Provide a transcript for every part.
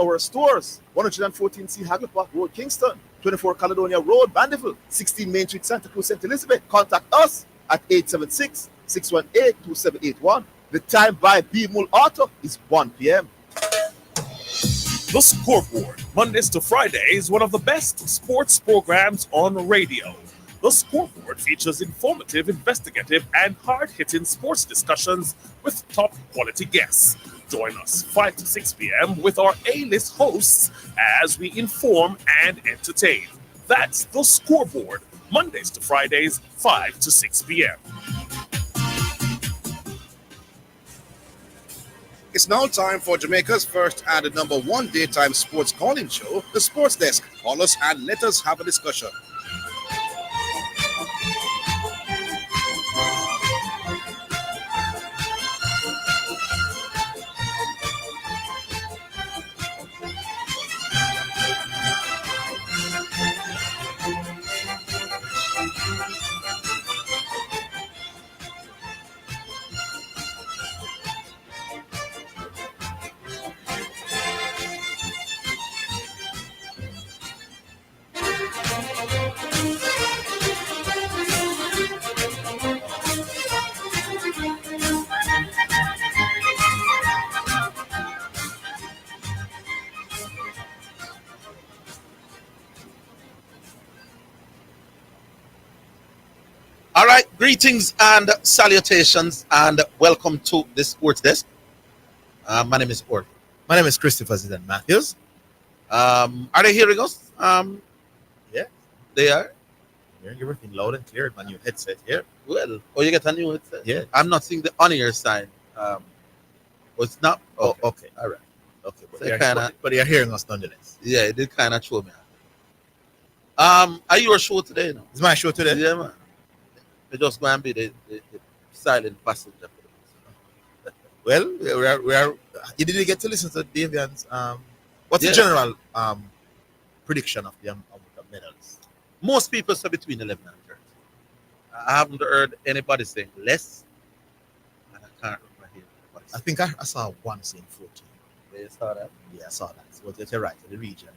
our stores: 114C Hagley Park Road, Kingston; 24 Caledonia Road, Bandeville; 16 Main Street, Santa Cruz, St. Elizabeth. Contact us at 876-618-2781. The time by B. Mull Auto is 1 p.m. The Scoreboard, Mondays to Fridays, one of the best sports programs on radio. The Scoreboard features informative, investigative, and hard-hitting sports discussions with top-quality guests. Join us 5 to 6 p.m. with our A-list hosts as we inform and entertain. That's The Scoreboard, Mondays to Fridays, 5 to 6 p.m. It's now time for Jamaica's first and #1 daytime sports calling show, The Sports Desk. Call us and let us have a discussion. All right, greetings and salutations, and welcome to the Sports Desk. My name is Orville. My name is Christopher Zidane Matthews. Are they hearing us? Yeah, They are. hearing everything loud and clear. My new headset here. Well, you get a new headset? Yeah. I'm not seeing the on-air sign. It's not. Oh, okay. All right. Okay, but, So but you're hearing us nonetheless. Yeah, it did kind of show me. Are you a show today? No. It's my show today. Yeah, man. They just go and be the silent passenger. Well, we are. You didn't get to listen to Davian's. What's Yeah. the general prediction of the medals? Most people say between 11 and 30. I haven't heard anybody saying less. And I can't remember hearing anybody I say. think I saw one saying 14. You saw that? Yeah, I saw that. So you're right, the region.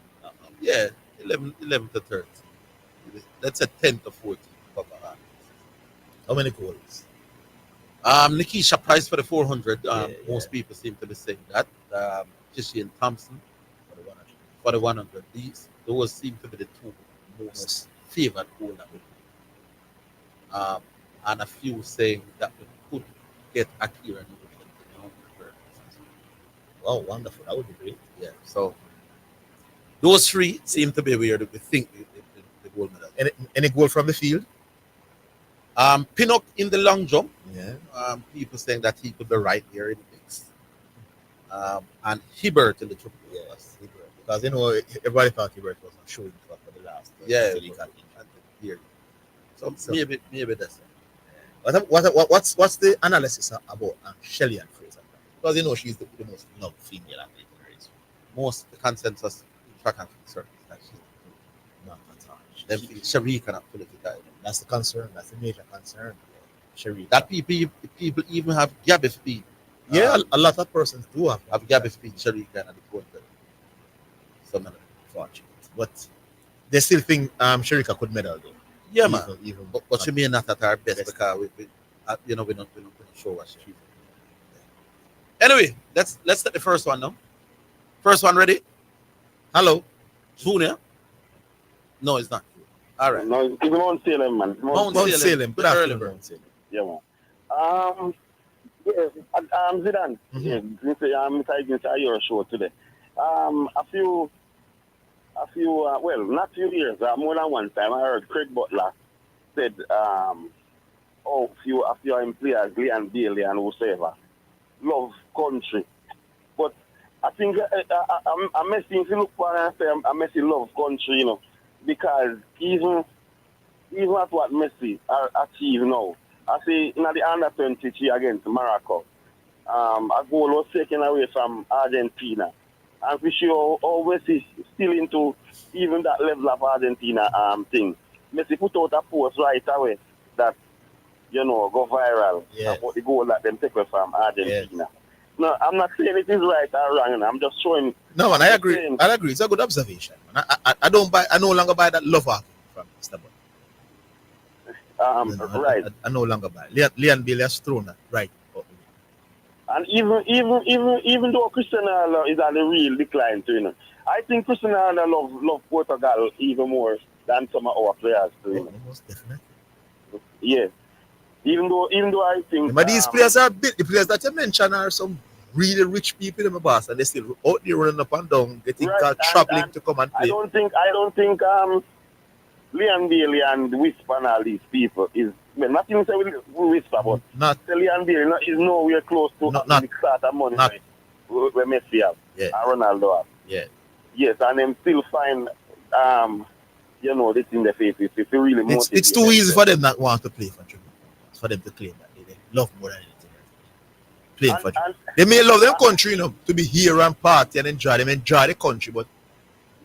Yeah, 11 to 30. Let's say 10 to 14. How many goals? Nikisha Price for the 400. Most Yeah. people seem to be saying that. Kishian Thompson For the 100. for the 100. Those seem to be the two most favored goal that we and a few saying that we could get Akira in the 100. Wow, wonderful. That would be great. Yeah, so those three seem to be where we think the gold medal. Any goal from the field? Pinnock in the long jump. Yeah. People saying that he could be right here in the mix. And Hibbert in the triple. Yes. Because everybody thought Hubert was not showing for the last. Yeah, until he got injured. here. So maybe that's it. What's the analysis about Shelley and Fraser? Because she's the most loved female athlete in the race. Most the consensus in track and field circles that she's Not at all. them feel Sharika not political. That's the concern. That's the major concern. Sherry. That people even have Gabby speed. Yeah, a lot of persons do have Gabby speed Sharika and the court. Some of them. fortunate, but they still think Sherika could medal though. Yeah, man. Even But she may not at our best Best. because we don't show what she. Anyway, let's take the first one now. First one ready? hello. Junior? No, it's not. All right. No, it's Mount Salem, man. Mount Mount Salem. Salem. Good Early afternoon, bird. Mount Salem. Yeah, man. Yeah, Zidane. Yeah, I'm taking your show today. A few, well, not few years, more than one time, I heard Craig Butler said, a few players, Leon Bailey and whoever, love country. But I think I'm messing, if you look for and say I'm Messi love country, because even at what Messi achieve now, I say in the under 23 against Morocco, a goal was taken away from Argentina. And we show how Messi still into even that level of Argentina thing. Messi put out a post right away that, go viral Yes. about the goal that them take away from Argentina. No, I'm not saying it is right or wrong. I'm just showing. No, man, I agree. I agree. It's a good observation. I don't buy. I no longer buy that love argument from Mr. Bud. Right. I no longer buy. Leon Bailey has thrown that right. And even though Cristiano Ronaldo is on a real decline too, you know, I think Cristiano Ronaldo love Portugal even more than some of our players too. You know? Most definitely. Yeah. Even though I think. But these players are big. The players that you mentioned are some really rich people in my boss, and they still out there running up and down, getting traveling to come and play. I don't think Leon Bailey and Whisper and all these people is not even say we Whisper, but not Leon Bailey is nowhere close to the start of money where Messi have and Ronaldo have. Yeah. Yes, and them still find this in the face. If you really it's too easy for them not want to play for Jamaica. It's for them to claim that they love more than anything else. Playing for Jamaica. They may love their country, you know, to be here and party and enjoy the country, but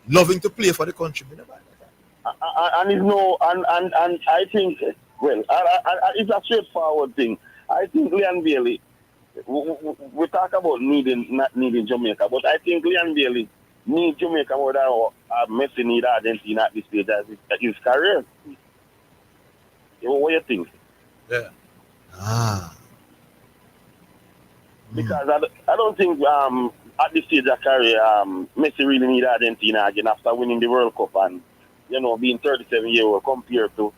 loving to play for the country. And it's no, and I think, well, it's a straightforward thing. I think Leon Bailey, we talk about not needing Jamaica, but I think Leon Bailey needs Jamaica more than Messi need Argentina at this stage as his career. What do you think? Yeah. Because I don't think at this stage of career Messi really need Argentina again after winning the World Cup and being 37 years old compared to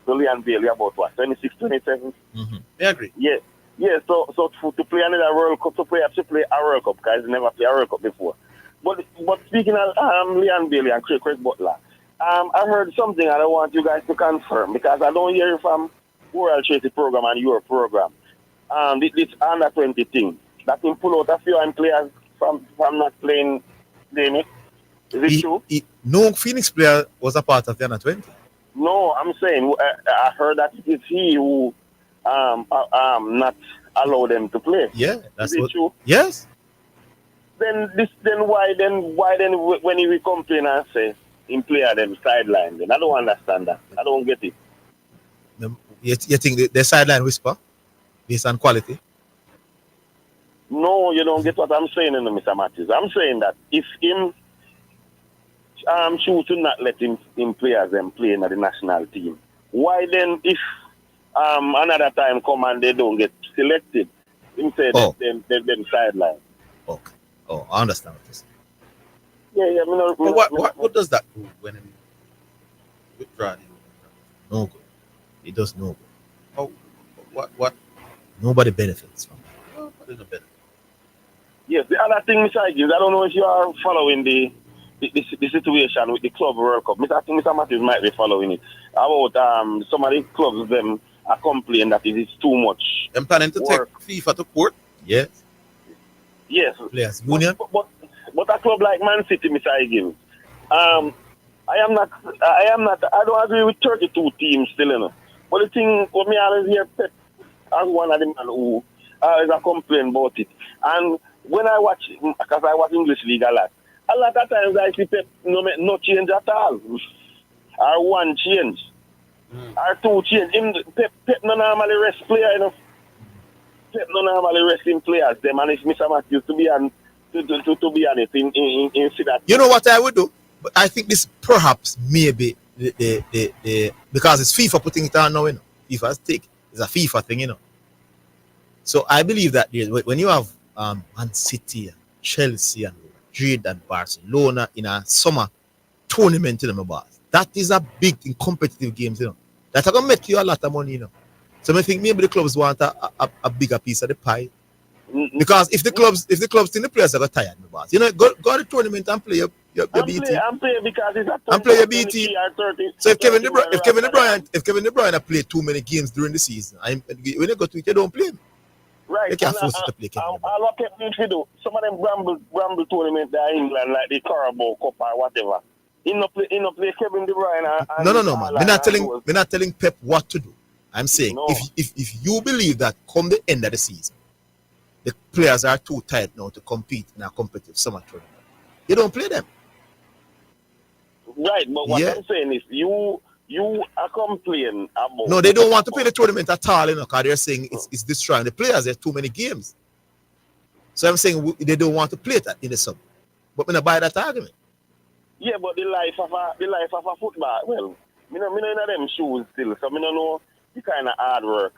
Leon Bailey about what 26, 27. Mm-hmm. I agree. Yeah. So to play another World Cup, to play a World Cup, guys, never played a World Cup before. But speaking of Leon Bailey and Chris Butler, I heard something and I want you guys to confirm because I don't hear it from World Chase program and your program. This under 20 thing that can pull out a few players from not playing. Is it true? No Phoenix player was a part of the under 20. No, I'm saying I heard that it is he who not allow them to play. Yeah, that's is it true? Yes. Then why when he will complain and say in player them sideline? Then I don't understand that. I don't get it. You think the sideline whisper based on quality? No, you don't get what I'm saying, Mr. Matthews. I'm saying that if him choose to not let him players them play in the national team, why then if another time come and they don't get selected, him say them sideline. Okay. Oh, I understand what you're saying. Yeah. But what does that do when he withdraw? No good. It does no good. Oh, what? Nobody benefits from it. Nobody benefits. Yes, the other thing, Mr. Higgins, I don't know if you are following the situation with the Club World Cup. I think Mr. Matthews might be following it. About some of the clubs them are complaining that it is too much. I'm planning to take FIFA to court. Yes. Yes. Players Union. But a club like Man City, Mr. Higgins, I don't agree with 32 teams still, you know. But the thing, what me always hear Pep as one of the men who is a complain about it. And when I watch, because I watch English League a lot of times I see Pep no change at all. Or one change. Or two change. Pep no normally rest player, you know. Pep no normally resting players them, and if Mr. Matthews to be on it in see that. You know what I would do? But I think this perhaps maybe the because it's FIFA putting it on now, you know. FIFA's take. It's a FIFA thing, you know. So I believe that when you have Man City and Chelsea and Madrid and Barcelona in a summer tournament in the boss, that is a big in competitive games, you know. That are gonna make you a lot of money, you know. So I think maybe the clubs want a bigger piece of the pie. Because if the clubs think the players are tired, boss, you know, go to the tournament and play your BT. I'm playing because it's a and play your BT. So if Kevin De Bruyne play too many games during the season, when you go to it, you don't play him. Right. You can't force it to play Kevin De Bruyne. What Kevin to do? Some of them bramble tournament there in England, like the Carabao Cup or whatever. He not play Kevin De Bruyne. No, man. We're not telling Pep what to do. I'm saying if you believe that come the end of the season, the players are too tired now to compete in a competitive summer tournament, you don't play them. Right, but what I'm saying is you are complaining about. No, they don't want to play the tournament at all, you know, because they're saying it's destroying the players. There's too many games. So I'm saying they don't want to play that in the summer. But I'm not buy that argument. Yeah, but the life of a football. Well, me no in them shoes still, so me no know the kind of hard work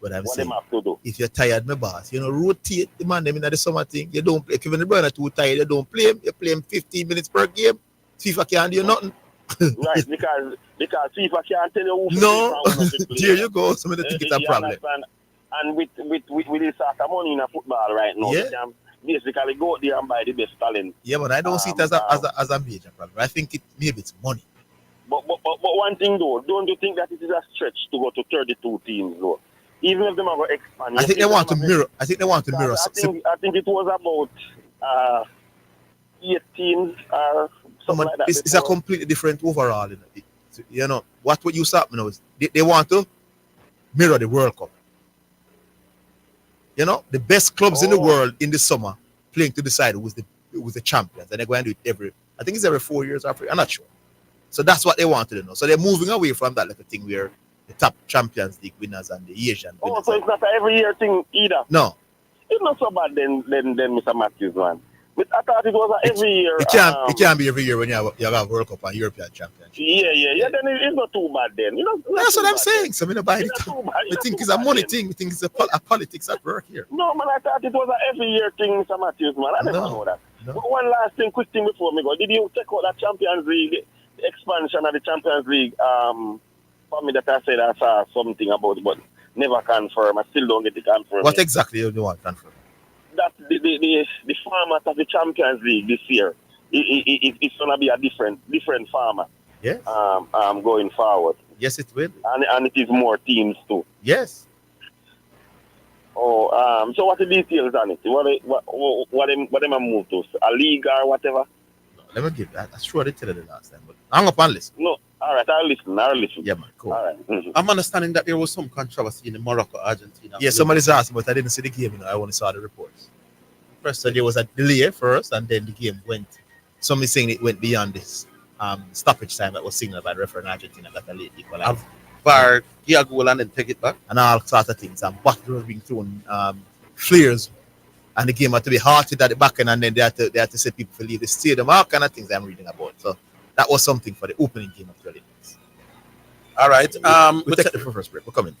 But I'm what saying, them have to do. if you're tired, my boss, rotate the man them in the summer thing. You don't play. If the brother too tired, you don't play him. You play him 15 minutes per game. FIFA can't do nothing. Right, because FIFA can't tell you who No, to play. there you go. Some of the think it's a problem. Understand? And with this sort of money in a football right now, Yeah. you can basically go out there and buy the best talent. Yeah, but I don't see it as a major problem. I think maybe it's money. But one thing though, don't you think that it is a stretch to go to 32 teams though? Even if they are going to expand. I think they want to mirror. I think they want to mirror. I think it was about 8 teams or something like that. It's a completely different overall. What you saw now is they want to mirror the World Cup. The best clubs in the world in the summer playing to decide who was the champions, and they're going to do it every 4 years or 3. I'm not sure. So that's what they want to do now. So they're moving away from that little thing where the top Champions League winners and the Asian winners. So it's not an every year thing either. No. It's not so bad then Mr. Matthews, man. But I thought it was every year. It can't be every year when you have World Cup and European Championship. Yeah. Then it's not too bad then. That's what I'm saying. So I'm not buying it. I think it's a money thing. I think it's a politics at work here. No, man, I thought it was an every year thing, Mr. Matthews, man. I never know that. No. But one last thing, quick thing before me go. Did you check out that Champions League, the expansion of the Champions League? For me that I said I saw something about it, but never confirm. I still don't get it confirmed. What exactly do you want confirmed? That the format of the Champions League this year, it's gonna be a different format. Yes. Going forward. Yes, it will. And it is more teams too. Yes. Oh, so what the details on it? What them move to? A league or whatever? No, let me give that. I'm sure they tell you the last time, but hang up and listen. No. All right, I'll listen. Yeah, man, cool. All right. Mm-hmm. I'm understanding that there was some controversy in Morocco, Argentina. Yeah, somebody's asking, but I didn't see the game. I only saw the reports. First, so there was a delay first, and then the game went. Somebody's saying it went beyond this stoppage time that was signaled by the referee in Argentina. Got a late equalizer. VAR, give a goal and then take it back. And all sorts of things. And bottles were being thrown, flares. And the game had to be halted at the back end, and then they had to say people to leave the stadium. All kind of things I'm reading about. So that was something for the opening game of 20 minutes. All right. We'll take the first break. We're coming.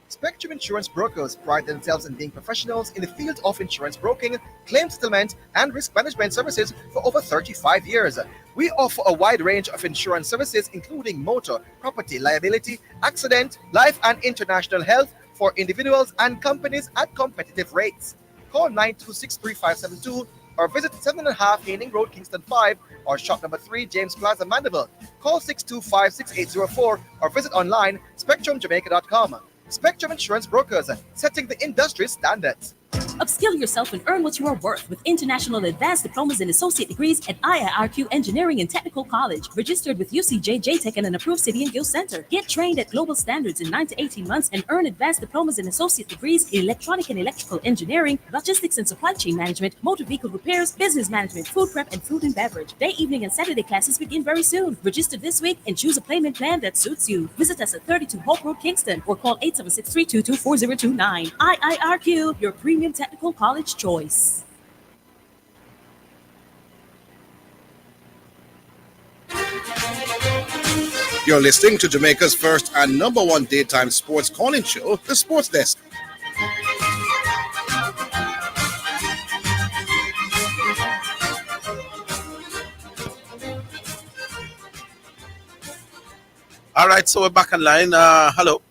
Spectrum Insurance Brokers pride themselves in being professionals in the field of insurance broking, claim settlement, and risk management services for over 35 years. We offer a wide range of insurance services, including motor, property, liability, accident, life, and international health for individuals and companies at competitive rates. Call 926-3572 or visit 7.5 Haining Road, Kingston 5, or shop number 3, James Plaza, Mandeville. Call 625-6804 or visit online spectrumjamaica.com. Spectrum Insurance Brokers, setting the industry standards. Upskill yourself and earn what you are worth with international advanced diplomas and associate degrees at IIRQ Engineering and Technical College. Registered with UCJ, JTech, and an approved City and Guild Center. Get trained at global standards in 9 to 18 months and earn advanced diplomas and associate degrees in electronic and electrical engineering, logistics and supply chain management, motor vehicle repairs, business management, food prep, and food and beverage. Day, evening, and Saturday classes begin very soon. Register this week and choose a payment plan that suits you. Visit us at 32 Hope Road, Kingston, or call 876-322-4029. IIRQ, your premium technical college choice. You're listening to Jamaica's first and number one daytime sports calling show, The Sports Desk. All right, so we're back online. Hello.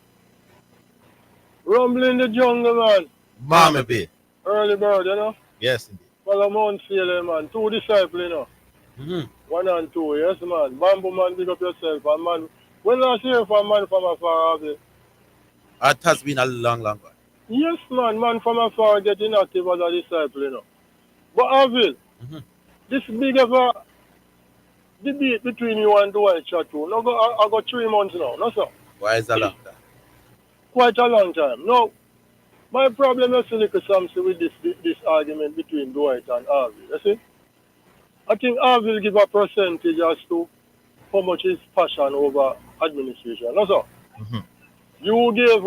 Rumbling the jungle, man. Mama B. Early bird, you know? Yes, indeed. Well, I'm on feeling, man. 2 disciples, you know? Mm-hmm. 1 and 2, yes, man. Bamboo, man, big up yourself. And, man, when I see you from man from afar, Harvey. It has been a long one. Yes, man from afar getting active as a disciple, you know? But, Orville, this big of a debate between you and Dwight Chateau, I got 3 months now, no, sir? Why is that long time? Quite a long time. No. My problem is something with this argument between Dwight and Harvey, you see? I think I will give a percentage as to how much is passion over administration. That's all. Mm-hmm. You gave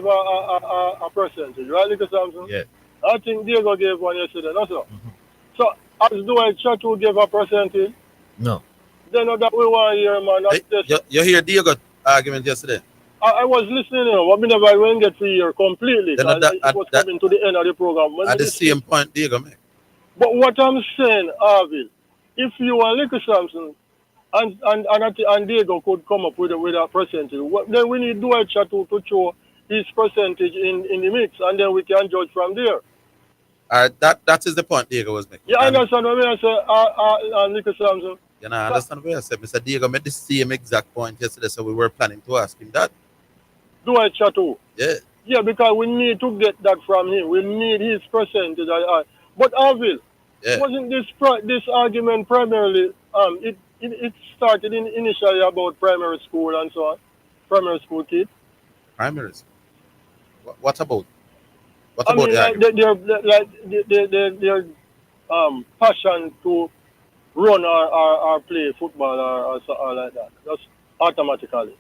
a percentage, right, Little Samson? Yeah. I think Diego gave one yesterday. That's all. Mm-hmm. So as do I try to give a percentage, No. then that we want here, man. Hey, That's just, you hear Diego argument yesterday? I was listening, but me never even get to hear completely Then because it was that coming to the end of the program. When at we the listen. same point Diego make. But what I'm saying, Orville, if you and Little Samson and Diego could come up with a percentage, then we need Dwight to show his percentage in the mix, and then we can judge from there. That is the point Diego was making. Yeah, I understand what I say, Little Samson. You know, I understand what I said. Mr. Diego made the same exact point yesterday, so we were planning to ask him that. Dwight too. Yeah. Yeah, because we need to get that from him. We need his percentage. But Orville, wasn't this argument primarily it started initially about primary school and so on, primary school kids. Primary school. What about? What I about mean, their passion to run or play football or like that, just automatically.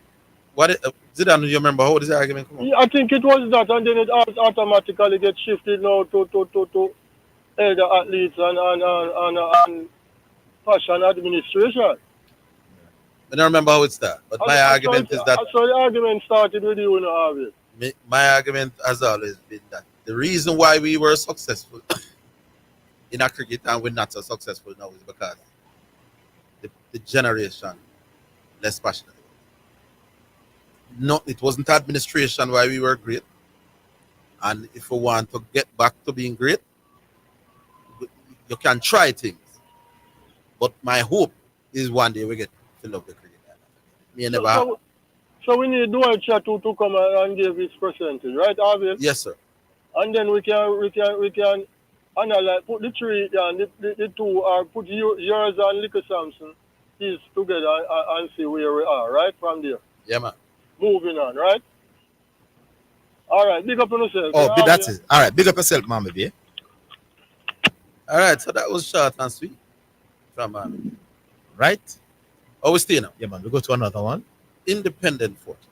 What Zidane? You remember how this argument come up? Yeah, I think it was that, and then it automatically gets shifted now to elder athletes and passion administration. I don't remember how it started, but my argument is that. So the argument started with you, Harvey. My argument has always been that the reason why we were successful in a cricket and we're not so successful now is because the generation less passionate. No, it wasn't administration why we were great. And if we want to get back to being great, you can try things. But my hope is one day we get to love the cricket. So we need Dwight to come and give his percentage, right, Orville? Yes, sir. And then we can analyze, put the three and the two, or put yours and Little Samson is together and see where we are, right, from there. Yeah, man. Moving on, right? All right, big up on yourself. Oh, that's it. All right, big up yourself, Mama B. All right, so that was short and sweet from Mama. Right? Oh, we stay now. Yeah, man. We go to another one. Independent Fortress.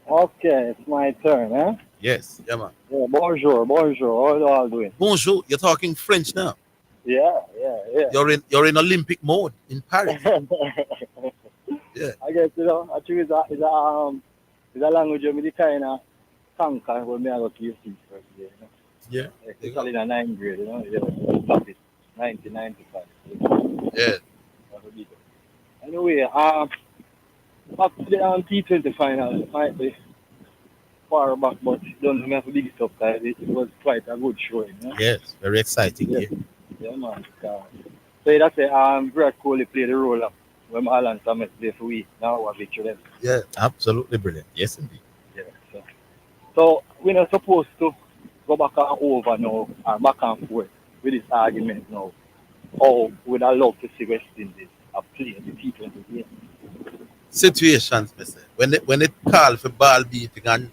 Okay, it's my turn, eh? Yes. Yeah, man. Yeah, bonjour. How you all doing? Bonjour. You're talking French now. Yeah. You're in Olympic mode in Paris. Yeah. I guess actually it's a language of me kind of conquer when I go to UC first year, Yeah. Especially in the 9th grade, stop it. 1995. Yeah. Anyway, up to the T20 final, it might be far back, but don't have to big stuff because it was quite a good showing. Yes, very exciting. Yeah, man. So that's it. Virat Kohli played the role of when Alan Thomas played for we. Now we're victorious. Yeah, absolutely brilliant. Yes, indeed. Yeah. So we're not supposed to go back and over now, or back and forth with this argument now. Or would I love to see West Indies play the T20 game? Situations, Mister. When it call for ball beating and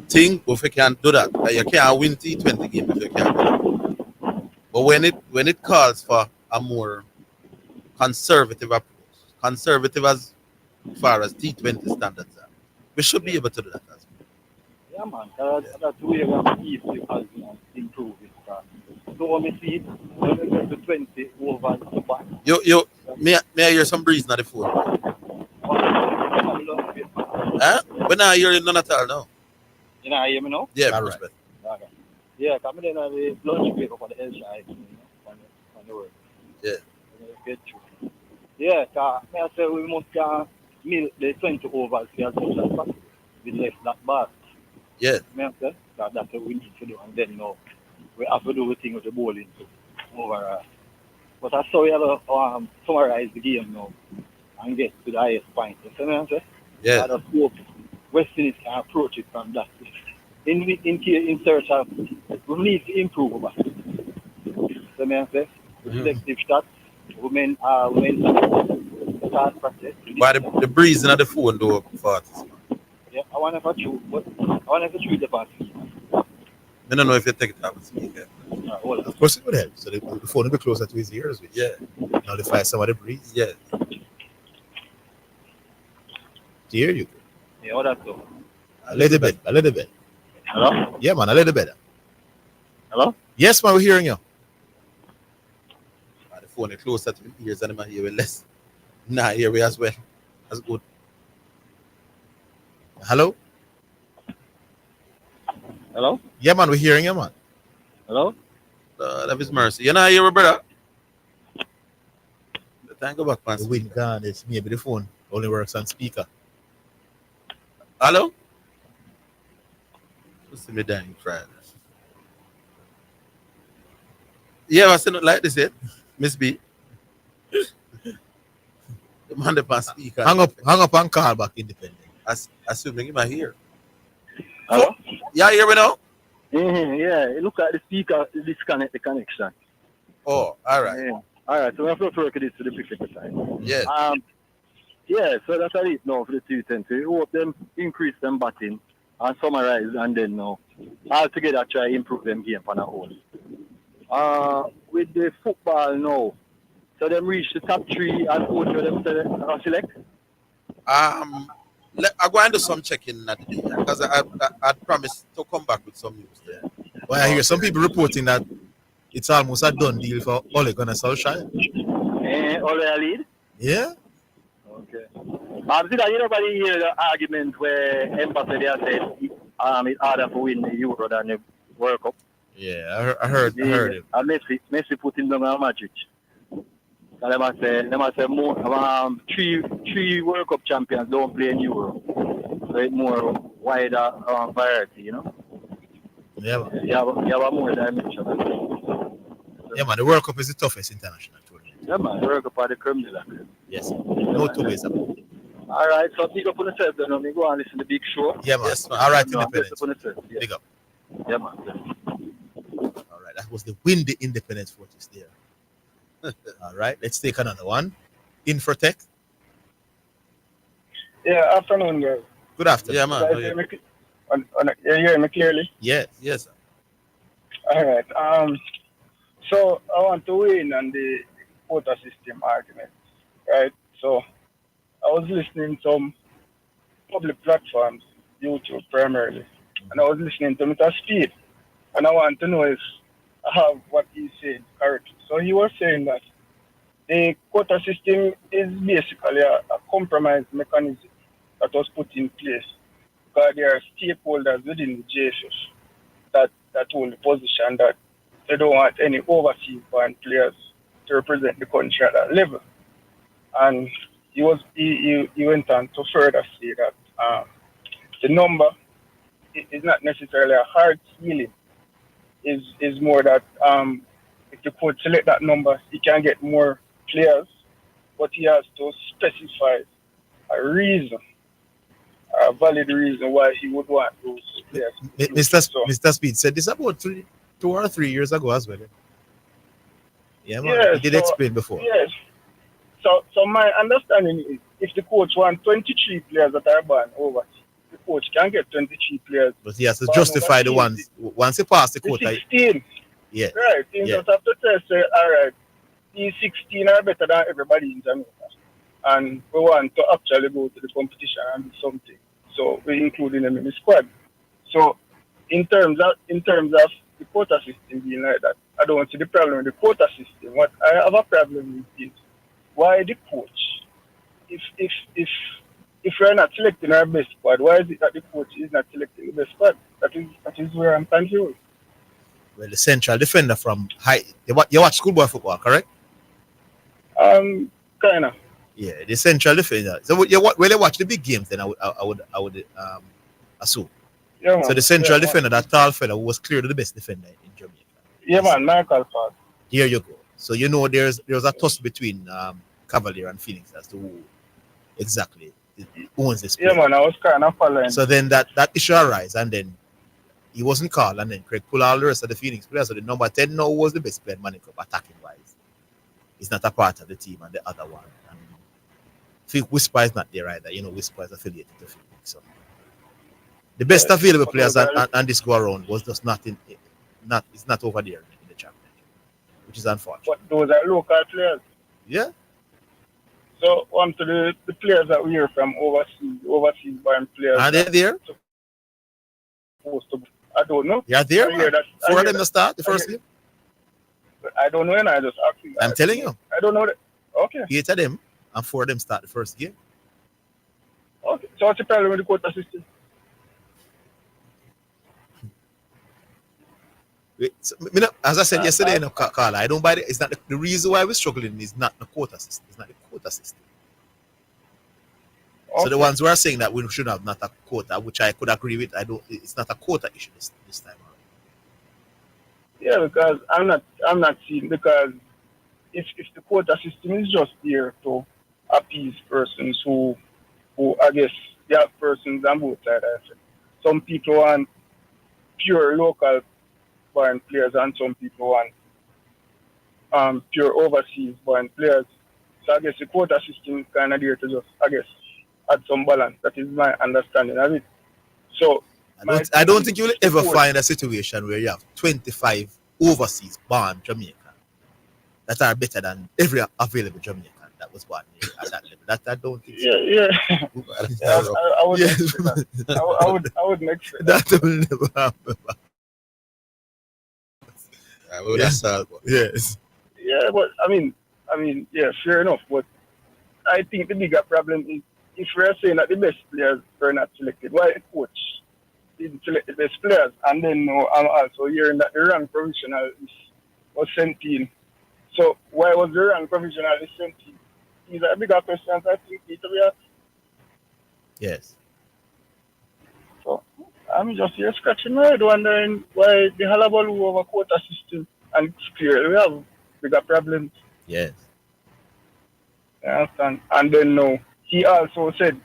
think if you can do that, you can't win T20 game if you can't do that. But when it calls for a more conservative approach, conservative as far as T20 standards are, we should be able to do that as well. Yeah, man. That's the way we have to easily improve it. So when we see when we get to 20 over the back. May I hear some breeze on the phone? Huh? But now you're none at all now. You know, hear me now? Yeah, all right. Okay. Yeah, coming in on the lunch break for the LSI, on the work. Yeah. Get through. Yeah, I say we must milk the 20 overs as much as possible with less that bad. Yeah. That's what we need to do, and then we have to do the thing with the bowling overall. But I saw we have to summarize the game now and get to the highest point. You see what I'm saying? Yeah. I just hope West Indies can approach it from that. In search of, we need to improve over. You see what I'm saying? Reflective shots, women start practice. Why the breeze in the phone door for us? Yeah, I want to shoot, but I want to shoot the pass. I don't know if you take it out with speaker. Of course it would help. So the phone will be closer to his ears. Which nullify some of the breeze. Yeah. Hear you. Yeah, what that though? A little bit. Hello? Yeah, man, a little better. Hello? Yes, man, we're hearing you. The phone is closer to his ears and him hear it less. Nah, hear we as well. That's good. Hello? Hello? Yeah, man, we're hearing you, man. Hello? Lord of his mercy. You not hear me, brother? Thank go back, man. The wind gone. It's maybe the phone only works on speaker. Hello? See me dying Friday. Yeah, I said not like this yet. Miss B. The man the pass speaker. Hang up and call back independent. Assuming him here. Hello? Yeah, hear me now? Yeah, it look like the speaker disconnect the connection. Oh, all right. Yeah. All right, so we have to work this to the picture side. Yes. Yeah, so that's it now for the 210. So we hope them increase them batting and summarize and then now all together try improve them game on our own. With the football now, so them reach the top 3 and coach them select? I'm going to do some checking that day because I promised to come back with some news there. Well, I hear some people reporting that it's almost a done deal for Ole Gunnar Solskjaer. Ole a lead? Yeah. Okay. Did anybody hear the argument where Mbappe said it's harder to win the Euro than the World Cup? Yeah, I heard it. And Messi put him down on Magic. And they must say more, three World Cup champions don't play in Euro. So it's more wider variety, you know? Yeah, man. You have a more dimension. Yeah, man, the World Cup is the toughest international tournament. Yeah, man, the World Cup are the creme de la creme. Yes, no two ways about it. All right, so pick up on yourself then. Let me go and listen to the big show. Yeah, man. Yes, man. All right, No, Independence. yeah. Big up. Yeah, man. All right, that was the windy Independence Fortress there. All right, let's take another one. Infotech. Yeah, afternoon, guys. Good afternoon. Yeah, man. Guys, Oh, yeah. you hear me clearly? Yes. Yes, sir. All right. So I want to win on the quota system argument, right? So I was listening to some public platforms, YouTube primarily, and I was listening to Mr. Speed, and I want to know if I have what he said correct. So he was saying that the quota system is basically a compromise mechanism that was put in place because there are stakeholders within the JSUS that hold the position that they don't want any overseas born players to represent the country at that level. And he went on to further say that the number is not necessarily a hard ceiling. Is more that if the coach select that number, he can get more players, but he has to specify a reason, a valid reason why he would want those players. Mr. Speed said this about 2 or 3 years ago as well. Yeah, man. Yes, He did explain before. Yes. So my understanding is if the coach wants 23 players that are born overseas, the coach can get 23 players. But he has to justify the ones once he passed the The quota. 16. Yeah. Right. You Yeah. just have to say, all right, these 16 are better than everybody in Jamaica. And we want to actually go to the competition and do something. So we're including them in the squad. So in terms of the quota system being like that, I don't see the problem with the quota system. What I have a problem with is why the coach, if we're not selecting our best squad, why is it that the coach is not selecting the best squad? That is where I'm confused. Well, the central defender from high. You watch schoolboy football, correct? Kind of. Yeah, the central defender. So when you watch the big games, then I would assume. Yeah, man. So the central Yeah, defender, that tall fella, who was clearly the best defender in Jamaica. Yeah, man, Michael Park. Here you go. So you know there's a tussle between Cavalier and Phoenix as to who exactly owns this player. Yeah, man, I was kind of following. So then that issue arise, and then he wasn't called, and then Craig pulled all the rest of the Phoenix players. So the number 10 now was the best player in Manning Cup attacking wise. He's not a part of the team, and the other one. And Whisper is not there either. You know, Whisper is affiliated to Phoenix. So the best available players and this go around was just it's not over there in the chart. which is unfortunate. But those are local players. Yeah. So on to the players that we hear from overseas born players. Are they there? Supposed to, I don't know. They are there, I hear man. that- I Four of hear them that- to start the I first hear- game. But I don't know, and I just asking. I'm telling you. I don't know that. Okay. 8 of them and 4 of them start the first game. Okay. So what's the problem with the quota system? So, as I said yesterday in the call, I don't buy it. It's not the reason why we're struggling is not the quota system. It's not the quota system. Okay. So the ones who are saying that we should have not a quota, which I could agree with, it's not a quota issue this time around. Yeah, because I'm not seeing, because if the quota system is just there to appease persons who I guess there are persons on both sides. I think. Some people want pure local born players and some people want pure overseas born players. So I guess the quota system is kind of there to just, I guess, add some balance. That is my understanding of it. So I don't think you will ever find a situation where you have 25 overseas born Jamaican that are better than every available Jamaican that was born here at that level. That I don't think. Yeah. I would expect that. I would expect that. That will never happen. Yes. Yeah, but I mean, yeah, fair enough. But I think the bigger problem is if we're saying that the best players were not selected, why the coach didn't select the best players? And then I'm also hearing that the rank provisional was sent in. So why was the rank provisional sent in? These are bigger questions I think need to be asked. Yes. So I'm just here scratching my head wondering why the hullabaloo over quota system, and it's clear we have bigger problems. Yes. You understand? And then no, he also said,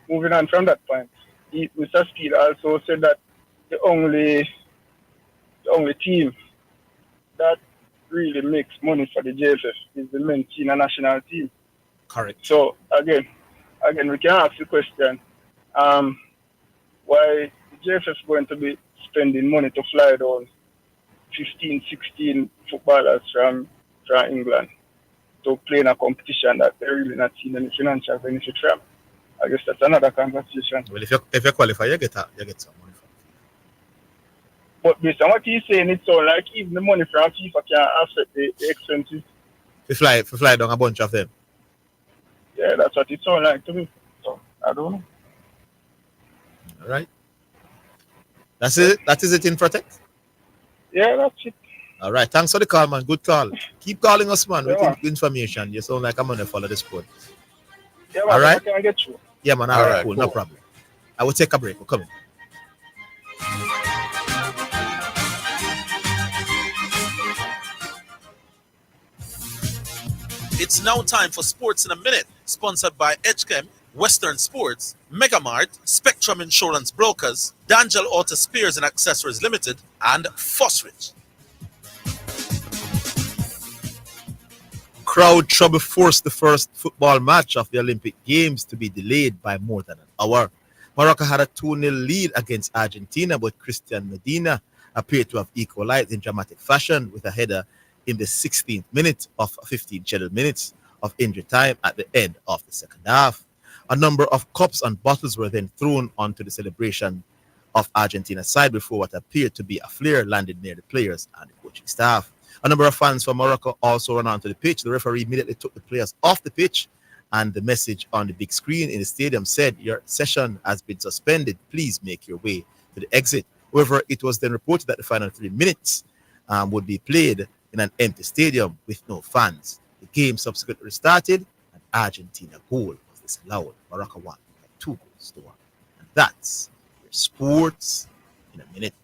moving on from that point, Mr. Speed also said that the only team that really makes money for the JFF is the men's senior national team. Correct. So again, we can ask the question, why the JFF is going to be spending money to fly down 15, 16 footballers from England to play in a competition that they're really not seeing any financial benefit from. I guess that's another conversation. Well, if you qualify, you get some money from FIFA. But based on what he's saying, it sounds like even the money from FIFA can offset the expenses. To fly down a bunch of them. Yeah, that's what it sounds like to me. So I don't know. All right. That's it. That is it in Protect. Yeah, that's it. All right. Thanks for the call, man. Good call. Keep calling us, man, Yeah, with information. You sound like I'm gonna follow the sport. Yeah, man, All right. I can get you. Yeah, man. All right. Cool. No problem. I will take a break. We're coming. It's now time for Sports in a Minute, sponsored by HChem, Western Sports, Megamart, Spectrum Insurance Brokers, Dangel Auto Spares and Accessories Limited, and Fosrich. Crowd trouble forced the first football match of the Olympic Games to be delayed by more than an hour. Morocco had a 2-0 lead against Argentina, but Christian Medina appeared to have equalized in dramatic fashion with a header in the 16th minute of 15 scheduled minutes of injury time at the end of the second half. A number of cups and bottles were then thrown onto the celebration of Argentina's side before what appeared to be a flare landed near the players and the coaching staff. A number of fans from Morocco also ran onto the pitch. The referee immediately took the players off the pitch, and the message on the big screen in the stadium said, "Your session has been suspended. Please make your way to the exit." However, it was then reported that the final 3 minutes would be played in an empty stadium with no fans. The game subsequently restarted, and Argentina goal was disallowed. Morocco won by 2-1. And that's your Sports in a Minute.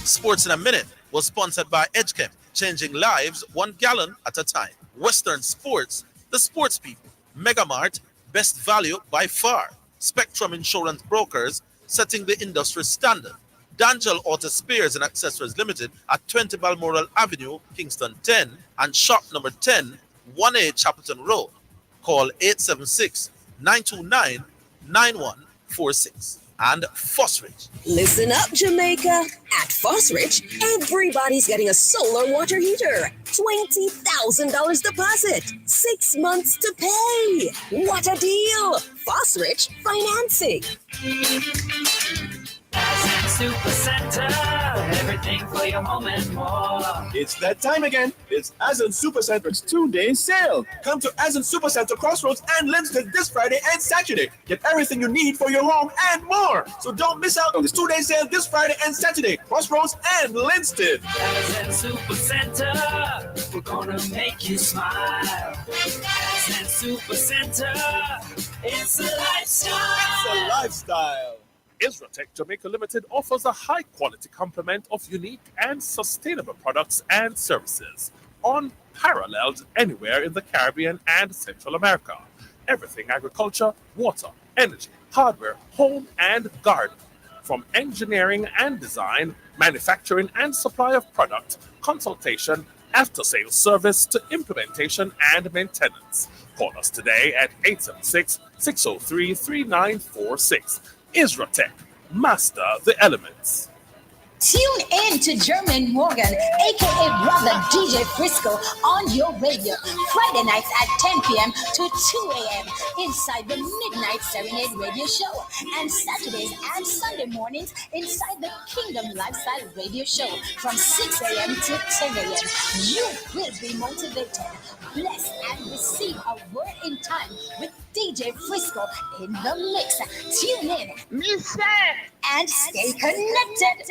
Sports in a Minute was sponsored by HChem, changing lives 1 gallon at a time. Western Sports, the sports people. Megamart, best value by far. Spectrum Insurance Brokers, setting the industry standard. Dangel Auto Spares and Accessories Limited at 20 Balmoral Avenue, Kingston 10, and shop number 10, 1A Chapelton Road. Call 876-929-9146. and Fosrich. Listen up, Jamaica. At Fosrich, everybody's getting a solar water heater. $20,000 deposit. 6 months to pay. What a deal! Fosrich financing. Super Center, everything for your home and more. It's that time again. It's Azen Supercenter's 2-day sale. Come to Azen Supercenter Crossroads and Livingston this Friday and Saturday. Get everything you need for your home and more. So don't miss out on this 2-day sale this Friday and Saturday. Crossroads and Livingston. Azen Supercenter, we're gonna make you smile. Azen Supercenter, it's a lifestyle. It's a lifestyle. Isratech Jamaica Limited offers a high-quality complement of unique and sustainable products and services, unparalleled anywhere in the Caribbean and Central America. Everything agriculture, water, energy, hardware, home, and garden. From engineering and design, manufacturing and supply of product, consultation, after-sales service to implementation and maintenance. Call us today at 876-603-3946. Isratech, master the elements. Tune in to German Morgan, aka Brother DJ Frisco, on your radio. Friday nights at 10 p.m. to 2 a.m. inside the Midnight Serenade Radio Show. And Saturdays and Sunday mornings inside the Kingdom Lifestyle Radio Show from 6 a.m. to 10 a.m. You will be motivated, blessed, and receive a word in time with DJ Frisco in the mix. Tune in, listen, and stay connected.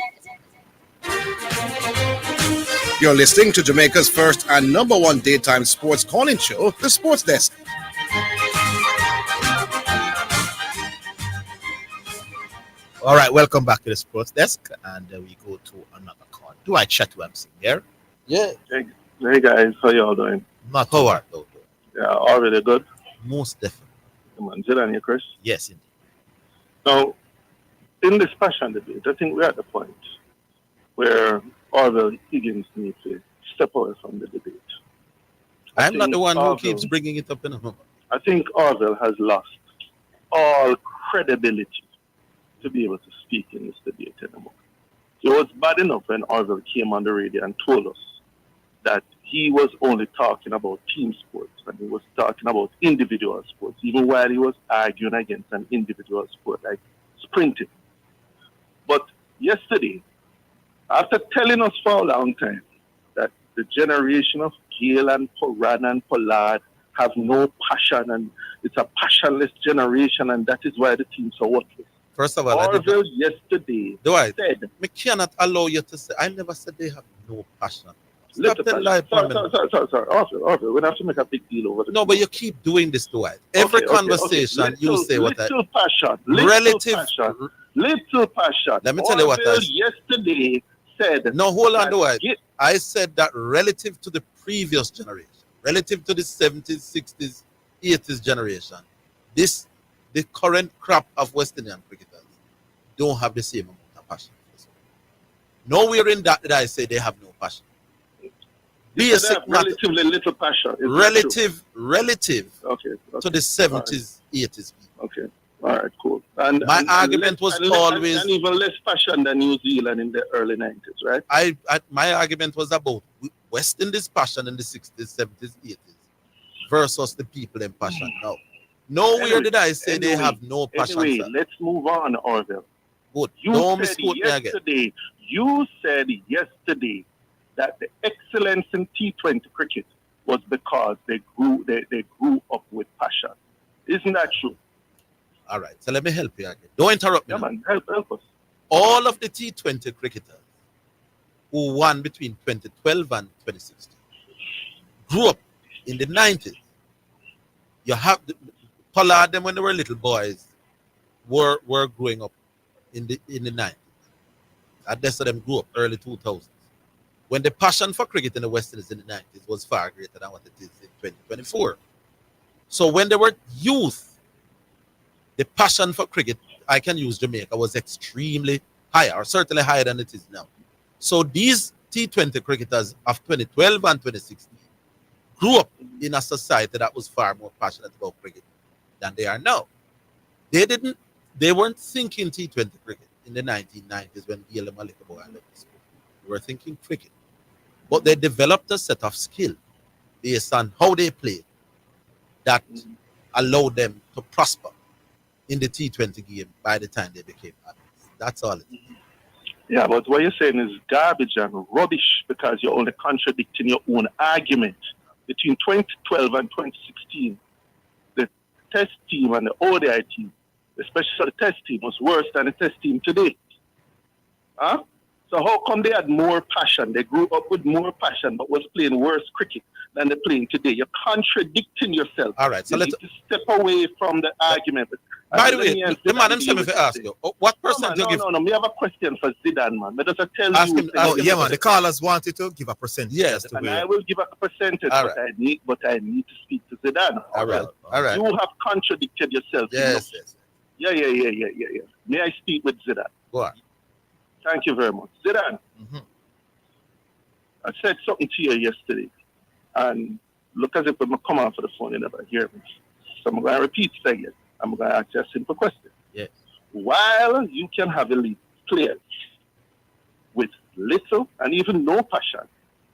You're listening to Jamaica's first and number one daytime sports calling show, The Sports Desk. All right, welcome back to the Sports Desk, and we go to another call. Do I chat to MC there? Yeah. Hey guys, how y'all doing? Not hard though. Yeah, already good. Most definitely. Come on, Zidane here, Chris. Yes, indeed. Now, in this passion debate, I think we're at the point where Orville Higgins needs to step away from the debate. I'm not the one who keeps bringing it up in a moment. I think Orville has lost all credibility to be able to speak in this debate anymore. It was bad enough when Orville came on the radio and told us that he was only talking about team sports and he was talking about individual sports, even while he was arguing against an individual sport like sprinting. But yesterday, after telling us for a long time that the generation of Gale and Poran and Pollard have no passion and it's a passionless generation and that is why the teams are worthless. First of all, Orville yesterday said, we cannot allow you to say, I never said they have no passion. Sorry, Orville, we have to make a big deal over this. No, but you keep doing this to it. Every conversation you say what little passion, little passion. Let me tell you what I said. Yesterday said. No, hold on, Dwight. I said that relative to the previous generation, relative to the 70s, 60s, 80s generation, the current crop of West Indian cricketers don't have the same amount of passion. Nowhere in that did I say they have no passion. Relatively little passion. Relative to the 70s, 80s. Okay. All right, cool. And my argument was always and even less passion than New Zealand in the early 90s, right? My argument was about West Indies passion in the 60s, 70s, 80s versus the people in passion now. Nowhere did I say they have no passion. Anyway, let's move on, Orville. Good. You said yesterday that the excellence in T20 cricket was because they grew up with passion. Isn't that true? All right, so let me help you again. Don't interrupt me. Yeah, man, help us. All of the T20 cricketers who won between 2012 and 2016 grew up in the 90s. You have Pollard them when they were little boys were growing up in the 90s. And the rest of them grew up early 2000s. When the passion for cricket in the West Indies in the 90s was far greater than what it is in 2024. So when they were youth, the passion for cricket, I can use Jamaica, was extremely high, or certainly higher than it is now. So these T20 cricketers of 2012 and 2016 grew up in a society that was far more passionate about cricket than they are now. They didn't They weren't thinking T20 cricket in the 1990s when Gail and Malikaboy left the school. They were thinking cricket. But they developed a set of skill based on how they played that allowed them to prosper in the T20 game by the time they became adults. That's all it is. Yeah, but what you're saying is garbage and rubbish because you're only contradicting your own argument. Between 2012 and 2016, the test team and the ODI team, especially the test team, was worse than the test team today. Huh? So how come they had more passion? They grew up with more passion but was playing worse cricket than they're playing today. You're contradicting yourself. All right, so you need to step away from the argument. By the way, the man himself, if I ask you, what percent you give? No, we have a question for Zidane, man. Let us tell ask you. Him, ask him, yeah, man. The callers wanted to give a percentage. Yes, and I will give a percentage, but I need to speak to Zidane. All right. You have contradicted yourself. Yes, you know? Yeah. May I speak with Zidane? Go on. Thank you very much. Zidane, I said something to you yesterday, and look as if I'm come on for the phone and never hear me. So I'm going to repeat it again. I'm going to ask you a simple question. Yes. While you can have elite players with little and even no passion,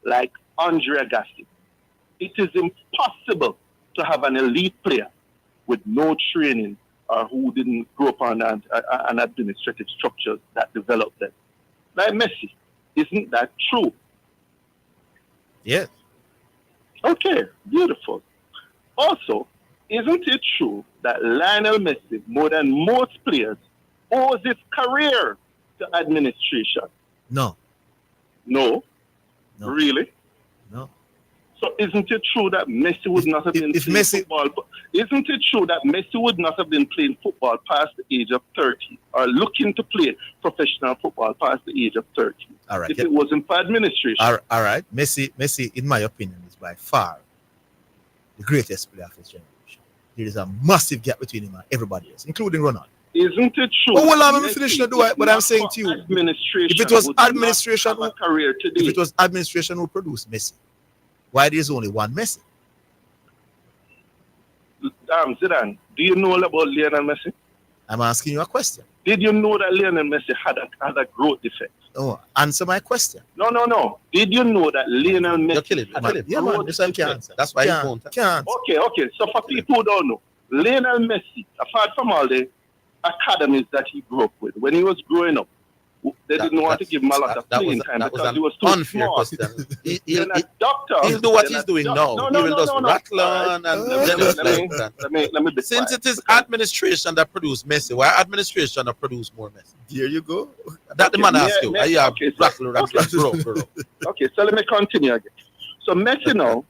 like Andre Agassi, it is impossible to have an elite player with no training or who didn't grow up on an administrative structure that developed them. Like Messi, isn't that true? Yes. Okay, beautiful. Also, isn't it true that Lionel Messi, more than most players, owes his career to administration? No. No? Really? No. So isn't it true that Messi would not have been playing football? Isn't it true that Messi would not have been playing football past the age of 30 or looking to play professional football past the age of 30? All right. If it wasn't for administration. All right. Messi, in my opinion, is by far the greatest player of his generation. There is a massive gap between him and everybody else, including Ronaldo. Isn't it true? Well, let me finish now, do it. But I'm saying to you, if it was administration, if it was administration who produced Messi, why there's only one Messi? Zidane, do you know about Lionel Messi? I'm asking you a question. Did you know that Lionel Messi had a growth defect? Oh, answer my question. No. Did you know that Lionel Messi had a growth defect? That's why he won't. Can't. Okay. So for people who don't know, Lionel Messi, apart from all the academies that he grew up with, when he was growing up, they didn't want to give him a lot of playing time because he was too unfair small. question. He'll do what he's doing now. He will just rattle on and let me be since it is administration that produced Messi, why administration that produce more Messi? Here you go. That the man asked you. Rattle. Okay, so let me continue again. So Messi now,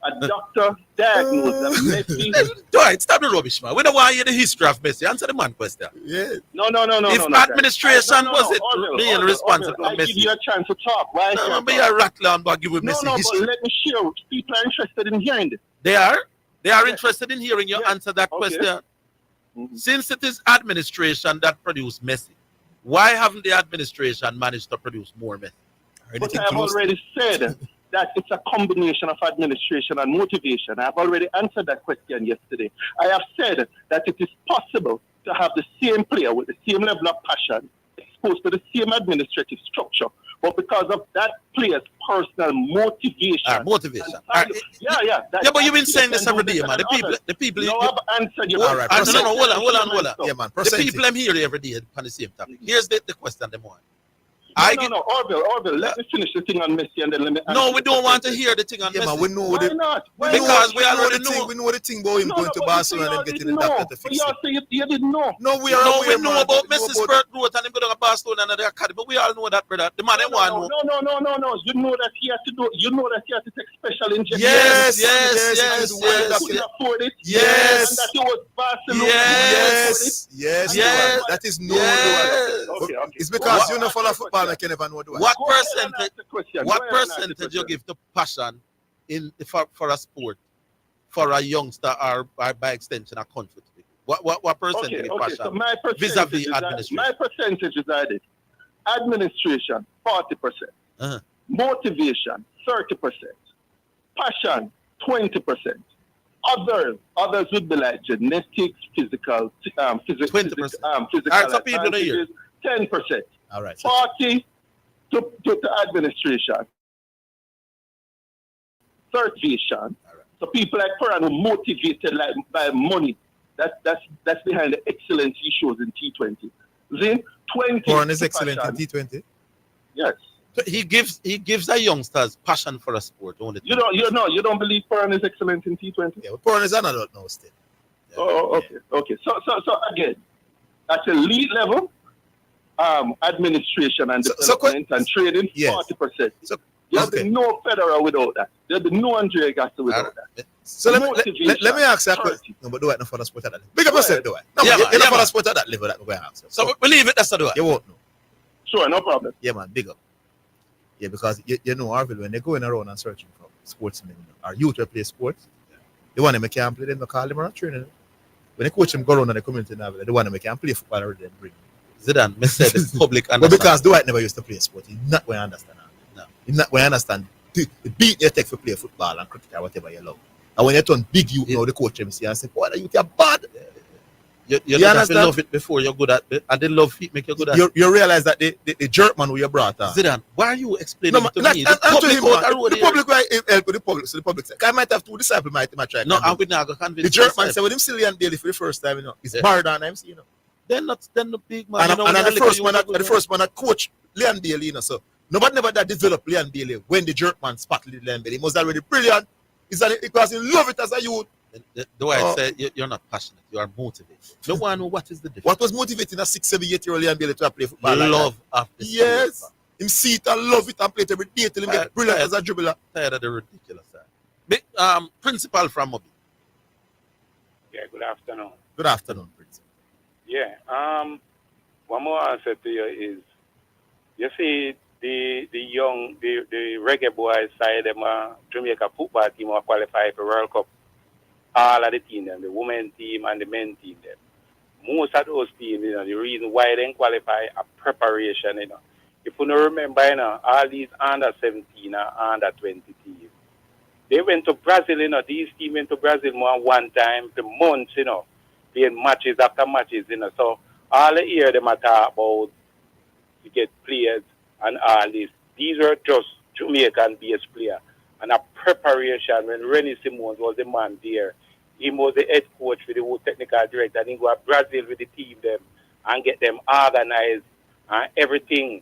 a doctor diagnosed that Messi. Right, stop the rubbish, man. We don't want to hear the history of Messi. Answer the man question. Yeah. No. If administration was it being responsible for I Messi? give you a chance to talk. Why? No, be a rattler and give with Messi No, history. but let me share. People are interested in hearing this. They are interested in hearing you answer that question. Since it is administration that produced Messi, why haven't the administration managed to produce more Messi? But I have already said that it's a combination of administration and motivation. I have already answered that question yesterday. I have said that it is possible to have the same player with the same level of passion exposed to the same administrative structure, but because of that player's personal motivation. Motivation. Yeah, but you've been saying this every day, man. The people. No, I've answered you. All right. Hold on. Yeah, man. The people I'm here every day on the same topic. Here's the question them on. No, Orville, let me finish the thing on Messi and then let me answer. No, we don't want to hear the thing on Messi. Man, we know Why not? Because we already know. We know the thing about him going to Barcelona and getting the doctor to fix it. You didn't know. No, we know about Messi's birth growth and him going to Barcelona and the academy. But we all know that, brother. The man want to know. No. You know that he had to do. You know that he had to take special injection. Yes. Couldn't afford it. Yes. And that he was Barcelona. Yes. That is no. Okay. It's because you know follow football, I can never know that. What percentage you give to passion in for a sport, for a youngster, or by extension a country? What percentage of passion? So my vis-a-vis administration? My percentage is this: administration 40%, motivation 30%, passion 20%, Others would be like genetics, physical, 20%. Physical All right, so people know you. 10%. All right. 40 to administration. 30. So people like Peran are motivated like by money. That's behind the excellence he shows in T20. Then 20. Peran is excellent in T20. Yes. So he gives the youngsters passion for a sport. Only you don't believe Peran is excellent in T20? Yeah, but Peran is an adult now still. Yeah. Oh, okay. So again, at elite level, administration and development and trading, 40%. There'll be no Federer without that. There'll be no Andre Agassi without that. So let me ask you a question. No, but do it not for the sport at that level. Big up yourself, do it. No, you're not for the sport at that level that we're going to ask you. So believe it, that's the do it. You won't know. Sure, no problem. Yeah, man, big up. Yeah, because you know, Orville, when they're going around and searching for sportsmen or youth to play sports, they want them to can play, they don't call them or training them. When they coach them go around in the community now, they want them to can play football or they bring them. Zidane, me said the public understand. But because Dwight never used to play sport, he's not going to understand that. No. He's not going to understand the beat you take for play football and cricket or whatever you love. And when you turn big youth now, the coach them see and say, boy, the youth are bad. You have to love it before you're good at it, and they love it make you good at it. You realize that the jerk man who you brought on. Zidane, why are you explaining to me? The public right help with the public, so the public say, I might have two disciples might try. No, I'm not going to convince the jerk man say, with him Cillian Daly for the first time, you know, it's barred on MC, you know. Then the big man. And the first one that coach Leon Bailey, you know, so nobody never that developed Leon Bailey when the jerk man spotted Leon Bailey. He was already brilliant. Because he love it as a youth. The way I say you're not passionate, you are motivated. No one know what is the difference. What was motivating a 6, 7, 8-year-old Leon Bailey to play football? Love of the yes. Sport. Him see it and love it and play it every day till him get brilliant as a dribbler. Tired of the ridiculous side. Principal from Mobi. Yeah, good afternoon. Good afternoon, Principal. Yeah. One more answer to you is, you see, the reggae boys side them Jamaica football team will qualify for World Cup. All of the team them, the women team and the men team them. Most of those teams, you know, the reason why they didn't qualify are preparation, you know. If you don't remember, you know, all these under 17 and under 20 teams. They went to Brazil, you know, these teams went to Brazil more one time for months, you know, playing matches after matches, you know. So all the year they matter about to get players and all this. These are just Jamaican-based players. And a preparation when Rennie Simons was the man there. He was the head coach with the whole technical director. And he go to Brazil with the team them and get them organized and everything.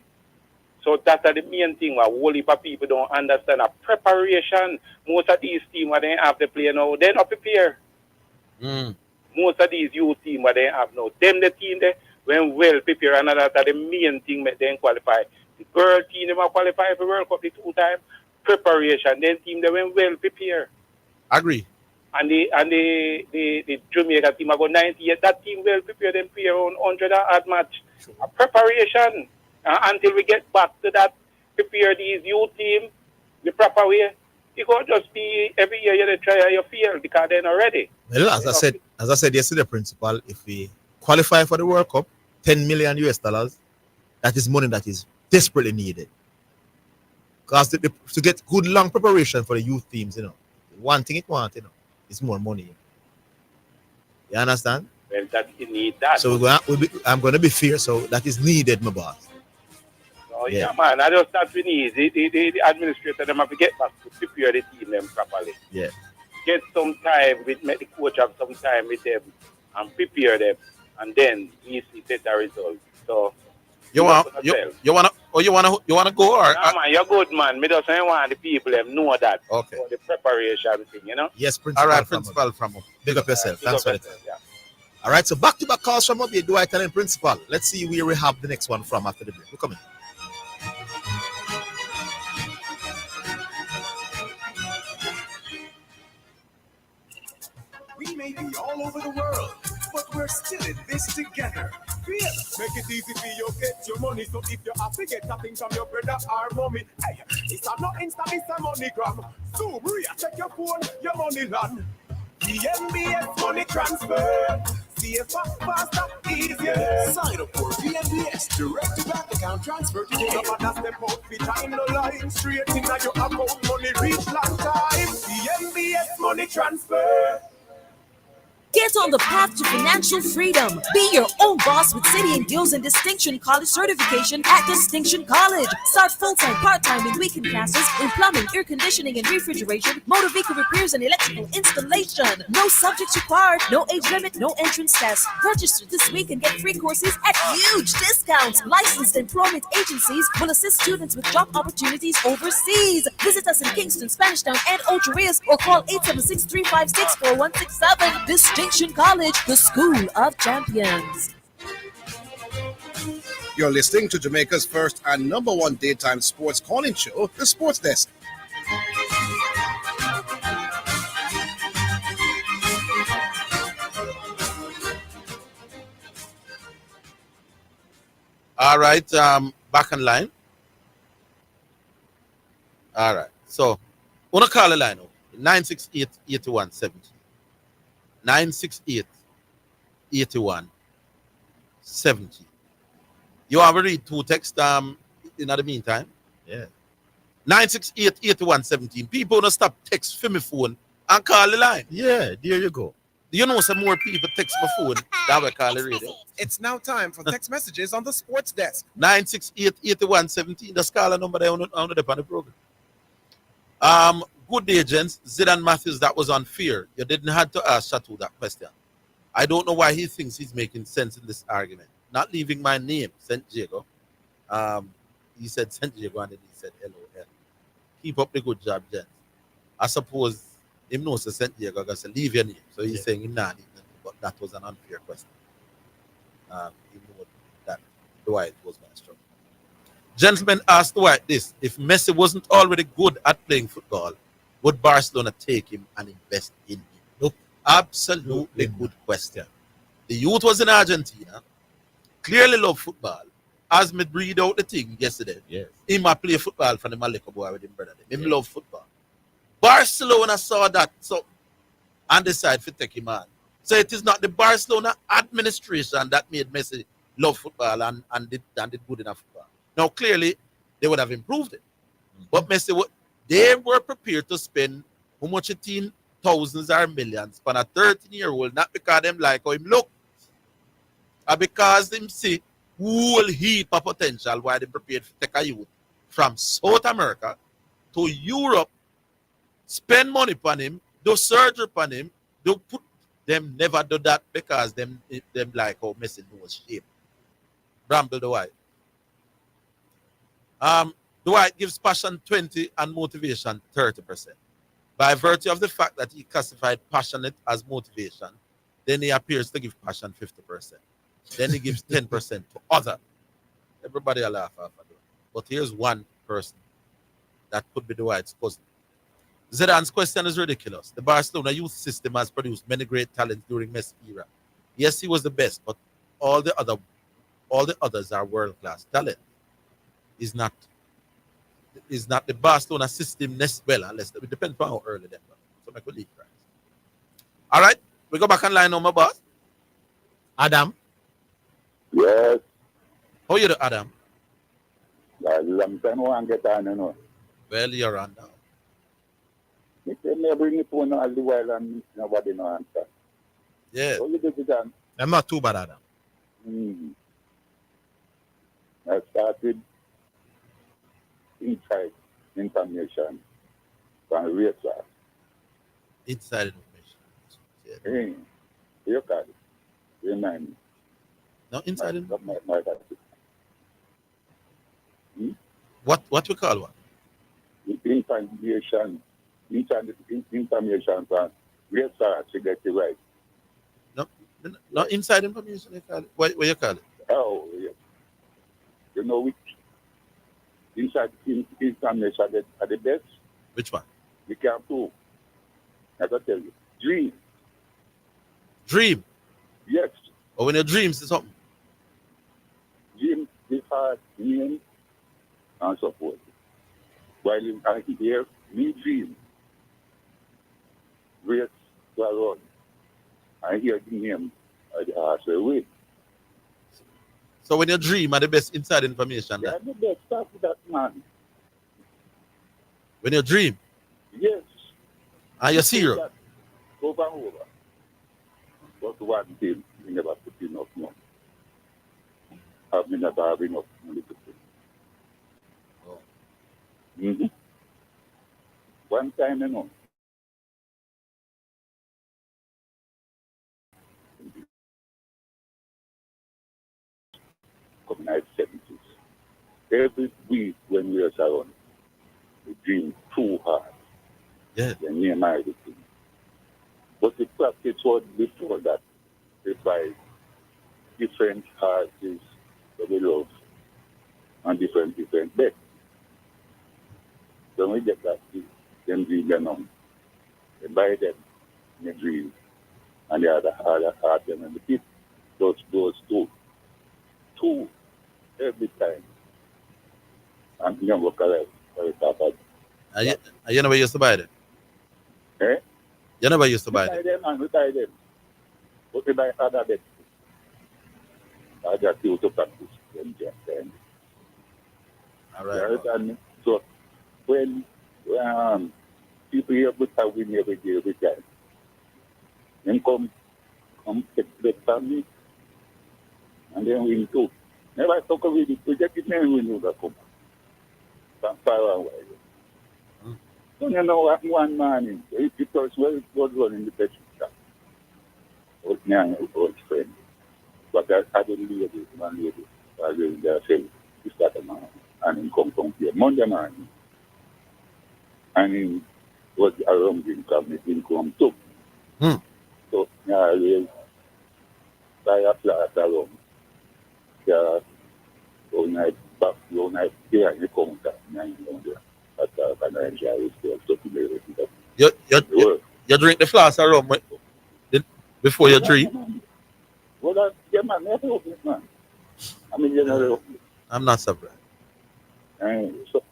So that's the main thing why whole heap of people don't understand. A preparation, most of these teams where they have to play now, they're not prepared. Most of these youth teams where they have now, them the team they when well prepared, and that's the main thing that they qualify. The girl team they qualify for World Cup the 2 times. Preparation, then team they went well prepared. Agree. And the Jamaica team I got 98. That team well prepared, them play around 100 odd match. Sure. A preparation until we get back to that, prepare these youth team the proper way. It could just be every year you try your field because they're not ready. Well, as I said yesterday, Principal, if we qualify for the World Cup, $10 million US, that is money that is desperately needed. Because to get good long preparation for the youth teams, you know, one thing it wants, you know, is more money. You understand? Well, that you need that. So I'm going to be fair, so that is needed, my boss. Oh, yeah, man. I just that we need. The administrator, them have to get back to prepare the team them properly. Yeah. Get some time, make the coach have some time with them and prepare them, and then we see better results. So, you wanna go or? Nah, man, you're good, man. Me just want the people them know that. Okay. For the preparation thing, you know. Yes, Principal. All right, Principal from Big up yourself. Thanks for it. Yeah. All right, so back-to-back calls from Mobi. Do I tell him, Principal? Let's see where we have the next one from after the break. We're coming. We may be all over the world, but we're still in this together. Feel. Make it easy for you get your money. So if you have to get something from your brother or mommy, hey, it's not Insta, it's a MoneyGram. Zoom, check your phone, your money land. VNBS money transfer. CFA faster, easier. Sign up for VNBS direct to bank account transfer today. No matter step out behind the line, straight in your account, money reach long time. VNBS money transfer. Get on the path to financial freedom. Be your own boss with City and Guilds and Distinction College certification at Distinction College. Start full-time, part-time, and weekend classes in plumbing, air conditioning, and refrigeration, motor vehicle repairs, and electrical installation. No subjects required, no age limit, no entrance test. Register this week and get free courses at huge discounts. Licensed employment agencies will assist students with job opportunities overseas. Visit us in Kingston, Spanish Town, and Ocho Rios, or call 876-356-4167. Distinction College, the school of champions. You're listening to Jamaica's first and number one daytime sports calling show, The Sports Desk. All right, back in line. All right, so wanna call the line 968-8170. 968-8170. You have to read two texts in the meantime. Yeah. 968-8117. People don't stop text from my phone and call the line. Yeah, there you go. You know some more people text my phone that will call the radio. It's now time for text messages on the sports desk. 968-8117. That's call a number there on the program. Good day, gents. Zidane Matthews, that was unfair. You didn't have to ask Chateau that question. I don't know why he thinks he's making sense in this argument. Not leaving my name, St. Diego. He said St. Diego and then he said LOL. Keep up the good job, gents. I suppose him knows St. Diego got to leave your name. So he's saying him not leave nothing, but that was an unfair question. He knew that Dwight was going to struggle. Gentlemen asked Dwight this: if Messi wasn't already good at playing football, would Barcelona take him and invest in him? Look, absolutely good question. The youth was in Argentina, clearly love football. As me read out the thing yesterday, yes, he might play football for the Malika boy with him brother. Him love football. Barcelona saw that and decided to take him on. So it is not the Barcelona administration that made Messi love football and did good enough football. Now clearly they would have improved it. But Messi they were prepared to spend how much it in thousands or millions for a 13-year-old, not because them like how him look, or because them see whole heap of potential while they prepared to take a youth from South America to Europe, spend money upon him, do surgery upon him, do put them never do that because them like how Messi knows shape. Bramble the White. Dwight gives passion 20 and motivation 30%. By virtue of the fact that he classified passionate as motivation, then he appears to give passion 50%. Then he gives 10% to other. Everybody will laugh after that. But here's one person that could be Dwight's cousin. Zidane's question is ridiculous. The Barcelona youth system has produced many great talents during Messi era. Yes, he was the best, but all the others are world-class talent. Is not the Barcelona system well, unless it depends on how early they are. So I could leave right. All right, we go back on line now, my boss. Adam. Yes. How you do, Adam? Long time I get on, you know. Well, you're on now. Me bring the phone all the while and nobody no answer. Yeah. How you do it, Dan? I'm not too bad, Adam. I started inside information from racer. Inside information. Hey, you got it. Remind me. No, inside information. What we call what? Information from racer to get it right. No, inside information they call it. What you call it? Oh, yeah. You know which inside information are the best? Which one? We can prove. I can tell you. Dream. Dream? Yes. Or when your dreams is something? Dream is hard, name, and so forth. While you can hear me dream, race to a run. I hear the name of the horse away. So when you dream are the best inside information? Yeah, the best stuff with that man. When you dream? Yes. Are you serious? Over and over. But one thing, we never put enough money. We never have enough money to put. Mm-hmm. One time, you know, coming out 70s. Every week when we are around, we dream too hard. Yeah. Then me and my everything. But the practice was before that. They buy different artists that we love and different bets. When we get that, then we get on. They buy them in the dream. And the other art them and the people. Those two. Two every time. And you know, you never used to buy them? Eh? You never used to buy them? them? We buy them. But we buy other bets. I just used to practice them just then. All right. So when people here put a win every day, every time, then come take the family, and then win too. Never talk of it, we just keep win you that come. From far away. So you know what one man is, because well was running the best shop. Old man, old friend. But I don't leave it, one lady. I was there saying, he started man, and he come here Monday morning. And he was around him, he come too. So, yeah, I will buy a flat around. Yeah, all night, back, all night, here, and he comes at 9 there. But I enjoy it, so to me, you drink the flask of rum before you drink? Well, yeah, man, man. I mean, you know, I'm not surprised. So,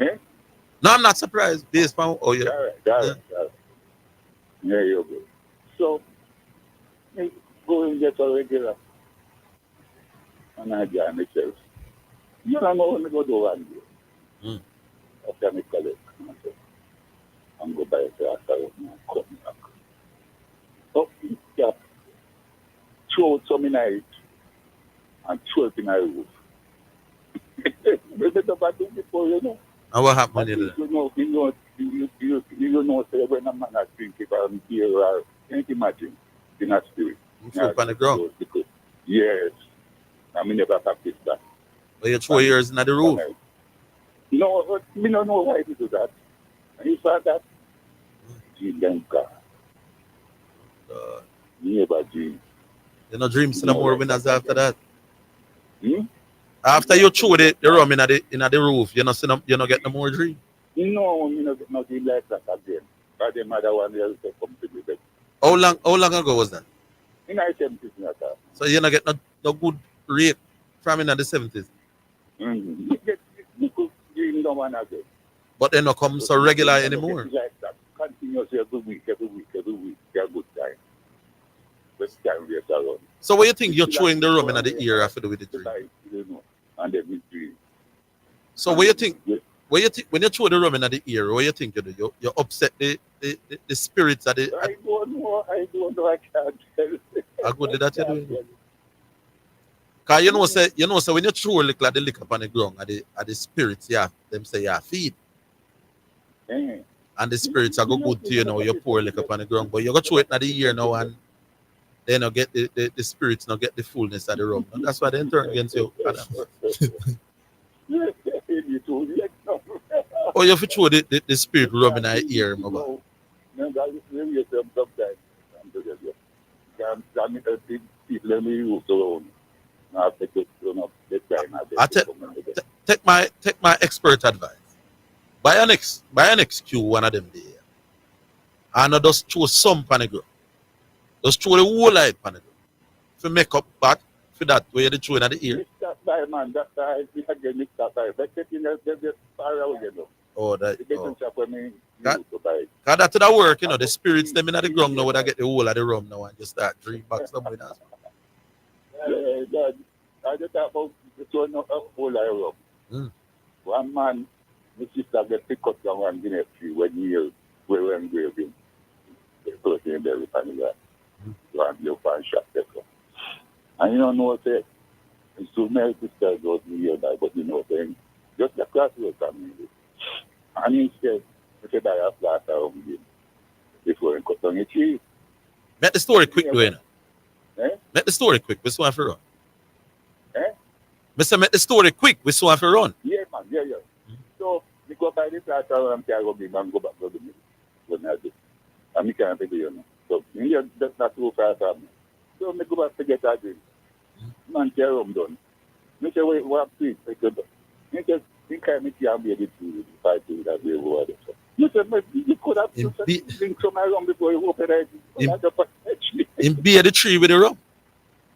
eh? No, I'm not surprised. Based on you. All right. Yeah, you go. So, go and get a regular. And I join myself. You don't know when I go to one day. After I collect, I'm go buy a flask and come back. So, yeah, throw some in it and throw it in the roof. We better do before, you know. And what happened when you did that? You know, say when a man has drink it or beer or can't imagine in a spirit. You threw it on the ground? Yes. I mean, never practice that. But you throw yours in the roof? No, me don't know why you do that. And you saw that? Zidane car. Never dream. You no dream still more winners after that? Hmm? After you throw the rum in the roof, you no get no more dream? No, me no get no dream like that again. But the mother one else come to me back. How long ago was that? In the 70s, not that. So you no get no good rate from in the 70s? Mm-hmm. You could dream no one again. But they not come so regular anymore? Like that. Continuously every week. They're a good time. Best time we are around. So what you think you're throwing the rum in the ear after with the dream? You know, and then we dream. So what you think? When you throw the rum in the ear, what you think you do? You upset the spirits of the. I don't know. I can't tell. How good did that you doing? Cause you know, so when you throw a little of the liquor on the ground, at the spirits, yeah, them say yeah, feed. And the spirits are go good to you now. You pour liquor on the ground, but you go throw it in the ear now, and they not get the spirits, not get the fullness of the rum. And that's why they turn against you. Oh, you have to throw the spirit rum in the ear, mama. Take my expert advice. Buy an XQ one of them there. And not just throw some on the ground. Just throw the whole light on the ground. To make up back for that where you throw in the ear. Oh, that. Cause that to the work, you know, the spirits them in the ground now when I get the whole of the rum now and just start drink back somewhere else. I just talk about the throwing a whole lot of rum. One man, the sister get picked up on one Guinea tree when we were engraving the person in the family. and you find shot there. And you don't know what say, it's too many sisters go to here, but you know, saying, just the crossroads community. And he said, if you buy a flat around him, before he cut on your tree. Make the story quick, Dwayne. Eh? Make the story quick. We saw if you run. Eh? Mr. Make the story quick. We saw if you run. Yeah, man. Yeah. So, we go buy the flat around here, go big and go back to the middle. When I do. And we can't figure you know. So, that's not too far from me. So, we go back to get that drink. Man, care I'm done. Me say, wait, what please? I said, me just think I make you be able to fight to that way over there. You said, you could have drink some rum before you open it. In beer the tree with the rum.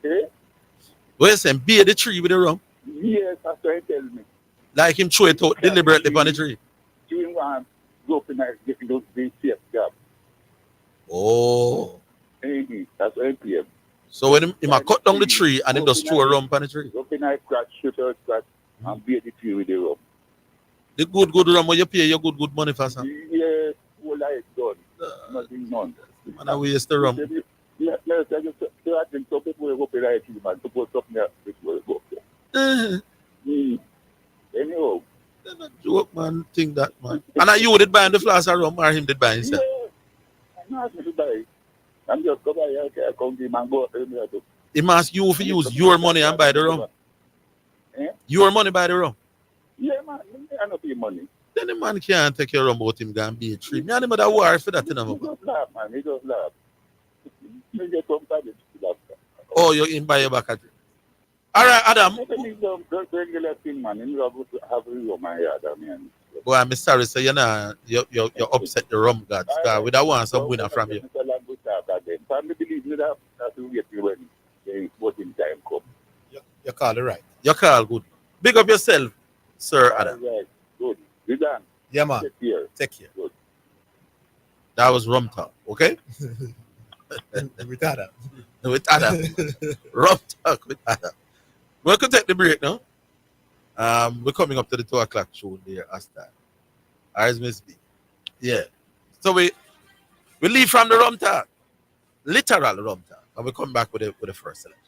Eh? What you saying? Beer the tree with the rum? Yes, that's what he tells me. Like him throw it out deliberately on the tree. Doing one, go up and getting those big safe job. Oh. That's what he tells. So when him cut down the tree and him just throw a rum on the tree. Go up and scratch, shoot or scratch, and beat the tree with the rum. The good rum where you pay your good money for, sir? Yeah, all life done. Nothing none. Man, I waste the rum. Yes, I just I think some people will go up and write you, man, to put something else before you go up there. Anyhow. Joke, man. Think that, man. And are you did buy the flask of rum or him did buy himself? Yeah. I'm not asking to buy. I'm just go buy here, come to him and go up there. He must you if you use your money and buy the rum. Your money buy the rum. Yeah, man. I don't pay money. Then the man can't take your rum about him and be a tree. Me and him that war for that, you know. He just laugh, man. He just laugh. He just come back to laugh. Oh, you in buy your back at it. All right, Adam. Don't regular thing, man. You have a rum and Adam, man. Boy, I'm sorry, so you upset the rum gods. We don't want some winner from you. I believe that will get you when the voting time comes. You call it right. You call good. Big up yourself, Sir Adam. Right. Good. Zidane. Yeah, man. Take care. Good. That was rum talk, okay? With Adam. With Adam. Rum talk with Adam. We're going to take the break now. We're coming up to the 2 o'clock show there as that. As Miss B. Yeah. So we leave from the rum talk. Literal rum talk. And we come back with the first selection.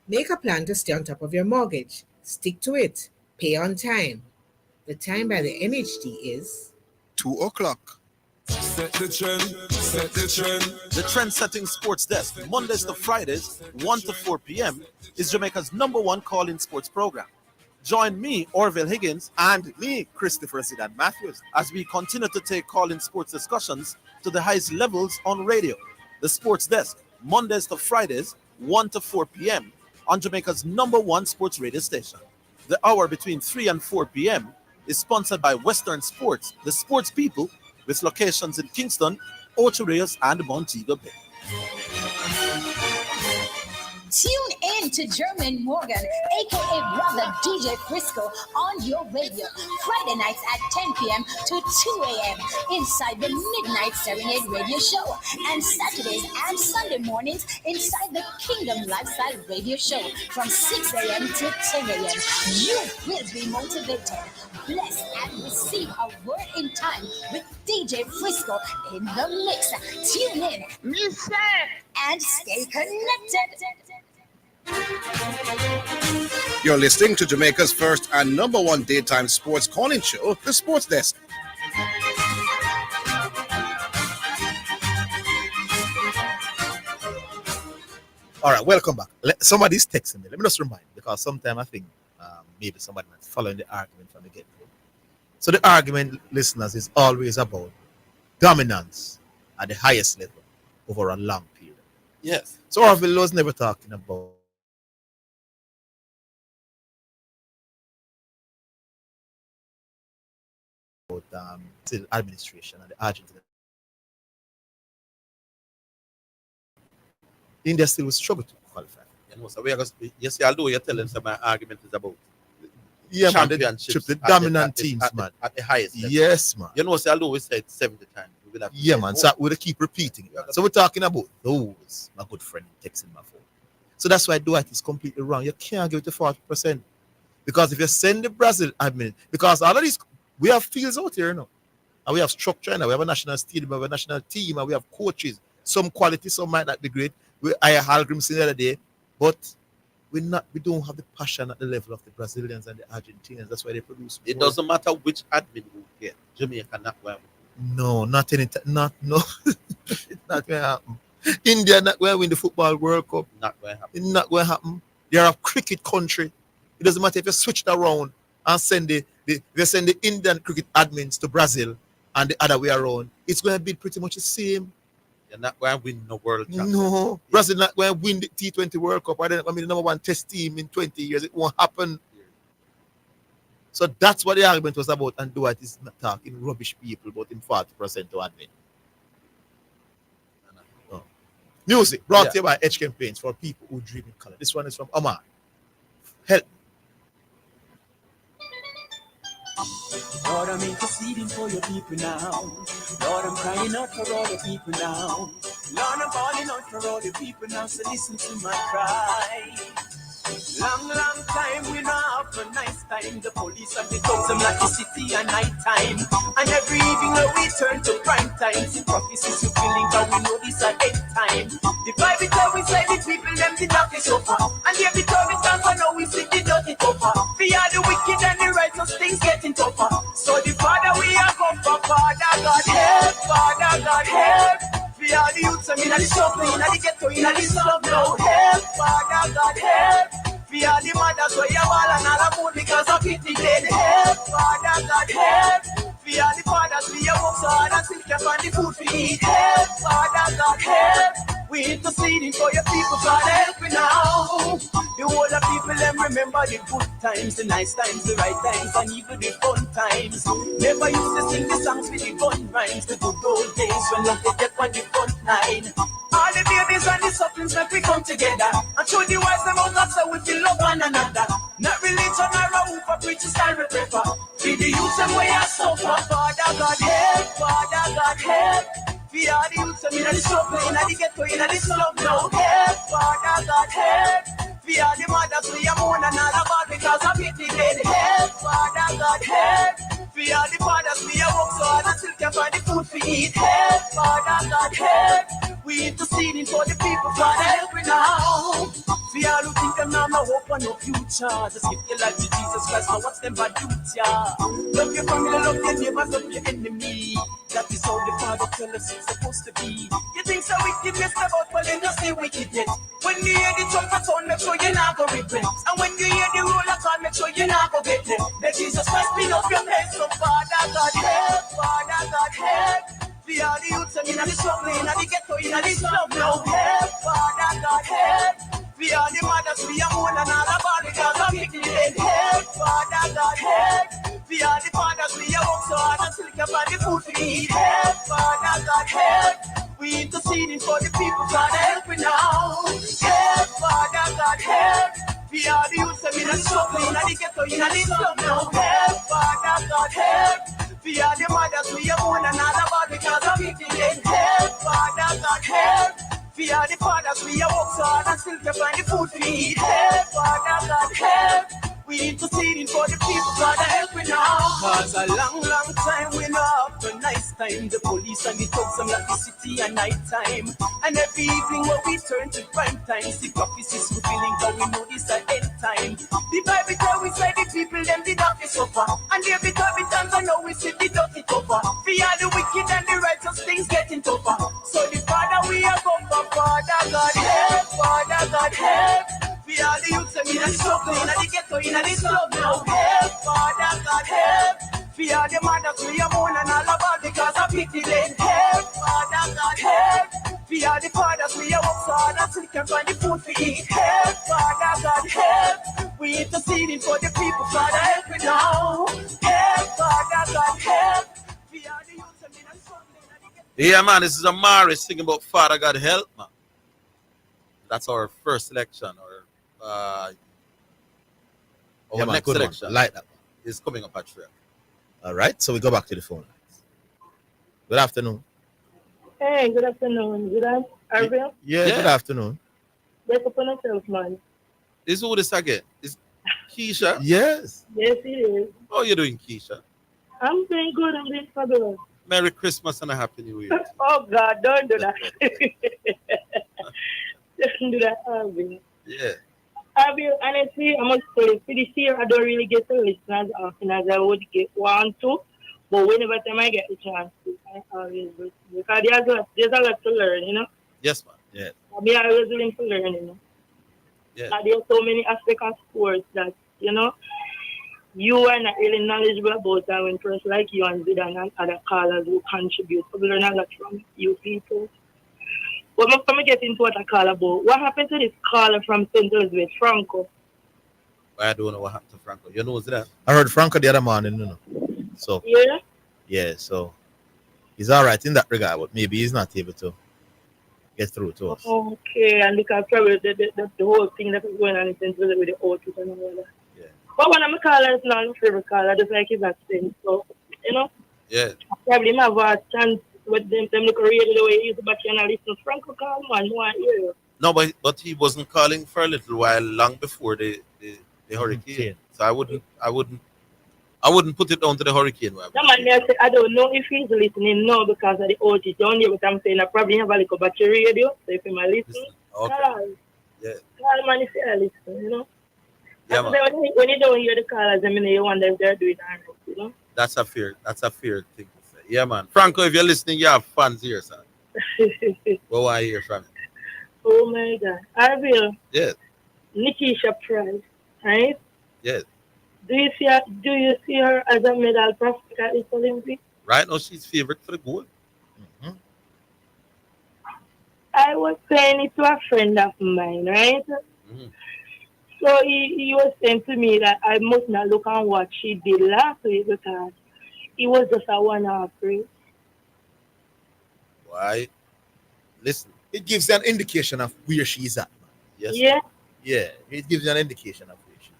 Make a plan to stay on top of your mortgage. Stick to it. Pay on time. The time by the MHD is 2 o'clock. Set the trend, set the trend. The trend-setting sports desk, Mondays to Fridays, 1 to 4 p.m., is Jamaica's #1 call-in sports program. Join me, Orville Higgins, and me, Christopher Zidane Matthews, as we continue to take call-in sports discussions to the highest levels on radio. The sports desk, Mondays to Fridays, 1 to 4 p.m., on Jamaica's #1 sports radio station. The hour between 3 and 4 p.m. is sponsored by Western Sports, the sports people, with locations in Kingston, Ocho Rios, and Montego Bay. Tune in to German Morgan, aka Brother DJ Frisco, on your radio. Friday nights at 10 p.m. to 2 a.m. inside the Midnight Serenade Radio Show. And Saturdays and Sunday mornings inside the Kingdom Lifestyle Radio Show from 6 a.m. to 10 a.m. You will be motivated, blessed, and receive a word in time with DJ Frisco in the mix. Tune in, listen, and stay connected. You're listening to Jamaica's first and #1 daytime sports calling show, The Sports Desk. All right, welcome back. Somebody's texting me. Let me just remind, because sometimes I think maybe somebody might following the argument from the get-go. So the argument, listeners, is always about dominance at the highest level over a long period. Yes. So Orville was never talking about administration and the Argentina. India still will struggle to qualify. You know, so we are going to, you see, although you're telling some my argument is about man, the championships the at dominant the, teams, man. At the highest level. Yes, man. You know, see, although we said 70 times, we will have to Yeah, say man. more. So we'll keep repeating it. Man. So we're talking about those, my good friend, texting my phone. So that's why Dwight is completely wrong. You can't give it to 40%. Because if you send the Brazil admin, because all of these, we have fields out here, you know. And we have structure, and we have a national stadium, we have a national team, and we have coaches. Some quality, some might not be great. I had Hallgrim the other day, but we don't have the passion at the level of the Brazilians and the Argentinians. That's why they produce. It doesn't matter which admin we get. Jamaica not well. No, not any no. It's not going to happen. India not going to win the football World Cup. Not going to happen. It's not going to happen. They're a cricket country. It doesn't matter if you switch it around and send the Indian cricket admins to Brazil and the other way around. It's going to be pretty much the same. You're not going to win no World Cup. No, Brazil not going to win the T20 World Cup. Or they're not going to be the number one test team in 20 years. It won't happen. So that's what the argument was about. And Dwight is not talking rubbish people, but in 40% to admin. Oh. Music brought to you by Edge Campaigns for people who dream in color. This one is from Omar. Help. Lord, I'm interceding for your people now. Lord, I'm crying out for all the people now. Lord, I'm calling out for all the people now, so listen to my cry. Long time we not have a nice time. The police and the thugs them like the city at night time. And every evening now we turn to prime time. See prophecies fulfilling, cause we know this at end time. The Bible tell we say the people them did not suffer. And every time we stand for now we see the dirty tougher. We are the wicked and the righteous things getting tougher. So the Father we are come for, Father God help, Father God help. We are the youths, I mean, the struggle, in the ghetto, in the slum, no help, Father God help. We are the mothers, so you're all and all about because of it, the dead help, Father God help. We are the fathers, we are work so hard and still kept on the food we eat, help, Father God help. We interceding for your people, God help me now. The older people, them remember the good times, the nice times, the right times, and even the fun times. Never used to sing the songs with the gun rhymes, the good old days when love they get on the front line. All the babies and the sucklings make we come together and show the wise them out that so we feel love one another. Not religion or a who for preachers and prefer. Be the youth and way I suffer. Father God help, Father God help. We are the youth and in the struggle, in the ghetto, in the slum. No help, Father God help. We are the mothers, we are mourn and all about because of it, the dead help, Father God help. We are the fathers, we are work so hard and still can't find the food we eat. Help, Father God help. We interceding for the people, Father help me now. We are who think them now, no hope and no future. Just give your life to Jesus Christ, now what's them bad dudes, yeah. Love your family, love your neighbors, love your enemy. That is how the Father tells us it's supposed to be. You think so wickedness about, well then just say wicked yet. When you hear the trumpet sound, make sure you're not gonna regret. And when you hear the roller call, make sure you're not gonna get it. Let Jesus Christ be up your head, so Father God help, Father God help. We are the youths and in the struggle, in the ghetto, in the slum, no help, Father God help. We are the mothers, we are more than all about because of it, help, Father God help. We are the fathers, we are work so hard and still keep on the food we eat, help, Father God help. We interceding for the people, Father help me now. Help, Father God help. We are the youths and in the struggle, in the ghetto, in the slum, no help, Father God help. We are the mothers, we are more than all about because of it, help, Father God help. We are the fathers, we are work so hard and still keep on the food we eat, help, Father God help. We interceding for the people, Father help me now. Cause a long time we not have a nice time. The police and the thugs them like the city at night time. And every evening when we turn to prime time, see prophecies fulfilling, cause we know this at end time. The Bible tell we say the people them did not suffer. And every times I know we see the dirty cover. We are the wicked and the righteous things getting tougher. So the Father we are come for, Father God help, Father God help. We are the youths and in the struggle, in the ghetto, in the slum, no help, Father God help. We are the mothers, we are mourn and all about because of it, then help, Father God help. We are the fathers, we are work so hard and still can't find the food we eat, help, Father God help. We interceding for the people, Father help me now. Help, Father God help. We are the youths and in the struggle, in the ghetto. Yeah, man, this is Amari singing about Father God help, man. That's our first selection, or Our Yeah, man, next good one. selection Like that. is coming up at 3. All right, so we go back to the phone. Good afternoon. Hey, good afternoon. Good afternoon. Orville? Yeah, good afternoon. Wake up on yourself, man. Is who this again? Is Keisha? Yes. Yes, it is. How you doing, Keisha? I'm doing good. I'm doing fabulous. Merry Christmas and a Happy New Year. Oh, God, don't do that. Don't do that, Orville. Yeah. Orville, honestly, I must say, for this year, I don't really get to listen as often as I would want to. But whenever time I get the chance to, I always listen. Because there's a lot to learn, you know? Yes, man. Yeah. I'm always willing to learn, you know? Yeah. Like, there's so many aspects of sports that, you know, you are not really knowledgeable about that when person like you and Zidane and other callers who contribute. We learn a lot from you people. But before we get into what I call about, what happened to this caller from St. Elizabeth, Franco? I don't know what happened to Franco. You know that? I heard Franco the other morning, you know. So yeah, so he's all right in that regard, but maybe he's not able to get through to us. Okay, and because probably the whole thing that is going on in St. Elizabeth with the outfit and all that. Yeah. But one of my callers now, my favorite caller, just like his accent. So, you know, Yeah. probably have a chance with them look really the way he used to back and listen. Franco call man, no one hear. No, but he wasn't calling for a little while, long before the hurricane. So I wouldn't put it down to the hurricane. The man there say, I don't know if he's listening now because of the outage down here, but I'm saying I probably have a little battery radio. So if he might listen, call. Yeah. Call man if you listen, you know. Yeah, And man. when you don't hear the callers, I mean, you wonder if they're doing it, you know. That's a fair thing to say. Yeah, man. Franco, if you're listening, you have fans here, sir. What want I hear from you? Oh my God. Orville. Yes. Nikisha Price, right? Yes. Do you see her as a medal prospect at this Olympics? Right now, she's favorite for the gold. I was saying it to a friend of mine, right? So he was saying to me that I must not look on what she did last week because it was just a one-off race. Why? Listen. It gives you an indication of where she's at. Yes. Yeah. Yeah, it gives you an indication of where she's at.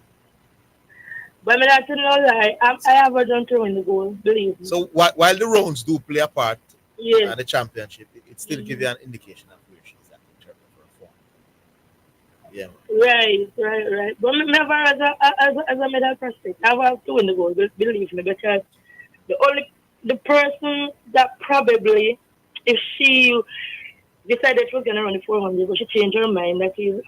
But I'm not to no lie, I have her done to win the goal, believe me. So while the rounds do play a part Yes. in the championship, it still gives you an indication of where she's at in terms of her form. Yeah. Right. But me have her as a medal prospect. I have her to win the goal, believe me, because the person that probably, if she decided she was gonna run the 400, but she changed her mind. That is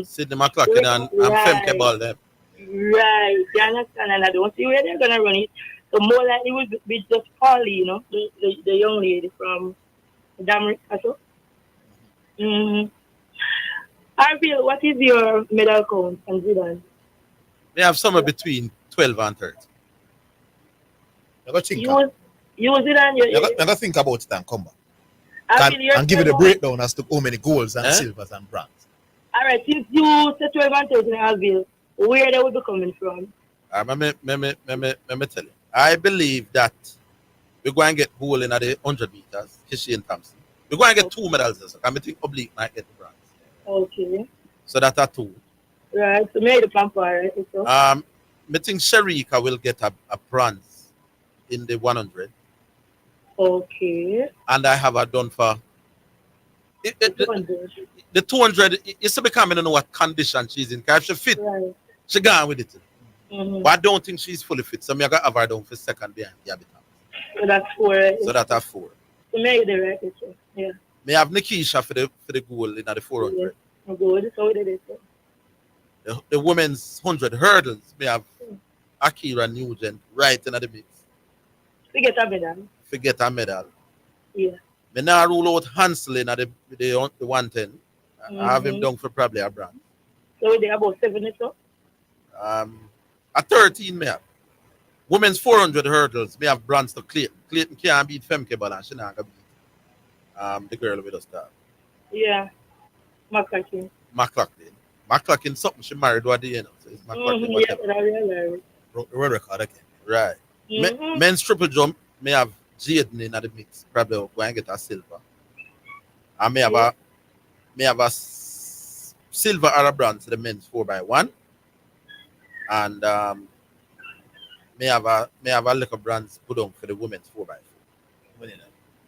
Sidney McCloughan and Femke Ball them. Right, you understand? And I don't see where they're gonna run it. So more likely it would be just Polly, you know, the young lady from Damrick Castle. Orville, what is your medal count on Zidane? They have somewhere between 12 and 13. You got to think. You Zidane, You got to think about it and come back. And give it a breakdown as to how many golds and silvers and bronze. All right, since you said 12 and 13, Orville, where they will be coming from? Let me tell you. I believe that we're going to get gold in the 100 meters, Kishi and Thompson. We're going to get 2 medals. I think Oblique might get the bronze. Okay. So that's a 2. Right, so maybe the Pampa, right? So. I think Sharika will get a bronze in the 100. Okay. And I have her done for the 200. It's becoming, I don't know what condition she's in. Because if she fit, she gone with it. But I don't think she's fully fit. So I got to have her down for second behind Gabby Thompson. So that's 4. Right? So that's a 4. So maybe the right picture. Yeah. May have Nikisha for the goal in the 400. Yeah. Good. So it is. The women's 100 hurdles. May have Akira Nugent right in the mix. Forget a medal. Yeah. Me now rule out Hansel in the 110. I have him down for probably a bronze. So they about 7 or so? A 13 may have. Women's 400 hurdles may have bronze to Clayton. Clayton can't beat Femke Ball and she not gonna beat the girl with us there. Yeah. McCloughan. McCloughan something she married what the end. So it's McCloughan. Yeah, I realize. World record again. Right. Men's triple jump may have Zidane in the mix. Probably going to get a silver. I may have a silver or a bronze to the men's 4x1. And may have a little bronze put on for the women's 4x4.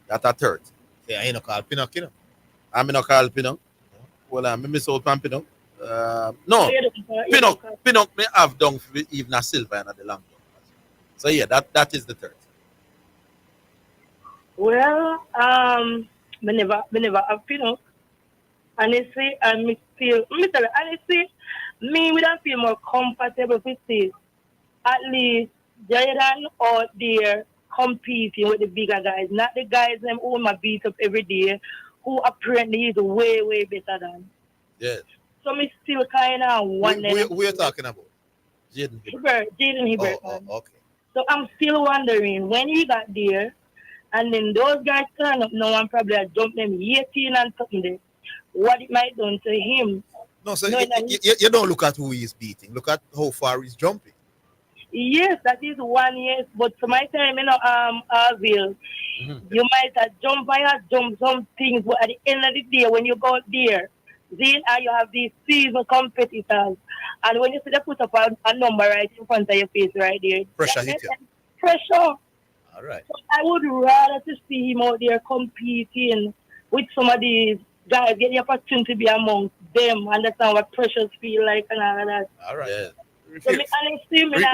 That's a third. Yeah, I ain't no call Pinnock, you know. I'm not call Pinnock. Well, I miss out on Pinnock. No, Pinnock may have done for even a silver and a the long jump. So yeah, that is the third. Well, me never have Pinnock. Honestly, me would have feel more comfortable to see at least Zidane out there competing with the bigger guys, not the guys them who my beat up every day, who apparently is way, way better than. Yes. So me still kind of wondering. Who are you talking about? Jaden Hibbert. Okay. So I'm still wondering when he got there, and then those guys turn up now and probably jump them 18 and something there. What it might done to him. No, so you don't look at who he is beating. Look at how far he's jumping. Yes, that is one, yes. But to my time, Orville, you might have jump some things, but at the end of the day, when you go there, then you have these seasoned competitors. And when you see they put up a number right in front of your face right there. Pressure hit you. Pressure. All right. So I would rather to see him out there competing with some of these guys, get the opportunity to be amongst them, understand what pressures feel like and all of that. All right. Yeah. So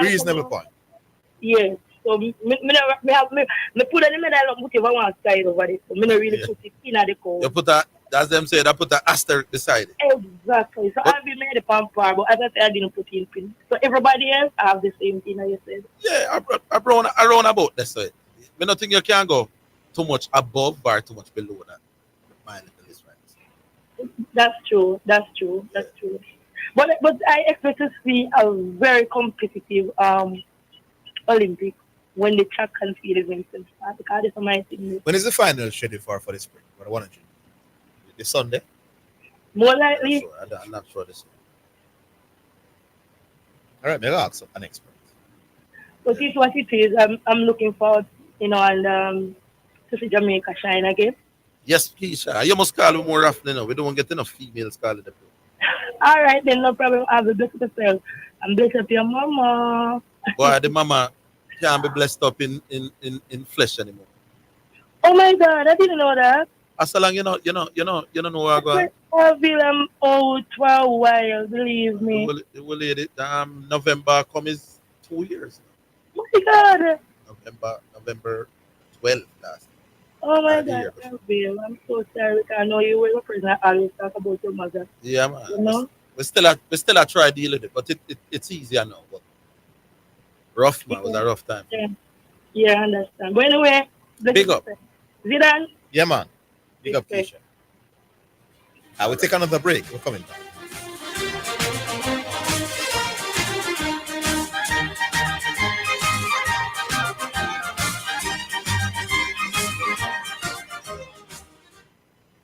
Reasonable point. Yes. So me put any medal on whatever one side over it. So me not really put it in at the core. You put that, as them say, I put an asterisk beside it. Exactly. So I'll be made a pamper, but as I said, I didn't put in pin. So everybody else have the same thing as you said. Yeah, I run about this way. I don't think you can go too much above or too much below that. That's true. That's true. But I expect to see a very competitive Olympic when the track and field events start, because it's my thing. When is the final scheduled for the spring? What I want to do? This Sunday? More likely. I'm not sure this. All right, maybe I'll ask an expert. But it's what it is. I'm looking forward, and to see Jamaica shine again. Yes, please. You must call me more often. We don't get enough females calling the All right, then no problem. I will bless yourself. I'm blessed up your mama. Boy, the mama can't be blessed up in flesh anymore. Oh my God, I didn't know that. As long you know where I go. Orville, I'm old for a while, believe me. November come is 2 years. Oh my God. November 12th last. Oh my God, Orville, I'm so sorry. I know you were a person that always talk about your mother. Yeah, man. You know? We still try deal with it, but it's easier now. But rough, man. It was a rough time. Yeah, I understand. But anyway, big up. Zidane? Yeah, man. Big up, Keisha. I will take another break. We're coming back.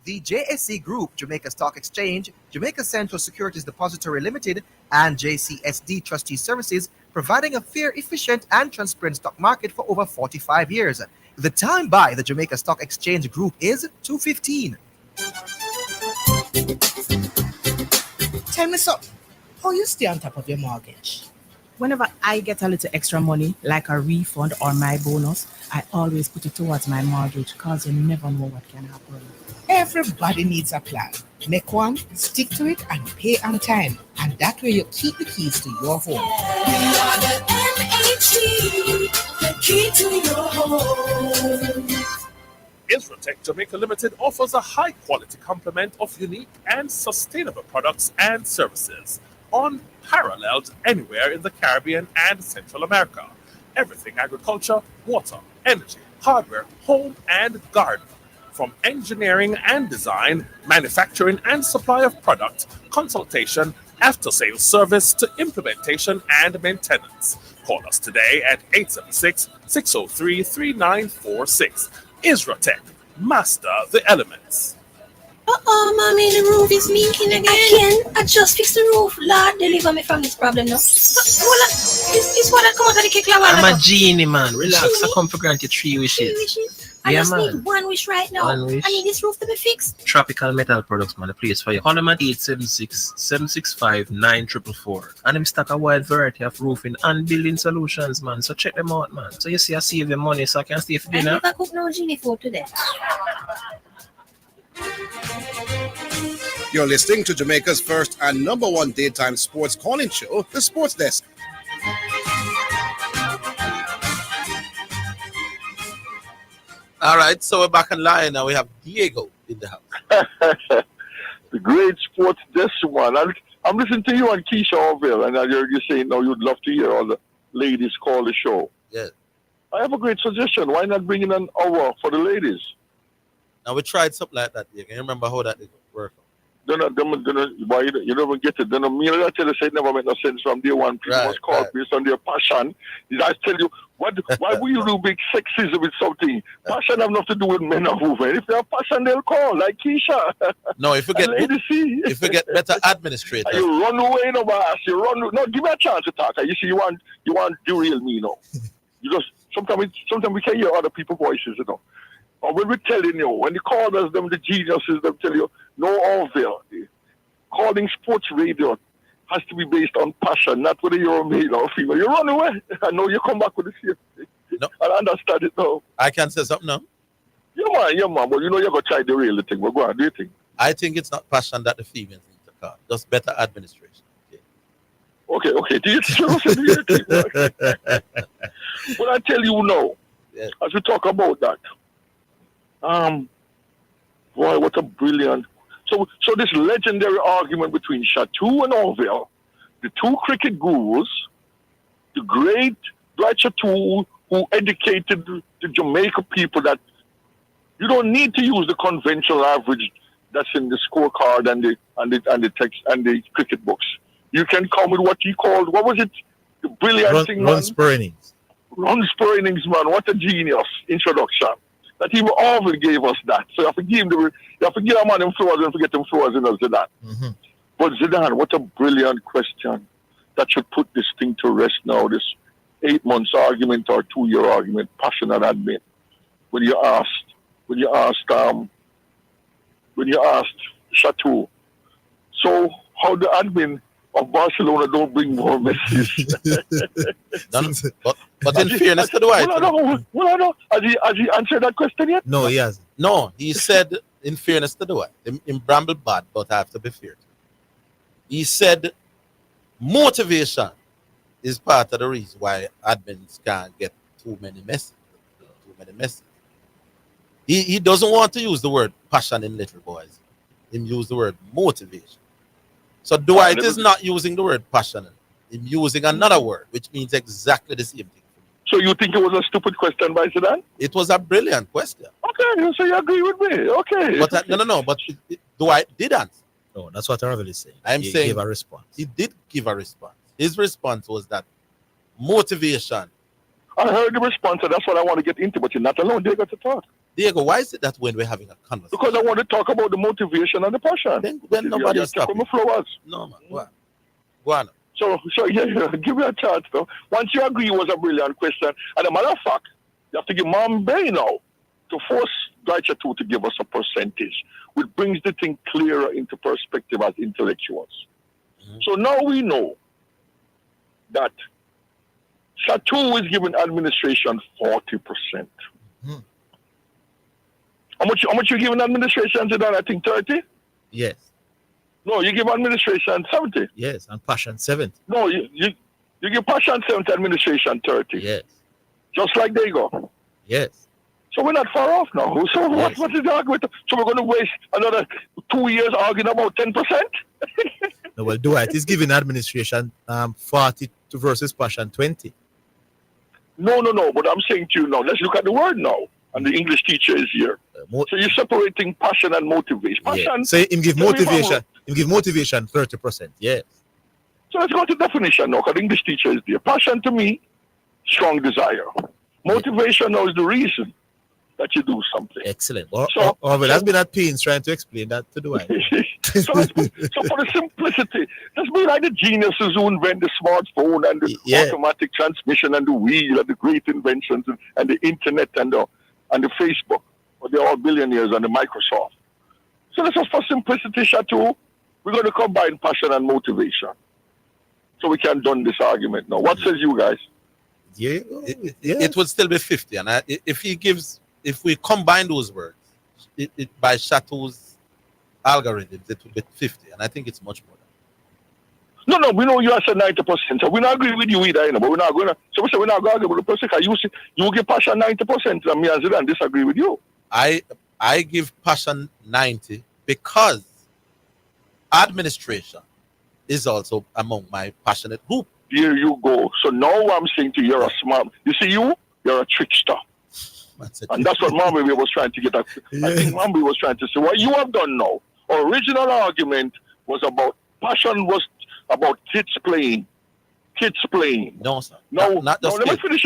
The JSC Group, Jamaica Stock Exchange, Jamaica Central Securities Depository Limited, and JCSD Trustee Services, providing a fair, efficient, and transparent stock market for over 45 years. The time by the Jamaica Stock Exchange Group is 2:15. Tell me something. How you stay on top of your mortgage? Whenever I get a little extra money, like a refund or my bonus, I always put it towards my mortgage because you never know what can happen. Everybody needs a plan. Make one, stick to it, and pay on time. And that way you keep the keys to your home. You are the MHD, the key to your home. Isratech Jamaica Limited offers a high-quality complement of unique and sustainable products and services, unparalleled anywhere in the Caribbean and Central America. Everything agriculture, water, energy, hardware, home, and garden. From engineering and design, manufacturing and supply of product, consultation, after-sales service to implementation and maintenance. Call us today at 876-603-3946. Isratech, master the elements. Mommy, the roof is leaking again. I just fixed the roof. Lord, deliver me from this problem now. It's what I come out of the kick. I'm a genie, man. Relax. I come for grant you 3 wishes. I Yeah, just man. need one wish right now. One wish. I need this roof to be fixed. Tropical Metal Products, man, the place for you. Call them at 876-765-9444. And them stock a wide variety of roofing and building solutions, man. So check them out, man. So you see I save your money so I can stay for I dinner. never cook no genie food today. You're listening to Jamaica's first and number one daytime sports calling show, The Sports Desk. All right, so we're back in line now. We have Diego in the house. The great sports desk one. I'm listening to you on Keisha Orville, and I heard you saying now you'd love to hear all the ladies call the show. Yeah. I have a great suggestion. Why not bring in an hour for the ladies? Now we tried something like that. Diego. You remember how that did work? Why you never get it? Then me and I tell you, say it never make no sense from day one. People must call based on their passion. I tell you, why would you do big sexism with something? Passion have nothing to do with men or women. If they have passion, they'll call, like Keisha. No, if you get if you get better administrators. You run away, no boss. You run. No, give me a chance to talk. You see, you want derail me, you know. You just sometimes we can hear other people's voices, you know. Or when we're telling you, when the callers, them the geniuses, them tell you, no Orville. Calling sports radio has to be based on passion, not whether you're a male or female. You run away. I know you come back with the same thing. No. I understand it now. I can say something now. Yeah, man. But you know you're going to try the real thing. But go on, do you think? I think it's not passion that the females need to call. Just better administration. Okay. Do you think? But I tell you now, as we talk about that, boy, what a brilliant. So this legendary argument between Chateau and Orville, the two cricket gurus, the great Dwight Chateau, who educated the Jamaica people that you don't need to use the conventional average that's in the scorecard and the text and the cricket books. You can come with what he called, what was it? The brilliant thing, man. Runs per innings. Runs per innings, man. What a genius introduction. That even Orville gave us that. So you have to give him a man them flowers and forget them flowers in Zidane. Mm-hmm. But Zidane, what a brilliant question that should put this thing to rest now, this 8 months argument or 2 year argument, passionate admin. When you asked Chateau, so how the admin of Barcelona don't bring more messages. but in fairness to the White. Well, has he answered that question yet? No, he hasn't. No, he said, in fairness to the White, in Bramble bad, but I have to be fair. He said motivation is part of the reason why admins can't get too many messages. He doesn't want to use the word passion in little boys. He used the word motivation. So Dwight is not using the word passionate. He's using another word, which means exactly the same thing. So you think it was a stupid question by Zidane? It was a brilliant question. Okay, so you agree with me. Okay. But no. But Dwight did answer. No, that's what Orville is saying. He gave a response. He did give a response. His response was that motivation. I heard the response, and that's what I want to get into, but you're not alone. Diego, to talk. Diego, why is it that when we're having a conversation? Because I want to talk about the motivation and the passion. Then nobody's stopping. Flowers. No, man. Go on. So yeah, give me a chance, though. Once you agree it was a brilliant question, and a matter of fact, you have to give Mom Bay now to force Gacha 2 to give us a percentage, which brings the thing clearer into perspective as intellectuals. Mm-hmm. So now we know that Chateau is giving administration 40%. Mm-hmm. How much you giving administration to that? I think 30? Yes. No, you give administration 70. Yes, and passion 70. No, you give passion 70, administration 30. Yes. Just like they go. Yes. So we're not far off now. So yes. what is the argument? So we're going to waste another 2 years arguing about 10%? No, well, Dwight is giving administration 40 versus passion 20. No. But I'm saying to you now, let's look at the word now. And the English teacher is here. So you're separating passion and motivation. Passion. Yeah. So him give motivation. Him give motivation 30%. Yes. So let's go to definition now, because the English teacher is there. Passion to me, strong desire. Motivation now is the reason that you do something. Excellent. Orville has been at pains trying to explain that to Dwight. So for the simplicity, let's be like the geniuses who invent the smartphone and the automatic transmission and the wheel and the great inventions and the internet and and the Facebook, but they're all billionaires and the Microsoft. So this is for simplicity, Chateau. We're going to combine passion and motivation. So we can done this argument now. What says you guys? Yeah, it would still be 50. And if we combine those words, by Chateau's algorithms, it would be 50. And I think it's much more. No, we know you are saying 90%. So we not agree with you either, you know, but we're not going to. So we say we're not going to argue with the person because you give passion 90%, and me and Zidane disagree with you. I give passion 90 because administration is also among my passionate group. Here you go. So now I'm saying to you, you're a smart. You see, you're a trickster. And that's what Mambi was trying to get at. I think Mambi was trying to say, what you have done now, original argument was about passion was about kids playing. No, sir. No, not just let me finish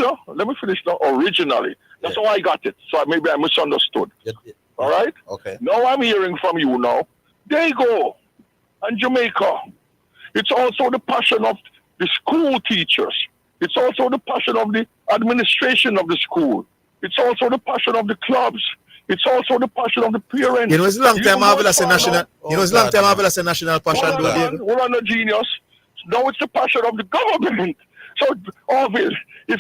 now. Originally. That's how I got it. So maybe I misunderstood. All right? Okay. Now I'm hearing from you now. There you go. And Jamaica. It's also the passion of the school teachers. It's also the passion of the administration of the school. It's also the passion of the clubs. It's also the passion of the parents. You know, it's a long time Marvelous a national. You know, it's a long time Marvelous a national passion. Hold on, the genius. Now it's the passion of the government. So, Orville, if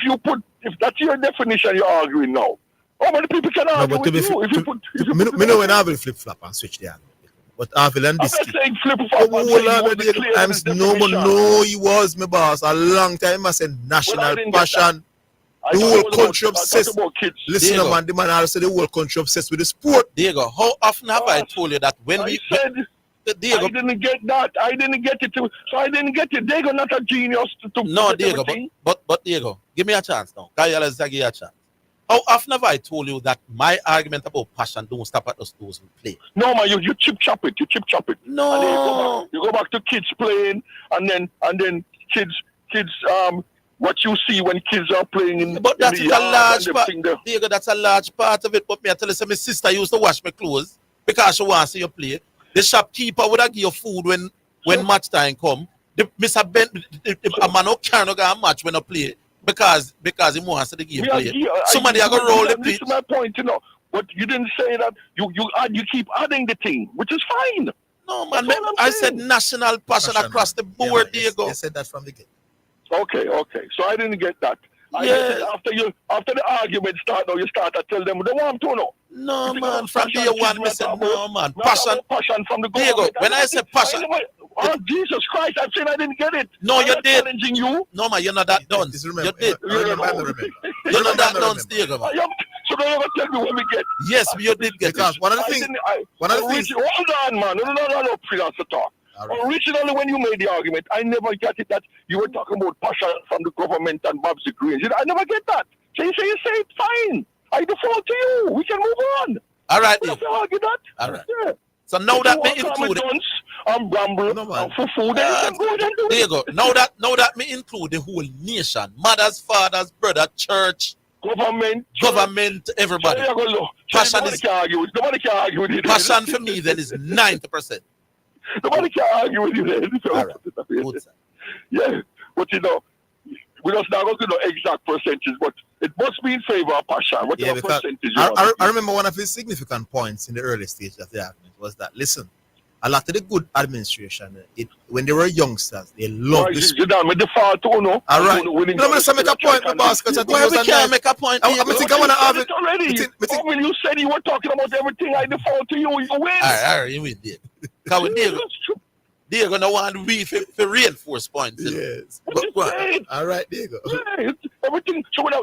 that's your definition, you're arguing now. How many people can argue with you? Me know when Orville flip flop and switch there. But Orville and this. I'm not saying flip flop. No one know he was my boss. A long time I said national passion. The whole country obsessed. Listen, man, the man also the whole country obsessed with the sport. Diego, how often have I told you that when I didn't get that. I didn't get it. So I didn't get it. Diego not a genius No, Diego, but Diego, give me a chance now. Let's give you a chance. How often have I told you that my argument about passion don't stop at us those who play? No, man, you chip chop it. No. And then you go back to kids playing, and then kids what you see when kids are playing in. But that's in a large part. Diego, that's a large part of it. But me, I tell you, my sister used to wash my clothes because she wants to see you play. The shopkeeper would give you food when match time come. Mr. Ben, a man who can't go a match when I play because he wants to give you play. Somebody are gonna roll the pitch. This is my point, you know. But you didn't say that you keep adding the thing, which is fine. No, man. I said national passion across the board. Diego. You said that from the get. Okay. So I didn't get that. After the argument start, now you start to tell them they want to know. No, man. From day one, I said no, man. Passion from the Diego, when I say passion. Oh, Jesus Christ, I'm saying I didn't get it. No, you did. Challenging you. No, man, you're not that done. You did. You're not that done, Diego, man. So don't ever tell me what we get. Yes, you did get because it. one of the things. Hold on, man. No, freelance to talk. Right. Originally, when you made the argument, I never got it that you were talking about passion from the government and Bob's the Greens. I never get that. So you say it, fine. I default to you. We can move on. All right. Argue that. All right. Yeah. So now that me include it. I'm Bramble. I'm for food. Then go ahead and do it. There you go. Now that me include the whole nation, mothers, fathers, brother, church, government, everybody. Passion is. Nobody can argue with it. Passion for me then is 90%. Nobody can argue with you then. All right. Yeah, but you know, we don't now go to the exact percentage, but it must be in favor of passion. Whatever percentage. I remember one of his significant points in the early stage of the argument was that listen, a lot of the good administration, when they were youngsters, they loved this. You done with the fall too, no? All right. I'm going to make a point, my boss, because I think we can't make a point. I think I want to have it already. When you said you were talking about everything, I default to you. You win. All right, you win, Diego. Because Diego don't want to reinforce points. Yes. All right, Diego. Yeah, everything. So with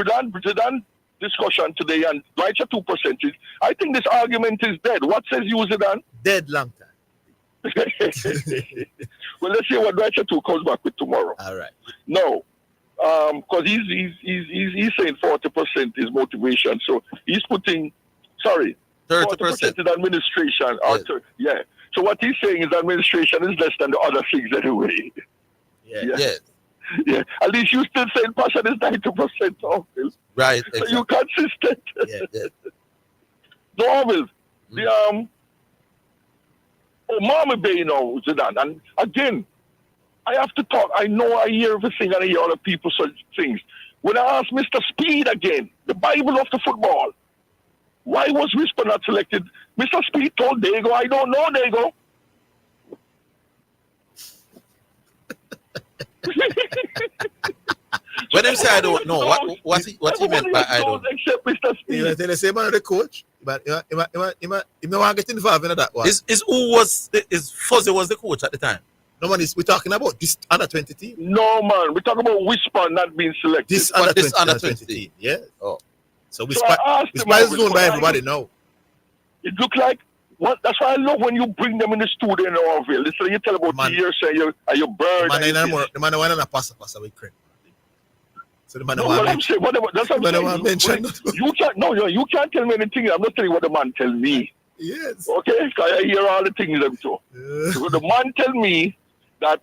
that discussion today and right at 2%, I think this argument is dead. What says you, Zidane? Dead long time. Well, let's see what Dwight 2 comes back with tomorrow. All right. No, because he's saying 40% is motivation, so he's putting 30% is administration. Yes. So what he's saying is administration is less than the other things anyway. Yeah. At least you still saying passion is 90% of it. Right. So you're consistent. Yeah. No, Orville. Mama Bay now, Zidane. And again, I have to talk. I know I hear everything and I hear other people such things. When I asked Mr. Speed again, the Bible of the football, why was Whisper not selected? Mr. Speed told Dago, I don't know, Dago. When them say I don't know, what he meant by I don't know? Except Mr. Speed. You tell the same man the coach, but you want to get involved in that one. Is Fuzzy was the coach at the time? No man, we're talking about this under 20 team. No man, we're talking about Whisper not being selected. This under 20 team, yeah. Oh, so Whisper is known by everybody now. It look like what? That's why I love when you bring them in the studio in Orville. Listen, you tell about the years and your bird. The man want to pass with credit. So the man no, what I'm saying, that's what I'm saying. You can't. No, you can't tell me anything. I'm not telling you what the man tell me. Yes. Okay, because I hear all the things them too. So the man tell me that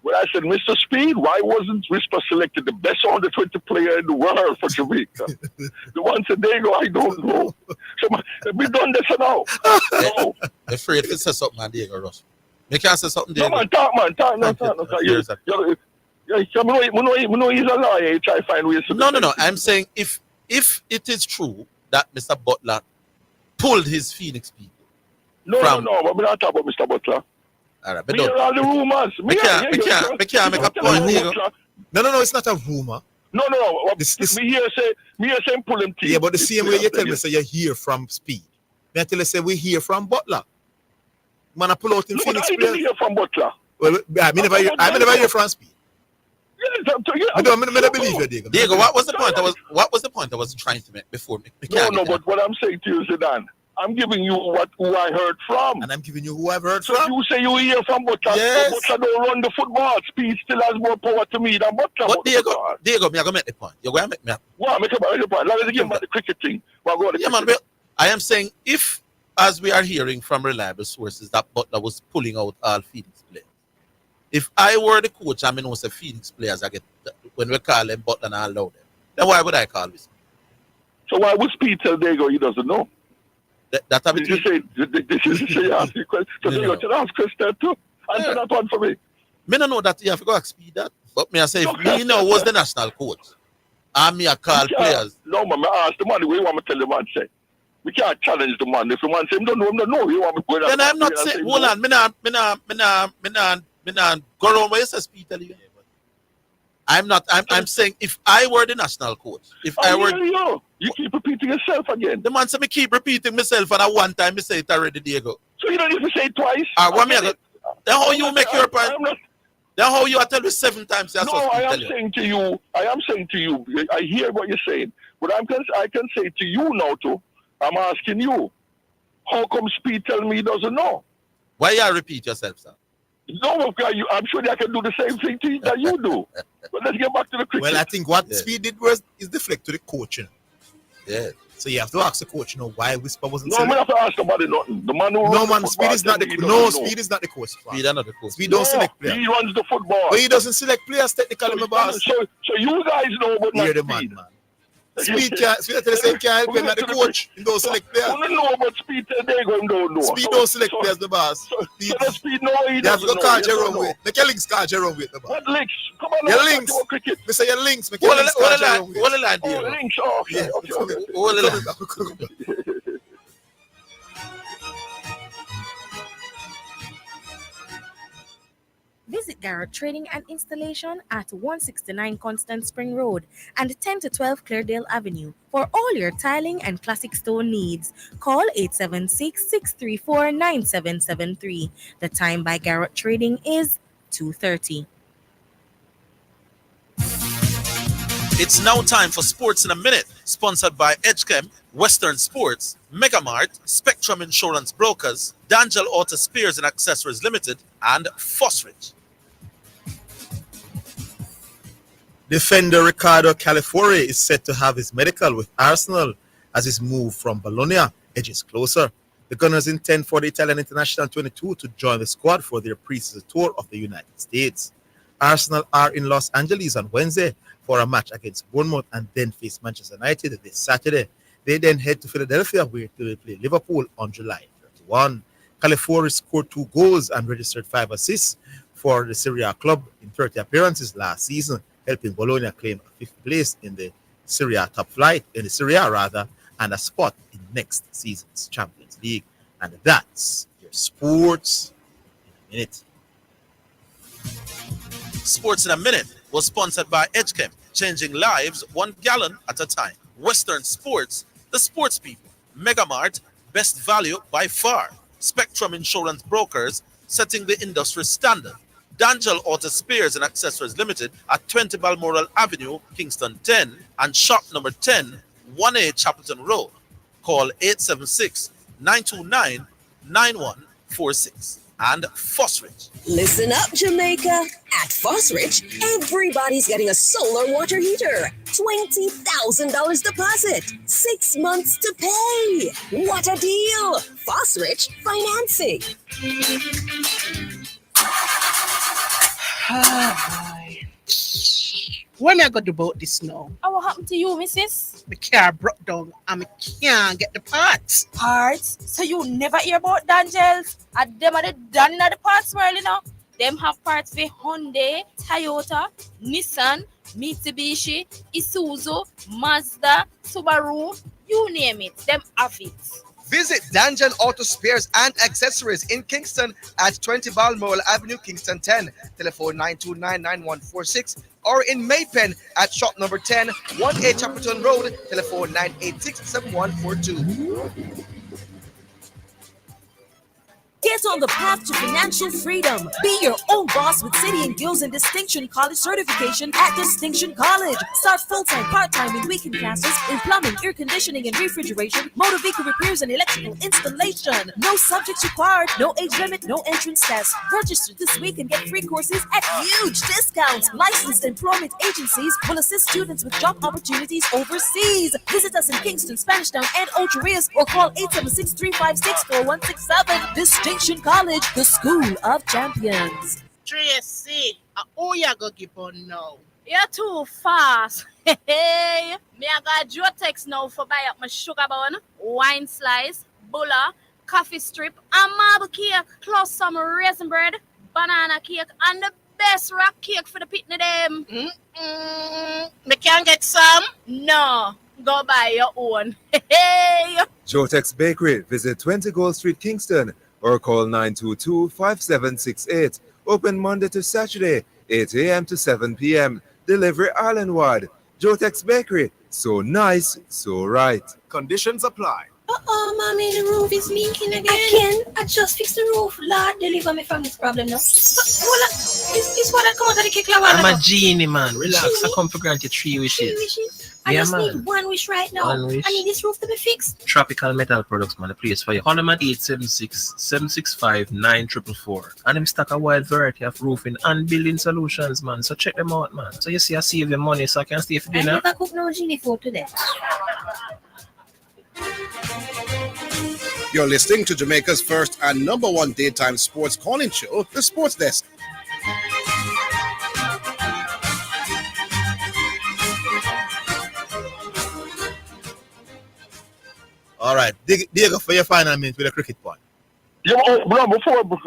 when I said, Mr. Speed, why wasn't Whisper selected the best under 20 player in the world for Jamaica? The one said, there you go, I don't know. So we done this now. No. I'm afraid if it says something, man, Diego Ross. You can't say something, Diego. No, man, talk. I know he's a lawyer. He try to find ways. No. I'm saying if it is true that Mr. Butler pulled his Phoenix people. No, but we're not talking about Mr. Butler. All right, but me all the rumors. Me can't make a point, Diego. No, it's not a rumor. No. Me here say pull him teeth. Yeah, but the same way you tell me, say you hear from Speed. Me tell you, say we hear from Butler. Man, I pull out in Phoenix. I didn't hear from Butler. Well, I never hear from Speed. I don't believe you, Diego. Diego, what was the point I was trying to make before me? No, but what I'm saying to you, Zidane, I'm giving you who I heard from. And I'm giving you who I've heard from. So you say you hear from Butler. Yes. Butler don't run the football. Speed still has more power to me than Butler. But Diego, me I go make the point. You're going to make me. Well, make a point. Let us get about the cricket thing. I am saying if, as we are hearing from reliable sources, that Butler was pulling out all Phoenix players. If I were the coach, I mean, also Phoenix players, I get when we call them Butler and I allow them. Then why would I call this? So why would Speed tell Diego he doesn't know? That did you say you ask me question? So Diego should ask question too. Answer that one for me. Me don't know that you have to go ask Speed that. But me I say if me know was the national coach, and me I call players. No man, I ask the man what you want me to tell the man say. We can't challenge the man. If the man say him don't know, you want me to go. Then I'm not saying hold on, me not go around where you say Speed tell you. I'm saying if I were the national coach, you keep repeating yourself again. The man said me keep repeating myself, and at one time me say it already, Diego. So you don't need to say it twice. Then how you make your point? Then how you tell me 7 times? No, I am saying to you. I hear what you're saying, but I can say to you now too. I'm asking you, how come Speed tell me he doesn't know? Why you repeat yourself, sir? No, I'm sure I can do the same thing to you that you do. But let's get back to the cricket. Well, I think what Speed did is deflect to the coach. Yeah. So you have to ask the coach, why Whisper wasn't. No, I have to ask somebody nothing. The man who Speed is not the coach. Speed is not the coach. Speed is not the coach. Speed don't select players. He runs the football. But he doesn't select players technically, my boss. So you guys know, but not the man. Speed can't help him, not the coach. He don't select players. You don't know about Speed today, don't know. Speed don't select players, the boss. Speed know he doesn't know. You have to go call Jerome with. Make your links call Jerome with, the boss. What links? Come on, your links. Me say your links. Make your links call Jerome with. What the line, dear? Links, okay. What the line? Visit Garrett Trading and Installation at 169 Constant Spring Road and 10 to 12 Cleardale Avenue for all your tiling and classic stone needs. Call 876-634-9773. The time by Garrett Trading is 2:30. It's now time for Sports in a Minute, sponsored by Edgechem, Western Sports, Megamart, Spectrum Insurance Brokers, D'Angelo Auto Spares and Accessories Limited, and Fosrich. Defender Ricardo Calafiore is set to have his medical with Arsenal as his move from Bologna edges closer. The Gunners intend for the Italian international 22 to join the squad for their pre-season tour of the United States. Arsenal are in Los Angeles on Wednesday for a match against Bournemouth and then face Manchester United this Saturday. They then head to Philadelphia where they will play Liverpool on July 31. Calafiore scored 2 goals and registered 5 assists for the Serie A club in 30 appearances last season, helping Bologna claim a fifth place in the Serie A top flight, in the Serie A rather, and a spot in next season's Champions League. And that's your sports in a minute. Sports in a Minute was sponsored by Edgechem, changing lives 1 gallon at a time. Western Sports, the sports people. Megamart, best value by far. Spectrum Insurance Brokers, setting the industry standard. D'Angel Auto Spares and Accessories Limited at 20 Balmoral Avenue, Kingston 10, and shop number 10, 1A Chapelton Road. Call 876-929-9146. And Fosrich. Listen up, Jamaica. At Fosrich, everybody's getting a solar water heater. $20,000 deposit. 6 months to pay. What a deal. Fosrich Financing. When I got about this now? What happened to you, missus? The car broke down and I can't get the parts. Parts? So you never hear about D'Angels? And them are the done the parts world, you know? Them have parts for Hyundai, Toyota, Nissan, Mitsubishi, Isuzu, Mazda, Subaru, you name it. Them have it. Visit D'Angel Auto Spares and Accessories in Kingston at 20 Balmoral Avenue, Kingston 10. Telephone 929-9146. Or in Maypen at shop number 10, 1A Chapelton Road. Telephone 986-7142. Get on the path to financial freedom. Be your own boss with City and Guilds and Distinction College certification at Distinction College. Start full-time, part-time, and weekend classes in plumbing, air conditioning, and refrigeration, motor vehicle repairs, and electrical installation. No subjects required, no age limit, no entrance test. Register this week and get free courses at huge discounts. Licensed employment agencies will assist students with job opportunities overseas. Visit us in Kingston, Spanish Town, and Ocho Rios, or call 876-356-4167. Distinction College, the school of champions. Tracy, who you go keep on now? You're too fast. Hey, me I got Jotex now for buy up my sugar bun, wine slice, bulla, coffee strip, and marble cake, plus some raisin bread, banana cake, and the best rock cake for the pitney them. Me can't get some? No, go buy your own. Hey. Jotex Bakery, visit 20 Gold Street, Kingston, or call 922-5768. Open Monday to Saturday, 8 a.m. to 7 p.m. Delivery island-wide. Jotex Bakery, so nice, so right. Conditions apply. Mommy, the roof is leaking again. I just fixed the roof. Lord, deliver me from this problem now. It's what I come out of the cake. I'm a genie, man. Relax. I come for grant you 3 wishes. I just need one wish right now. One wish. I need this roof to be fixed. Tropical Metal Products, man. The place for you. Call them at 876-765-9444. And them stock a wide variety of roofing and building solutions, man. So check them out, man. So you see I save your money so I can stay for dinner. I never cook no genie food today. You're listening to Jamaica's first and number one daytime sports calling show, The Sports Desk. All right, Diego, for your final minute with a cricket point. Yeah, before we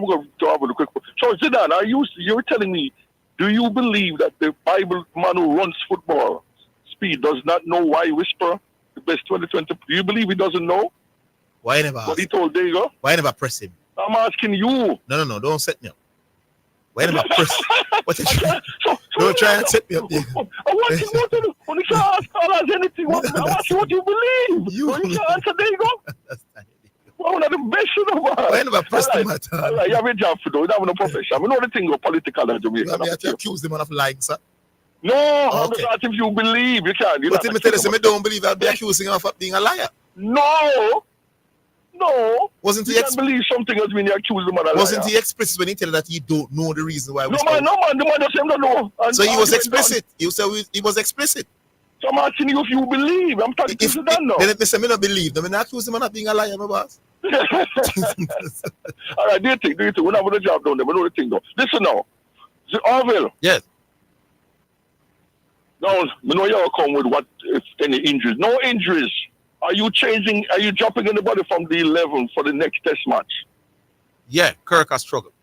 go to have a quick. So Zidane, you're telling me, do you believe that the Bible man who runs football, Speed, does not know why Whisper the best 2020? Do you believe he doesn't know? Why never? What he told Diego? Why never press him? I'm asking you. No, don't set me up. Why never press? What you trying? Don't try and set me up, Diego. I want you to do. When you can't ask us anything, I want you what you believe. When you can't answer, Diego. One of the best of the world. Why never press him at all? You have a job to do. You have no profession. We know the thing of political in Jamaica. You have to accuse them of lying, sir. No, I'm just asking if you believe. You can't. But if me tell you, I don't believe I'll be accusing him of being a liar. No. Wasn't he can't believe something else when you accuse him of a liar. Wasn't he explicit when he tell you that he don't know the reason why? No, man, the man just said no. So he was explicit. You said he was explicit. So I'm asking you if you believe. I'm talking to that now. Then if they say me not believe, then I accuse him of not being a liar, my boss. All right, do you think? We're not going to job down there. We know the thing though. Listen now. Orville. Yes. Now, we know you'll come with what, if any injuries. No injuries. Are you dropping anybody from the 11 for the next test match? Yeah, Kirk has struggled.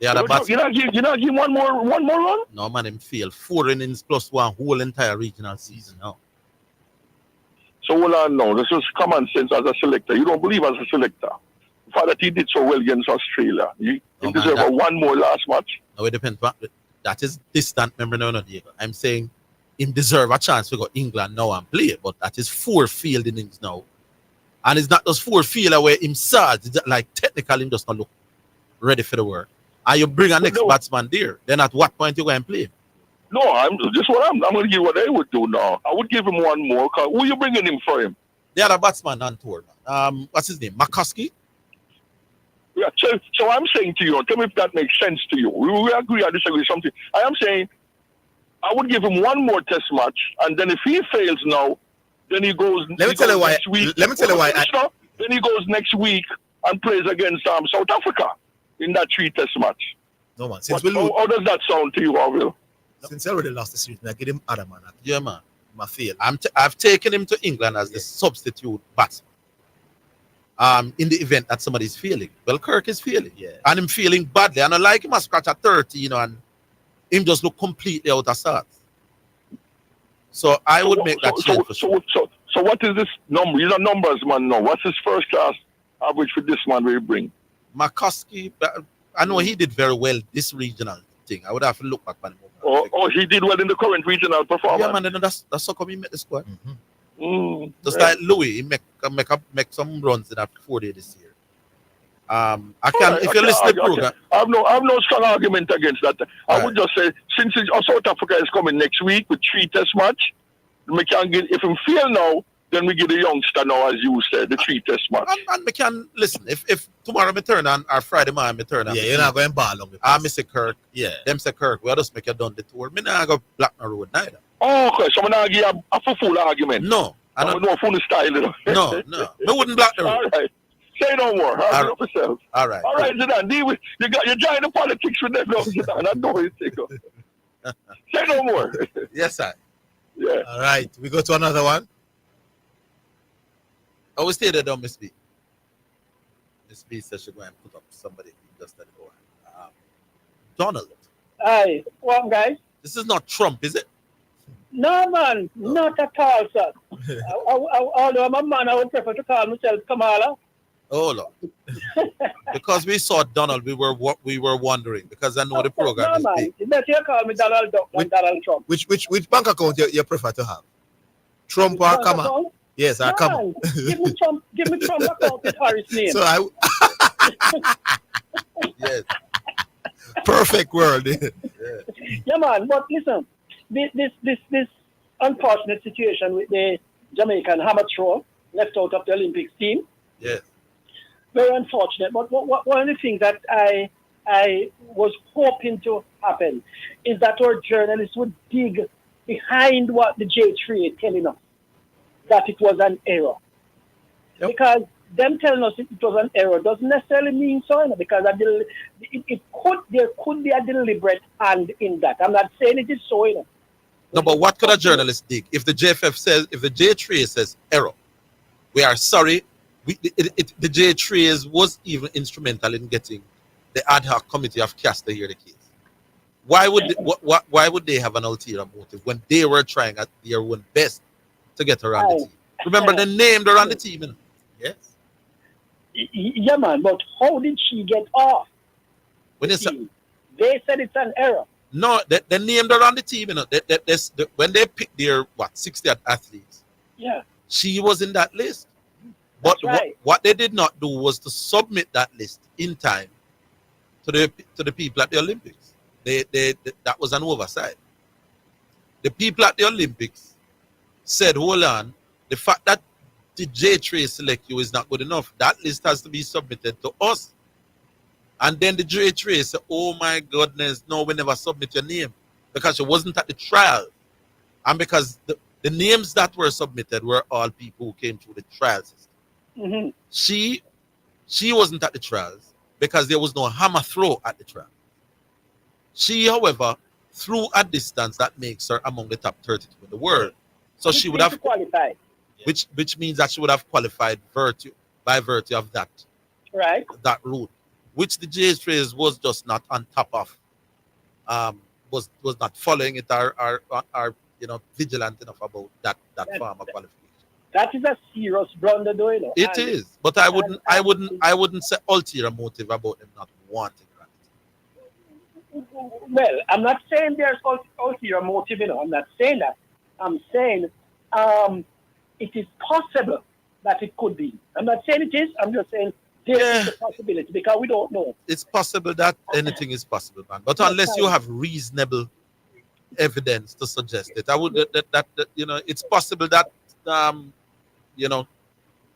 The other batsman. You not give one more run? No man, him failed 4 innings plus 1 whole entire regional season now. So hold on now. This is common sense as a selector. You don't believe as a selector. The fact that he did so well against Australia. He deserves one more last match. No, it depends. That is distant memory, no, Diego. I'm saying him deserve a chance to go England now and play, but that is 4 field innings now. And it's not just 4 field where him sad. Like technically him just not look ready for the work. And you bring a next batsman there, then at what point you go and play him? No, I'm going to give what I would do now. I would give him one more. Who you bringing him for him? The other batsman on tour, man. What's his name? McCuskey? Yeah, so I'm saying to you, tell me if that makes sense to you. We agree or disagree something. I am saying I would give him one more test match, and then if he fails now, then he goes. Let me tell you why. Then he goes next week and plays against South Africa in that 3 test match. No man. How does that sound to you, Orville? Since I already lost the series, I give him other man. Yeah, man. My fail. I've taken him to England as the substitute batsman. In the event that somebody's failing. Well, Kirk is failing. Yeah. And him feeling badly. And I like him a scratch at 30, and him just look completely out of sorts. So I would make that change for sure. So what is this number? He's a numbers man now. What's his first class average for this man will bring? McCuskey, I know he did very well this regional thing. I would have to look back on him. Oh, he did well in the current regional performance. Yeah, man, that's how come he met the squad. Just like Louis, he make some runs in that 4 day this year. If you listen to the program, I have no strong argument against that. I would just say since South Africa is coming next week with 3 test match, we can get, if him fail now, then we get the youngster now, as you said, the 3 test match. And we can listen. If tomorrow me turn on or Friday morning me turn on. Yeah, you're not going ball on me. I say Kirk. Yeah. Them say Kirk. We'll just make you done the tour. Me not go Blackmore Road neither. Oh, okay. So I'm not give a full argument. No. I don't know full style. No. Me wouldn't block the road. All right. Say no more. All right. All right. All right, Zidane. You're joining the politics with them now, Zidane. I know you think. Say no more. Yes, sir. Yeah. All right. We go to another one. I will stay there, though, Miss B. Miss B says she's going to put up somebody just at the door. Donald. Hi. Well, guys. This is not Trump, is it? No, man. Not at all, sir. Although I'm a man, I would prefer to call myself Kamala. Oh, Lord. Because we saw Donald, we were wondering, because I know the program is big. You better call me Donald Duck than Donald Trump. Which bank account you prefer to have? Trump or Kamala? Yes, I come. Give me Trump account with Harris name. So yes. Perfect world. Yeah, man. But listen, this unfortunate situation with the Jamaican hammer throw left out of the Olympics team. Yes. Very unfortunate. But one of the things that I was hoping to happen is that our journalists would dig behind what the J3 is telling us, that it was an error. Yep. Because them telling us it was an error doesn't necessarily mean so, because there could be a deliberate hand in that. I'm not saying it is so, No, but what could a journalist dig? If the J3 says error, we are sorry. The J3 was even instrumental in getting the ad hoc committee of KLAS to hear the case. Why would they have an ulterior motive when they were trying at their own best to get her on the team? Remember, they named her on the team. Yes. Yeah, man. But how did she get off? When they said it's an error. No, they named her on the team. When they picked their 60 athletes, yeah, she was in that list. But what they did not do was to submit that list in time to the people at the Olympics. That was an oversight. The people at the Olympics said, hold on, the fact that the J3 select you is not good enough. That list has to be submitted to us. And then the J3 said, oh my goodness, no, we never submit your name because she wasn't at the trial. And because the names that were submitted were all people who came through the trial system. Mm-hmm. She wasn't at the trials because there was no hammer throw at the trial. She, however, threw a distance that makes her among the top 32 in the world. So she would have qualified. Which means that she would have qualified by virtue of that. Right. That route. which the J Trace was just not on top of, was not following it, or vigilant enough about that form of qualification. That is a serious blunder, though. It is, but I wouldn't say ulterior motive about them not wanting that. Well, I'm not saying there's ulterior motive. I'm not saying that. I'm saying it is possible that it could be. I'm not saying it is. I'm just saying there is a possibility because we don't know. It's possible that anything is possible, man. But unless you have reasonable evidence to suggest it, I would that it's possible that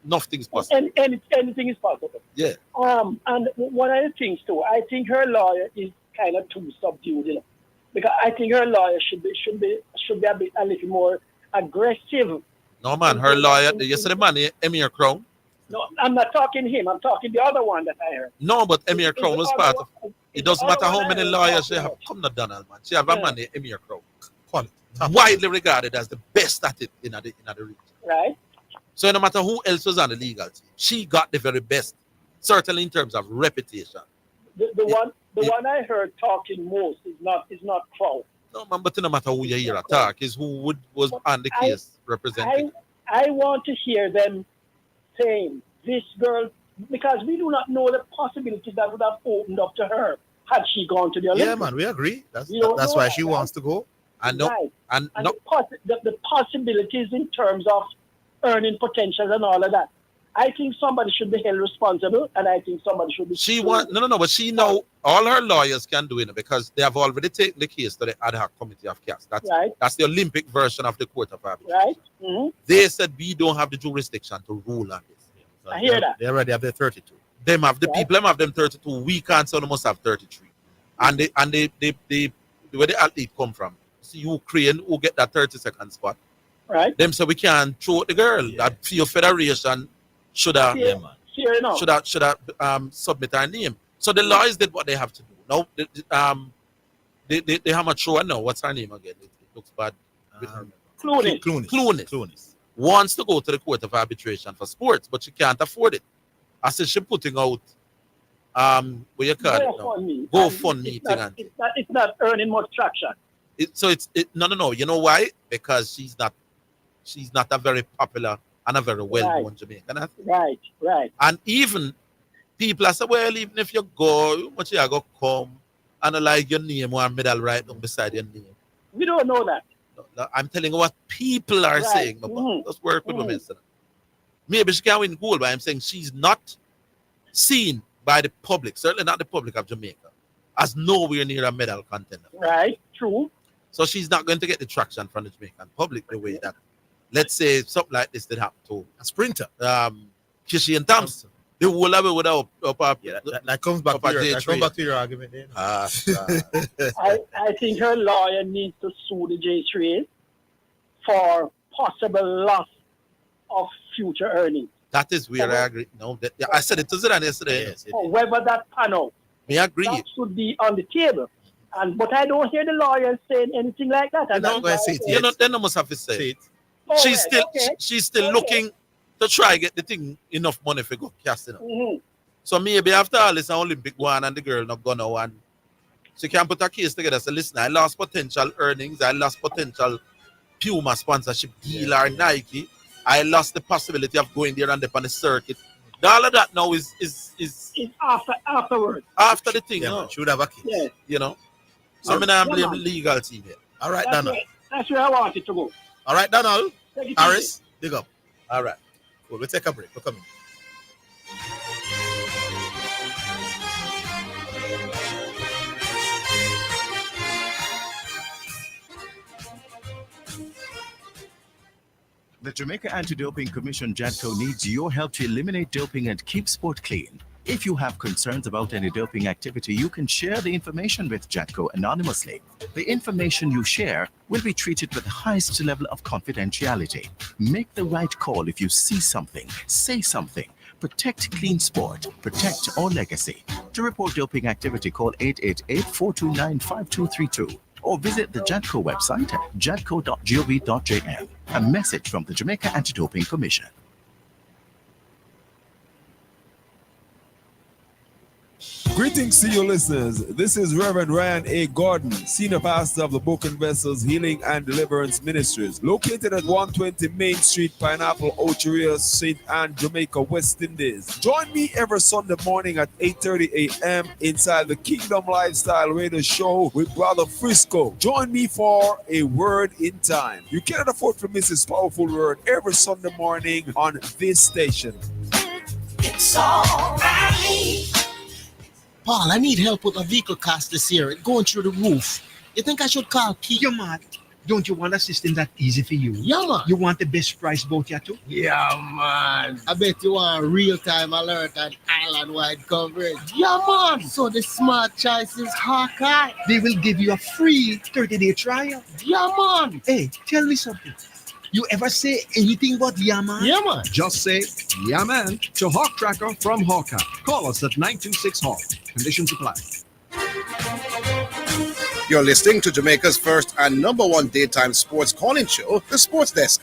nothing's possible. Anything is possible. Yeah. And one of the things too, I think her lawyer is kind of too subdued, because I think her lawyer should be a little more aggressive. No, man, her lawyer. You see the man, Emir Crown. No, I'm not talking him. I'm talking the other one that I heard. No, but Emir Crown was part of. It doesn't matter how many lawyers she have. Come to Donald, man. She have a man, Emir Crown, widely regarded as the best at it in the region. Right. So no matter who else was on the legal team, she got the very best, certainly in terms of reputation. The one I heard talking most is not Crown. No, man, but no matter who you hear attack, is who was on the case representing. I want to hear them saying this girl, because we do not know the possibilities that would have opened up to her had she gone to the Olympics. Yeah, man, we agree. That's why she wants to go. The possibilities in terms of earning potentials and all of that. I think somebody should be held responsible, and I think somebody should be. But she know all her lawyers can do it because they have already taken the case to the ad hoc committee of KLAS. That's the Olympic version of the court of arbitration. Right. Mm-hmm. They said we don't have the jurisdiction to rule on this. So I hear that. They already have their 32. Them have the people. Them have them 32. We can't, so they must have 33. And where the athlete come from? It's Ukraine who get that 30-second spot. Right. Them say we can't throw the girl. That FIA Federation should have submit our name. So the lawyers did what they have to do. Now they have a thrower now. What's her name again? It looks bad. Clunis wants to go to the court of arbitration for sports, but she can't afford it. I said she's putting out what you call it now? GoFundMe thing. It's not earning much traction. No. You know why? Because she's not a very popular and a very well-known Jamaican. Right. And even people say, well, even if you go, much you go come and like your name or medal right down beside your name. We don't know that. No, I'm telling you what people are saying. Let's work with women. Maybe she can win gold, but I'm saying she's not seen by the public, certainly not the public of Jamaica, as nowhere near a medal contender. Right, true. So she's not going to get the traction from the Jamaican public the way that, let's say, something like this did happen to a sprinter, Kishi and Thompson. The whole of it without that comes back to your argument then. I think her lawyer needs to sue the J3 for possible loss of future earnings. That is where I agree. No, I said it to Zidane yesterday. Yes, whether that panel, I agree. That should be on the table. But I don't hear the lawyers saying anything like that. Then I must have to say it. She's still looking to try get the thing enough money for go casting. Mm-hmm. So maybe after all this Olympic one and the girl not gonna one, she can put a case together. So listen, I lost potential earnings, I lost potential Puma sponsorship deal or Nike. I lost the possibility of going there and up on the circuit. All of that now is afterwards. After the thing, should have a case. Yes. You know. So I'm gonna blame the legal team here. All right, Donald. That's where I want it to go. All right, Donald. Harris, dig up. All right. Cool. We'll take a break. We're coming. The Jamaica Anti-Doping Commission, JADCO, needs your help to eliminate doping and keep sport clean. If you have concerns about any doping activity, you can share the information with JADCO anonymously. The information you share will be treated with the highest level of confidentiality. Make the right call if you see something, say something. Protect clean sport. Protect our legacy. To report doping activity, call 888-429-5232 or visit the JADCO website at jadco.gov.jm. A message from the Jamaica Anti-Doping Commission. Greetings to you listeners. This is Reverend Ryan A. Gordon, Senior Pastor of the Broken Vessels Healing and Deliverance Ministries, located at 120 Main Street, Pineapple, Ocheria, St. Anne, Jamaica, West Indies. Join me every Sunday morning at 8:30 a.m. inside the Kingdom Lifestyle Radio Show with Brother Frisco. Join me for a word in time. You cannot afford to miss this powerful word every Sunday morning on this station. It's all right. Paul, I need help with a vehicle cost this year. It's going through the roof. You think I should call Keith? You're mad. Don't you want a system that easy for you? Yeah, man. You want the best price boat here too? Yeah, man. I bet you want real-time alert and island-wide coverage. Yeah, man. So the smart choice is Hawkeye. They will give you a free 30-day trial. Yeah, man. Hey, tell me something. You ever say anything but yeah, man? Yeah, man. Just say yeah, man to Hawk Tracker from Hawkeye. Call us at 926 Hawk. Conditions apply. You're listening to Jamaica's first and number one daytime sports calling show, The Sports Desk.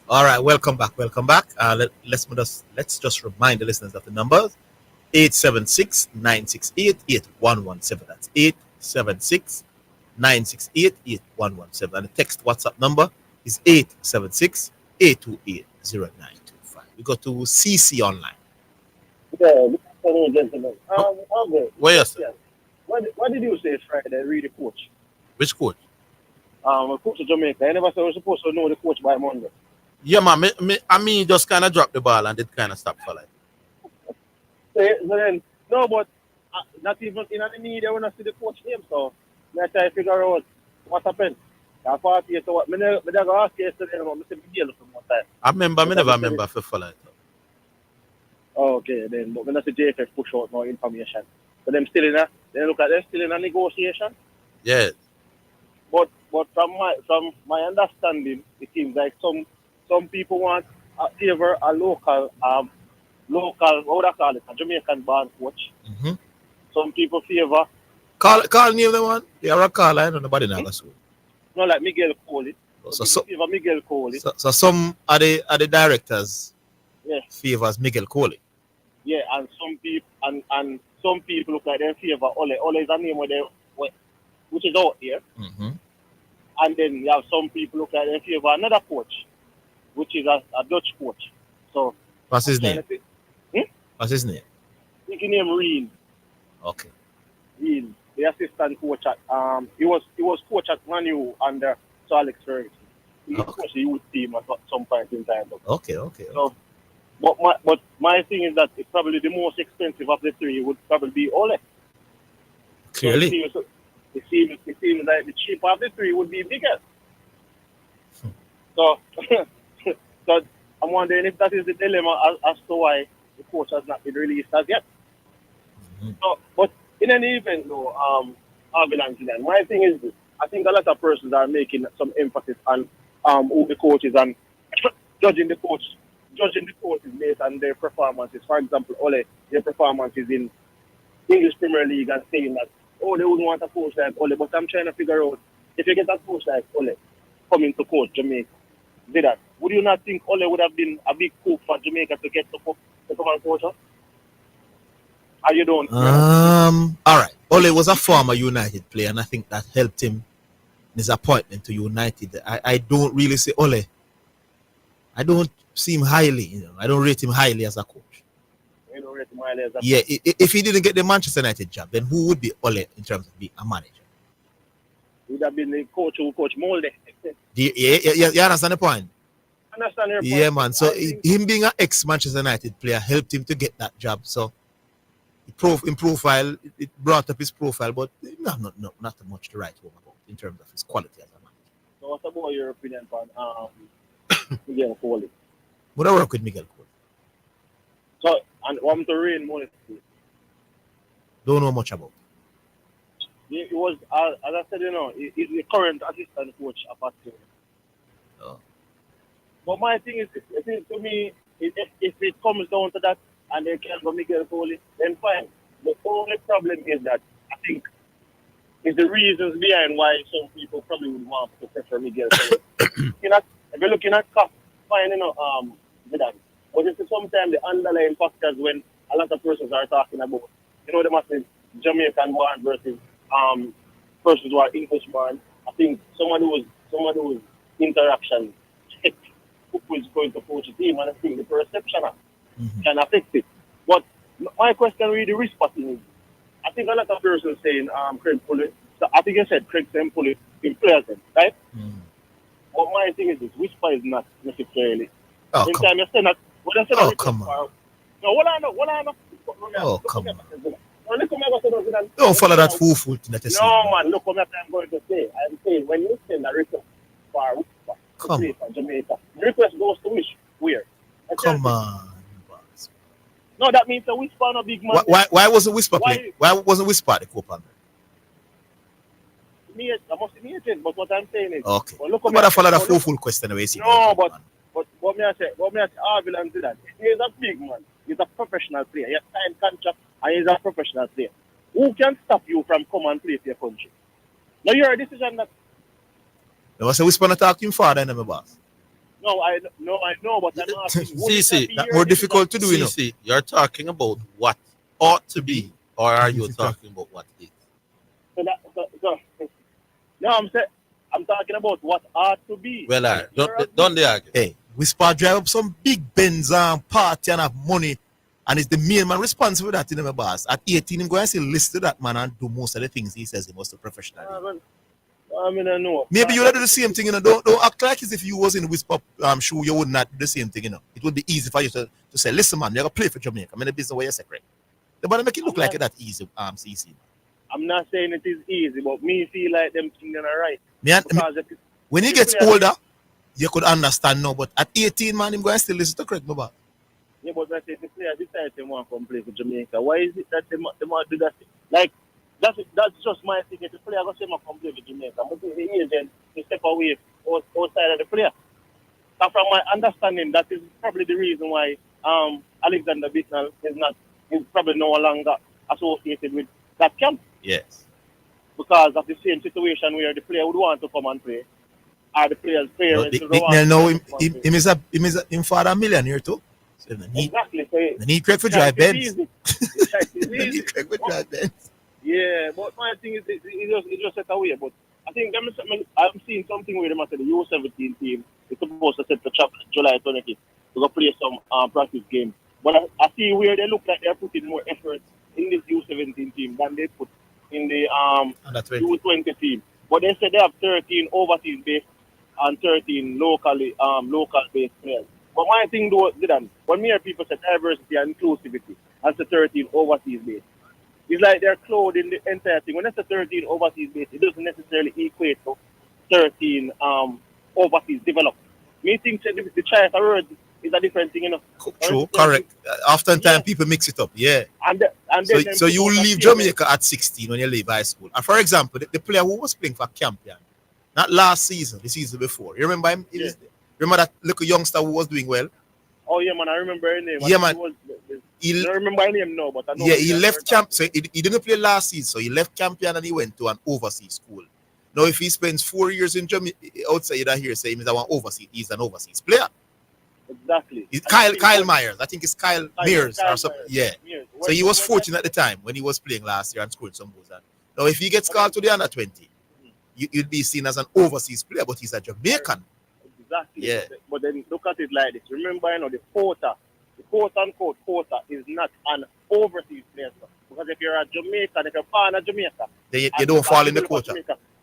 All right, welcome back. Let's just remind the listeners of the numbers. 876-968-8117. That's 876-968-8117. And the text WhatsApp number is 876-828-0925. We go to CC Online. Yeah, hello, gentlemen. Okay. Where is it? What did you say Friday? Read the coach. Which coach? Coach of Jamaica. I never said we're supposed to know the coach by Monday. Yeah, man. I mean, just kind of dropped the ball and it kind of stopped for like. So then, no, but not even in the media when I see the coach name, so I try to figure out what happened. I thought you so what I never asked you yesterday about Mr. Miguel for one time. I never remember for like. Okay, then but when I see JFF push out more information. So them still in a they look at them still in a negotiation. Yeah. But from my understanding, it seems like some people want favor a local what would I call it, a Jamaican born coach. Mm-hmm. Some people favor Call name the one. Yeah, I call. I don't nobody know that's no like Miguel Coley. So favor Miguel Coley. So some are the directors Yeah. favors Miguel Coley. Yeah, and some people and some people look like they favor Ole. Ole is a name which is out there. Mm-hmm. And then you have some people look like they favor another coach, which is a Dutch coach. So What's his name? What's his name? I think his name Reen. Okay. Reen, the assistant coach at he was coach at Manu under Sir Alex Ferguson. He was coach the youth team at some point in time. Okay. So, but my thing is that it's probably the most expensive of the three would probably be Ole. Clearly. So it seems like the cheaper of the three would be Miguel. So I'm wondering if that is the dilemma as to why the coach has not been released as yet. Mm-hmm. So, but in any event, though, Orville and Zidane, my thing is this. I think a lot of persons are making some emphasis on who the coach is and judging the coaches based on their performances. For example, Ole, their performances in English Premier League and saying that, oh, they wouldn't want a coach like Ole. But I'm trying to figure out, if you get a coach like Ole coming to coach Jamaica, Zidane, would you not think Ole would have been a big coup for Jamaica to get to come and coach her? Or you don't? All right. Ole was a former United player, and I think that helped him in his appointment to United. I don't really say Ole. I don't see him highly. I don't rate him highly as a coach. You don't rate him highly as a coach? Yeah. If he didn't get the Manchester United job, then who would be Ole in terms of being a manager? He would have been the coach who coached Molde. You understand the point? Understand your point? Yeah, man. So him being an ex-Manchester United player helped him to get that job. So in profile, it brought up his profile, but not much to write home about in terms of his quality as a manager. So what about your opinion on Miguel Coley? Would I work with Miguel Coley? So, and want to read more? Don't know much about. He was, as I said, he's the current assistant coach of Aston. Oh. But my thing is, it seems to me, if it comes down to that and they can go Miguel Coley, then fine. The only problem is that I think is the reasons behind why some people probably would want to prefer Miguel. If you're looking at Cup, fine, Zidane. But you see sometimes the underlying factors when a lot of persons are talking about, the massive Jamaican born versus persons who are English born. I think someone who's interaction who is going to coach a team, and I think the perception can affect it. But my question really, the risk thing is, I think a lot of persons saying Craig Pulley. So I think you said Craig Pulley in players, right? But my thing is this: whisper is not necessarily. Oh, Time you say that. When I say oh, come on. No, what I know. Oh, come on. Don't follow that fool that you say. No, man, look what I'm going to say. I'm saying when you send a request for a whisper to Come play for Jamaica, the request goes to which? Where? Come on. No, that means a whisper on a big man. Why was a whisper playing? Why wasn't whisper at the Copa? I must be agent, but what I'm saying is, Okay. Well, look I'm gonna follow that full question away. No, but what me I say, Orville and Zidane, he's a big man. He's a professional player. He has signed contract and he's a professional player. Who can stop you from come and play for your country? Now you're a decision that. There was a whisper not talking father and my boss. No, I know, but I'm asking. CC, that's more difficult to do, CC, you're talking about what ought to be, or are you talking about what is? No, I'm talking about what ought to be. Well, don't they argue? Hey, whisper drive up some big Benz and party and have money, and it's the main man responsible for that in my boss. At 18, him go and say list to that man and do most of the things he says he must be professional. I mean, I know. Maybe you would do the same thing, Don't act like as if you was in whisper shoe, you would not do the same thing, It would be easy for you to say, listen, man, you're gonna play for Jamaica. I mean, the business where you're secret. They want to make it look like that easy, CC. I'm not saying it is easy, but me feel like them things are right. When he gets older, you could understand now. But at 18, man, him going to still listen to Craig Baba. Yeah, but I say the players decide they want to come play for Jamaica. Why is it that they want to do that? Like, that's just my thing. If the player goes to come play for Jamaica, but the agent to step away outside of the player. And from my understanding, that is probably the reason why Alexander Bicknell is probably no longer associated with that camp. Yes. Because of the same situation where the player would want to come and play, or the player's parents would want to him is a father millionaire too. So exactly. So they need Craig for drive Benz. Need Craig for drive Benz. Yeah, but my thing is it just set away. But I think I'm seeing something where they must say the U17 team is supposed to set the July 20th to go play some practice games. But I see where they look like they're putting more effort in this U17 team than they put in the U20 team. But they said they have 13 overseas based and 13 local based players. But my thing though, Zidane, when me hear people say diversity and inclusivity and say 13 overseas based, it's like they're clothing the entire thing. When they say 13 overseas based, it doesn't necessarily equate to 13 overseas developed. Me think the choice of words is a different thing, True, correct. Oftentimes people mix it up, yeah. So you leave Jamaica at 16 when you leave high school. And for example, the player who was playing for Campion, not last season, the season before. You remember him? Yeah. Remember that little youngster who was doing well? Oh yeah, man, I remember his name. Yeah, man. I don't remember his name now, but I know. Yeah, he left camp. So he didn't play last season. So he left Campion and he went to an overseas school. Now, if he spends 4 years in Jamaica outside, you don't hear say he's an overseas player. Exactly. It's Kyle Myers. I think it's Kyle Mears or something. Yeah. So he was 14 at the time when he was playing last year and scored some goals. Now, if he gets called to the under 20, you'll be seen as an overseas player, but he's a Jamaican. Exactly. Yeah. But then look at it like this. Remember, the quota, the quote-unquote quota is not an overseas player. Because if you're a Jamaican, if you're born in Jamaica, then you don't fall in the quota.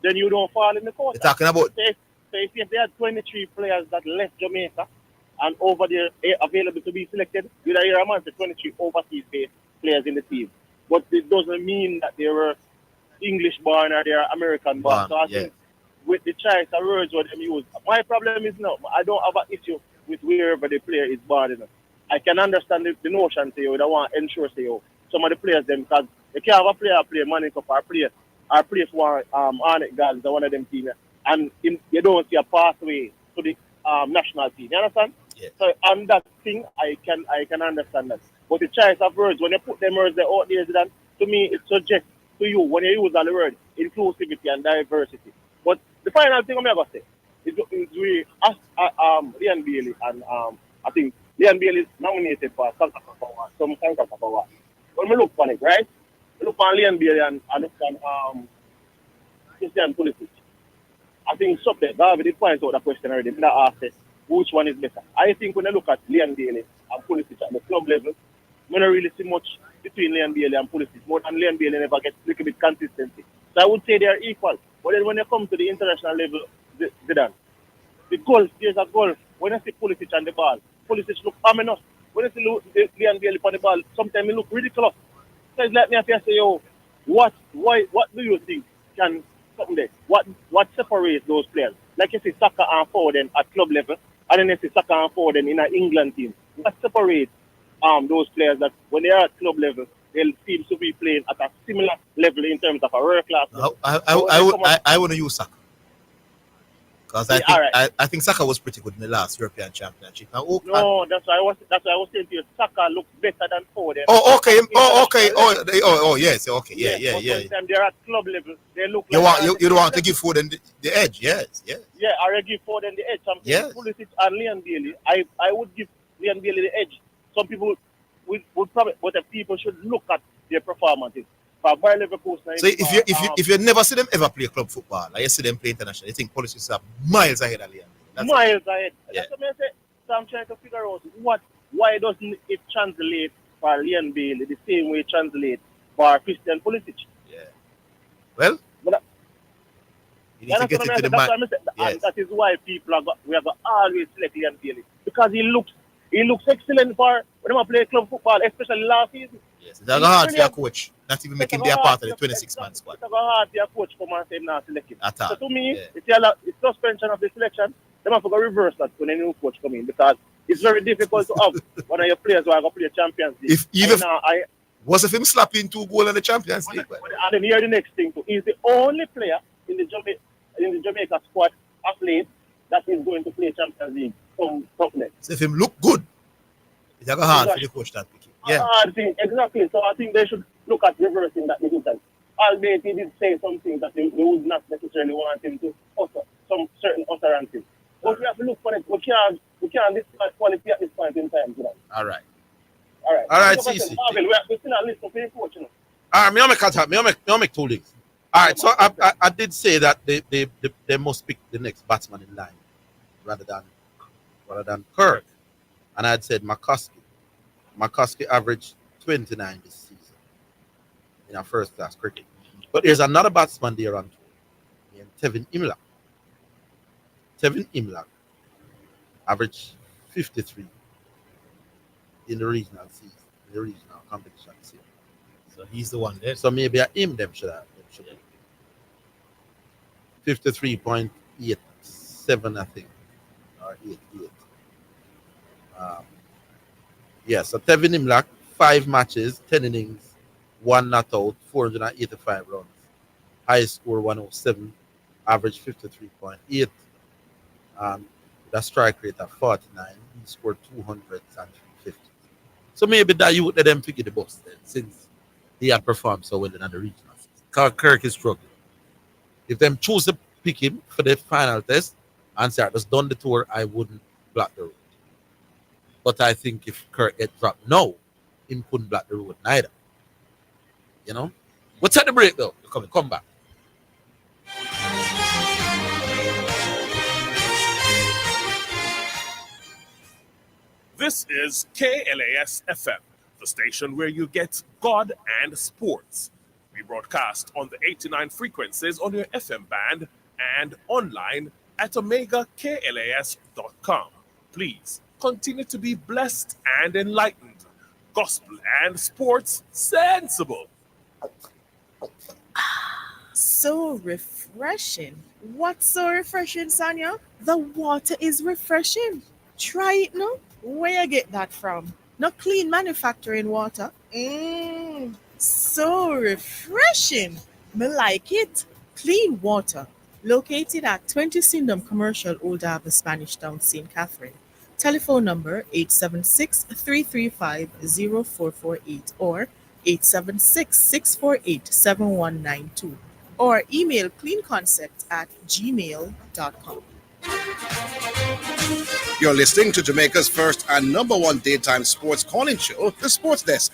Then you don't fall in the quota. You're talking about... So if they had 23 players that left Jamaica, and over there available to be selected, you'd hear a man say 23 overseas-based players in the team. But it doesn't mean that they were English-born or they are American-born. So I think with the choice of words what them use, my problem is no, I don't have an issue with wherever the player is born. I can understand the notion to you, I want to ensure to you, some of the players them, because you can't have a player play Manning Cup or play for Arnett Gals or one of them teams, and you don't see a pathway to the national team. You understand? Yeah. So on that thing, I can understand that. But the choice of words, when you put them words out there, to me, it suggests to you, when you use all the word, inclusivity and diversity. But the final thing I'm going to say is we asked Leon Bailey, and I think Leon Bailey is nominated for some kind of award. When we look on it, right? We look on Leon Bailey and look on Christian Pulisic. I think something David did point out the question already. I asked which one is better. I think when I look at Leon Bailey and Pulisic at the club level, I don't really see much between Leon Bailey and Pulisic. More than Leon Bailey never gets a little bit consistency. So I would say they are equal. But then when you come to the international level, Zidane, the goal, there's a goal. When I see Pulisic on the ball, Pulisic look ominous. When I see Leon Bailey on the ball, sometimes it look ridiculous. So it's like me, I say, yo, what do you think can something there? What separates those players? Like you see Saka and Foden at club level, and then you see Saka and Foden in an England team. What separates those players that when they are at club level, they seem to be playing at a similar level in terms of a world class level? I want to use Saka. Because I think Saka was pretty good in the last European Championship. That's why I was saying to you, Saka looks better than Foden. Okay. Yes. Okay. Yeah. When they're at club level, they look you don't want to give Foden the edge, yes. Yeah, I give Foden the edge. I'm saying Pulisic and Leon Bailey. I would give Leon Bailey the edge. Some people would probably, but the people should look at their performances. So if you never see them ever play club football, like you see them play international, you think Pulisic are miles ahead of Leon Bailey. Miles ahead. That's what I say. So I'm trying to figure out why doesn't it translate for Leon Bailey the same way it translates for Christian Pulisic? Yeah. Well, you need to get into the match. And that is why we have got always select Leon Bailey, because he looks excellent for when I play club football, especially last season. Yes, it's hard for your coach not even making their part of the 26-man squad. It's hard for your coach come and say not select him. So to me, it's suspension of the selection. They have to go reverse that when a new coach come in, because it's very difficult to have one of your players who are going to play Champions League. If him slapping 2 goals in the Champions League? And then here the next thing too, he's the only player in the Jamaica squad athlete that is going to play Champions League from next. So if him look good, it's hard for the coach that pick him. Yeah. Exactly. So I think they should look at reversing that decision. Albeit he did say something that they would not necessarily want him to utter, some certain utterances. But we have to look for it. We can't discard quality at this point in time. All right, CC. Orville, we still not listening for your coach, you know. All right, me make 2 links. All right, so I did say that they must pick the next batsman in line rather than Kirk. And I had said McCuskey. McCuskey averaged 29 this season in our first class cricket. But there's another batsman there on tour, named Tevin Imlach averaged 53 in the regional season, in the regional competition this year. So he's the one there. So maybe them should have. 53.87, I think, or 88. So Tevin Imlach, 5 matches, 10 innings, 1 not out, 485 runs. Highest score 107, average 53.8. That strike rate at 49. He scored 250. So maybe that you would let them pick the boss then, since he had performed so well in the regional season. Kirk is struggling. If them choose to pick him for the final test and say, just done the tour, I wouldn't block the road. But I think if Kirk get dropped now, he couldn't block the road neither. You know? We'll take the break though. Come back. This is KLAS FM, the station where you get God and sports. We broadcast on the 89 frequencies on your FM band and online at omegaklas.com. Please continue to be blessed and enlightened. Gospel and sports sensible. So refreshing. What's so refreshing, Sonia? The water is refreshing. Try it now. Where you get that from? No clean manufacturing water. So refreshing. Me like it. Clean water. Located at 20 Syndham Commercial, Old Harbour, Spanish Town, St. Catherine. Telephone number 876-335-0448 or 876-648-7192. or email cleanconcept@gmail.com. You're listening to Jamaica's first and number one daytime sports calling show, The Sports Desk.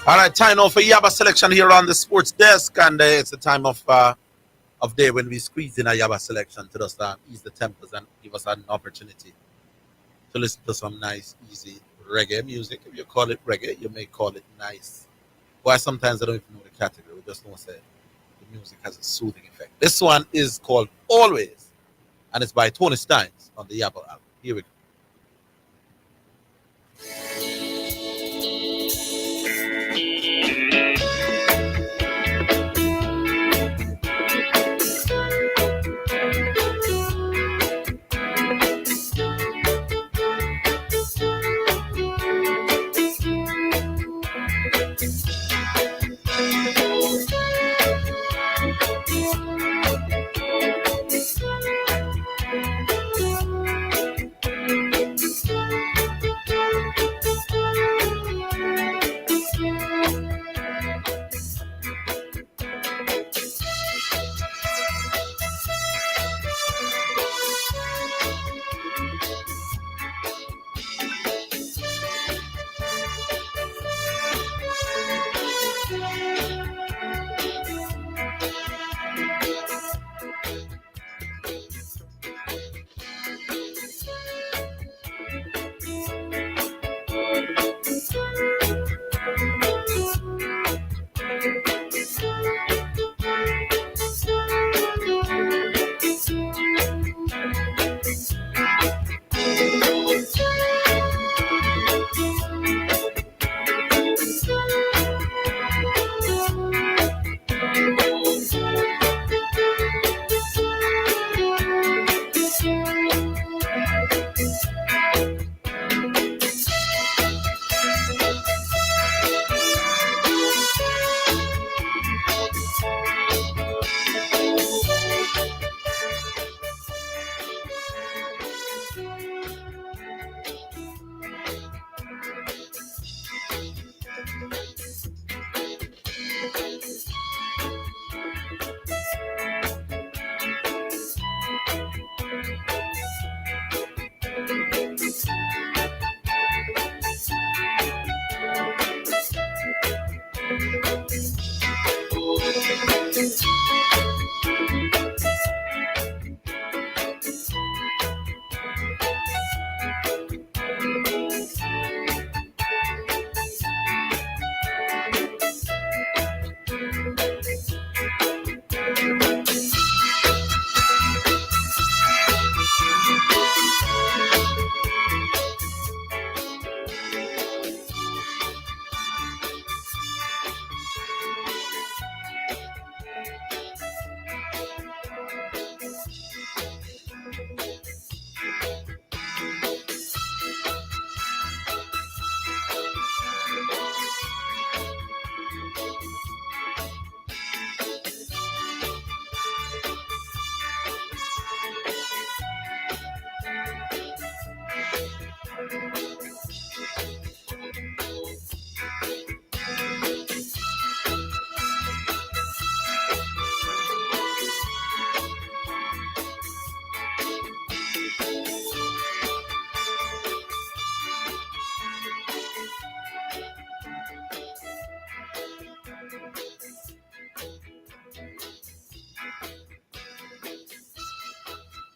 All right, time now for Yaba selection here on the sports desk, and it's the time of day when we squeeze in a Yaba selection to just ease the tempers and give us an opportunity to listen to some nice, easy reggae music. If you call it reggae, you may call it nice. Why sometimes I don't even know the category. We just know say the music has a soothing effect. This one is called Always, and it's by Tony Steins on the Yaba album. Here we go.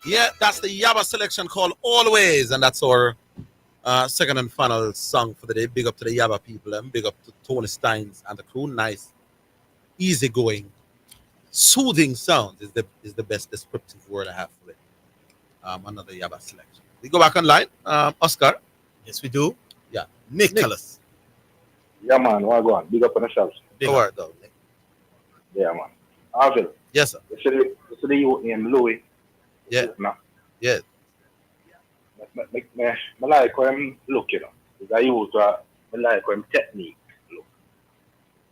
Yeah, that's the Yaba selection called Always, and that's our second and final song for the day. Big up to the Yaba people, and big up to Tony Steins and the crew. Nice, easygoing, soothing sound is the best descriptive word I have for it. Another Yaba selection. We go back online. Oscar. Yes, we do. Yeah. Nicholas. Yeah, man. What go on? Big up on yourselves. Big up. Word, though. Yeah, man. Orville. Yes, sir. You see the youth named Louis. Yeah. No. Yeah. I like how him look, you know. Because I use I like how him technique look.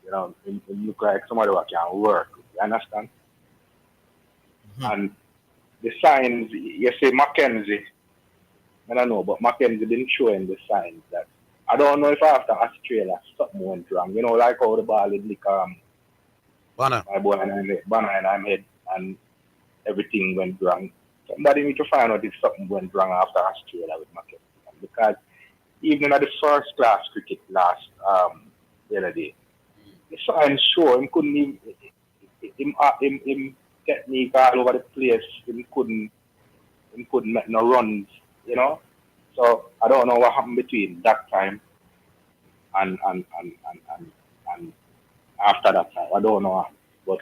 You know, him look like somebody who can work. You understand? Mm-hmm. And the signs, you say Mackenzie I don't know, but Mackenzie been showing the signs that I don't know if after Australia something went wrong. You know, like how the ball in Banner. my boy and Banner and I'm head and everything went wrong. Somebody need to find out if something went wrong after Australia with Mackenzie. Because even at the first class cricket last the other day, the signs show him couldn't even him technique all over the place, him couldn't make no runs, you know. So I don't know what happened between that time and after that time. I don't know, but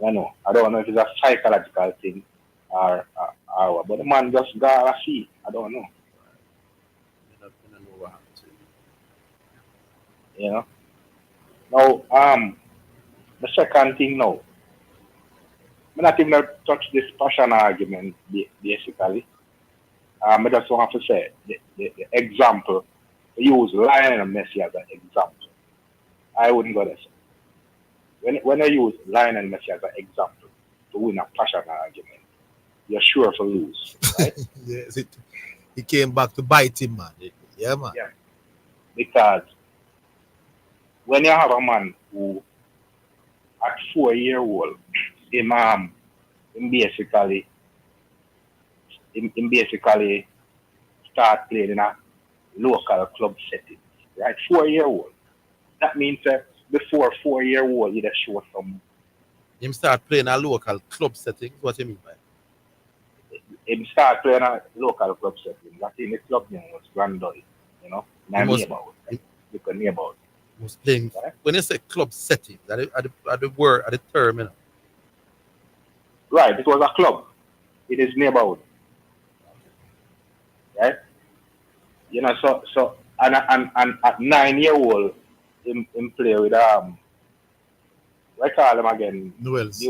I don't know if it's a psychological thing or what. But the man just got a see. I don't know. You know. Now, the second thing now, I'm not even touch this passion argument basically. I just want to say the example, use Lionel Messi as an example. I wouldn't go there. When I use Lionel Messi as an example to win a passion argument, you're sure to lose, right? Yes, he came back to bite him, man. Yeah, man. Yeah. Because when you have a man who, at 4-year-old, him basically start playing in a local club setting, right? 4-year-old. That means that before 4-year-old, he just show some. Him start playing a local club setting. What do you mean by? Him start playing a local club setting. That in the club name was Grandolly, you know. My neighborhood. Look a neighborhood. Was playing. Right? When you say club setting, at the word, at the term, you know. Right, it was a club. It is neighborhood. Right? You know, so and at 9-year-old, him play with what call him again? Noels.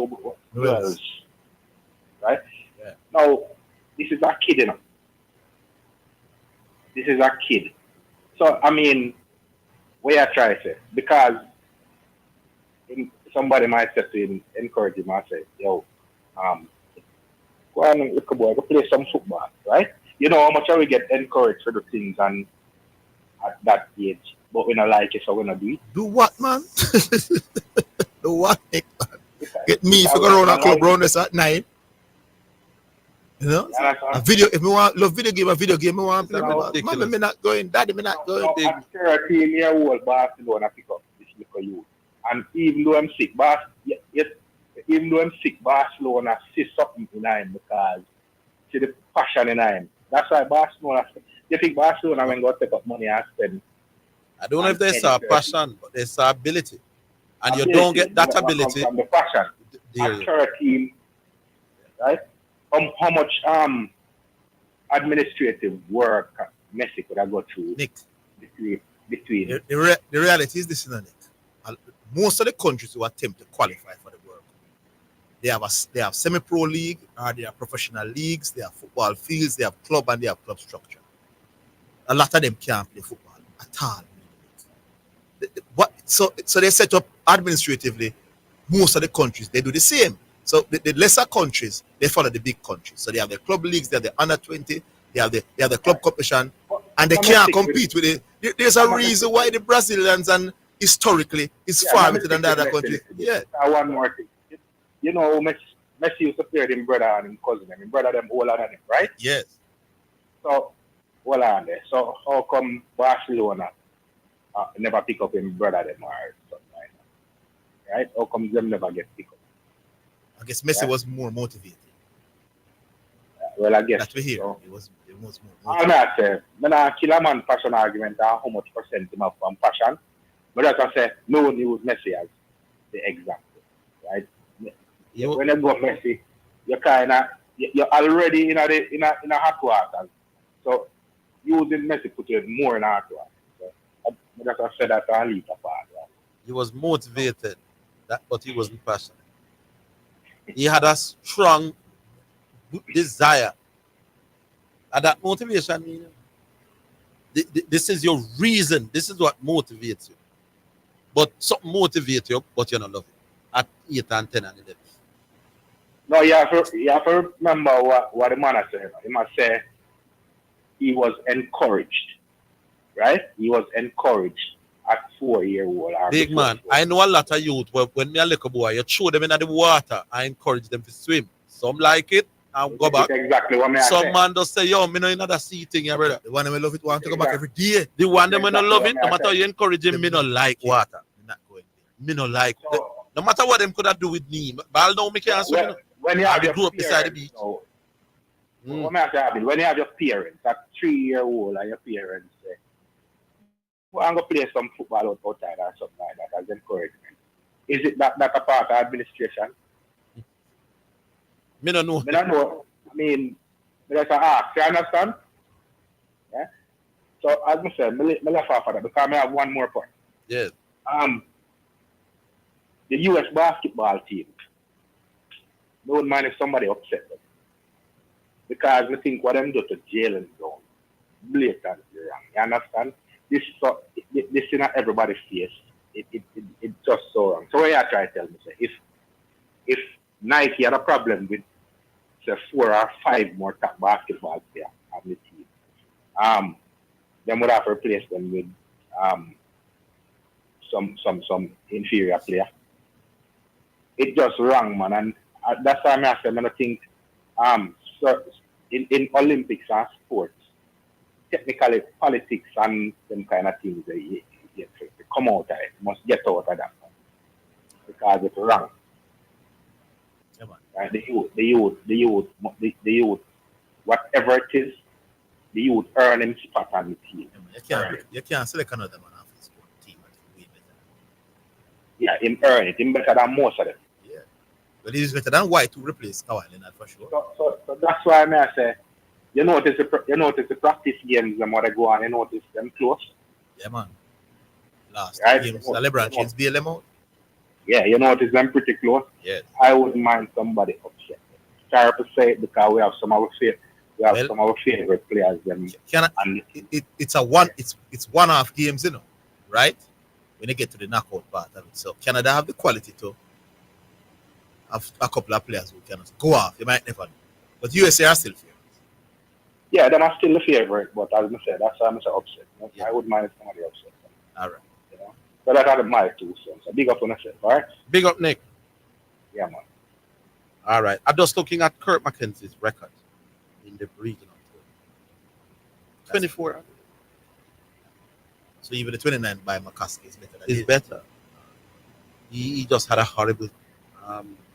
Right? Yeah. Now, this is a kid, you know. This is a kid. So I mean, what I try to say, because somebody might say to him, encourage him and say, yo, go on, look boy, go play some football, right? You know how much I will get encouraged for the things and at that age, but we don't like it, so we're not do it. Do what, man? Do what, man? Get me if you go around a club round this at 9. You know? A video, if me want love video game, me want to play. Mama, me not going, daddy, me not going. So at 13-year-old Barcelona pick up this little youth. And even though I'm sick, Barcelona see something in him because see the passion in him. That's why Barcelona, you think Barcelona when go take up money and spend. I don't know if they saw passion, but they saw ability. And you don't get that ability. From the passion. At 13, right? How much administrative work Messi could have got through Nick, between the reality is this, Nick. Most of the countries who attempt to qualify for the World Cup, they have semi-pro league, or they have professional leagues, they have football fields, they have club, and they have club structure. A lot of them can't play football at all. So they set up administratively. Most of the countries they do the same. So the lesser countries they follow the big countries. So they have the club leagues, they have the under 20, they have the club competition, and they can't compete with it. There's a reason why the Brazilians and historically is far better than the other countries. Yeah. One more thing. You know, Messi used to play with his brother and his cousin. His brother them older than him, right? Yes. So hold on there. So how come Barcelona never pick up his brother them or something like that? Right? How come them never get picked up? I guess Messi was more motivated. Well, I guess that we hear. So. It was more I'm not saying, I kill a man passion argument on how much percent him have from passion. But as I say, no one use Messi as the example, right? When you go Messi, you're already in a hot water. So using Messi put you more in hot water. So that's I said that I'll leave apart. Right? He was motivated, but he wasn't passionate. He had a strong desire. And that motivation, this is your reason. This is what motivates you. But something motivates you, but you don't love it. At 8 and 10 and 11. No, you have to remember what the man has said. He must say, he was encouraged, right? He was encouraged at 4-year-old. Big man, I know a lot of youth when me a little boy, you throw them in the water, I encourage them to swim. Some like it and go back. Exactly what me I Some say. man just say, yo, me know another sea thing, yeah, brother. The one that love it want to go back every day. The one them when Exactly love what it, me no I matter say. how you encourage him, me not like water. Me not like no matter what them could have do with me. But I know me can't swim. When you have your grew up beside the parents, beach. what me I say, when you have your parents at 3-year-old and your parents say, well, I'm going to play some football outside or something like that as encouragement. Is it that a part of administration? Me don't know. Me don't know. I mean, me just ask. You understand? Yeah? So, as I said, me left off of that because I have one more point. Yes. The U.S. basketball team, don't mind if somebody upset them. Because I think what them do to Jalen Brown, blatantly wrong. You understand? This is not everybody's face. It's just so wrong. So what you try to tell me, say, if Nike had a problem with say 4 or 5 more top basketball players on the team, then would have to replace them with some inferior player. It's just wrong, man, and that's why I say I think so in Olympics and sports, technically politics and them kind of things they come out of it, must get out of that because it's wrong. Yeah, man. Right? The youth, whatever it is, the youth earn him spot on the team. Yeah, you can't select another man off the sport team. Yeah, him earn it. Him better than most of them. Yeah. But he's better than White to replace Kawhi Leonard for sure. So that's why I say, you notice the practice games and what they go on, you notice them close. Yeah, man. Last right? games, LeBron James bail them out. Yeah, you notice them pretty close. Yes. I wouldn't mind somebody upset. Sorry to say it because we have some of our favorite players. It's one-off games, you know, right? When you get to the knockout part of it. So Canada have the quality to have a couple of players who can go off. You might never know. But USA are still favorites. Yeah, them are still the favorite, but as I said, that's why I'm so upset. Yeah. I wouldn't mind if somebody upset them. All right. You know? But I had my 2 cents. So big up on yourself, all right? Big up, Nick. Yeah, man. All right. I'm just looking at Kurt McKenzie's record in the regional tour. 24. So even the 29 by McCaskey is better. It's better. He just had a horrible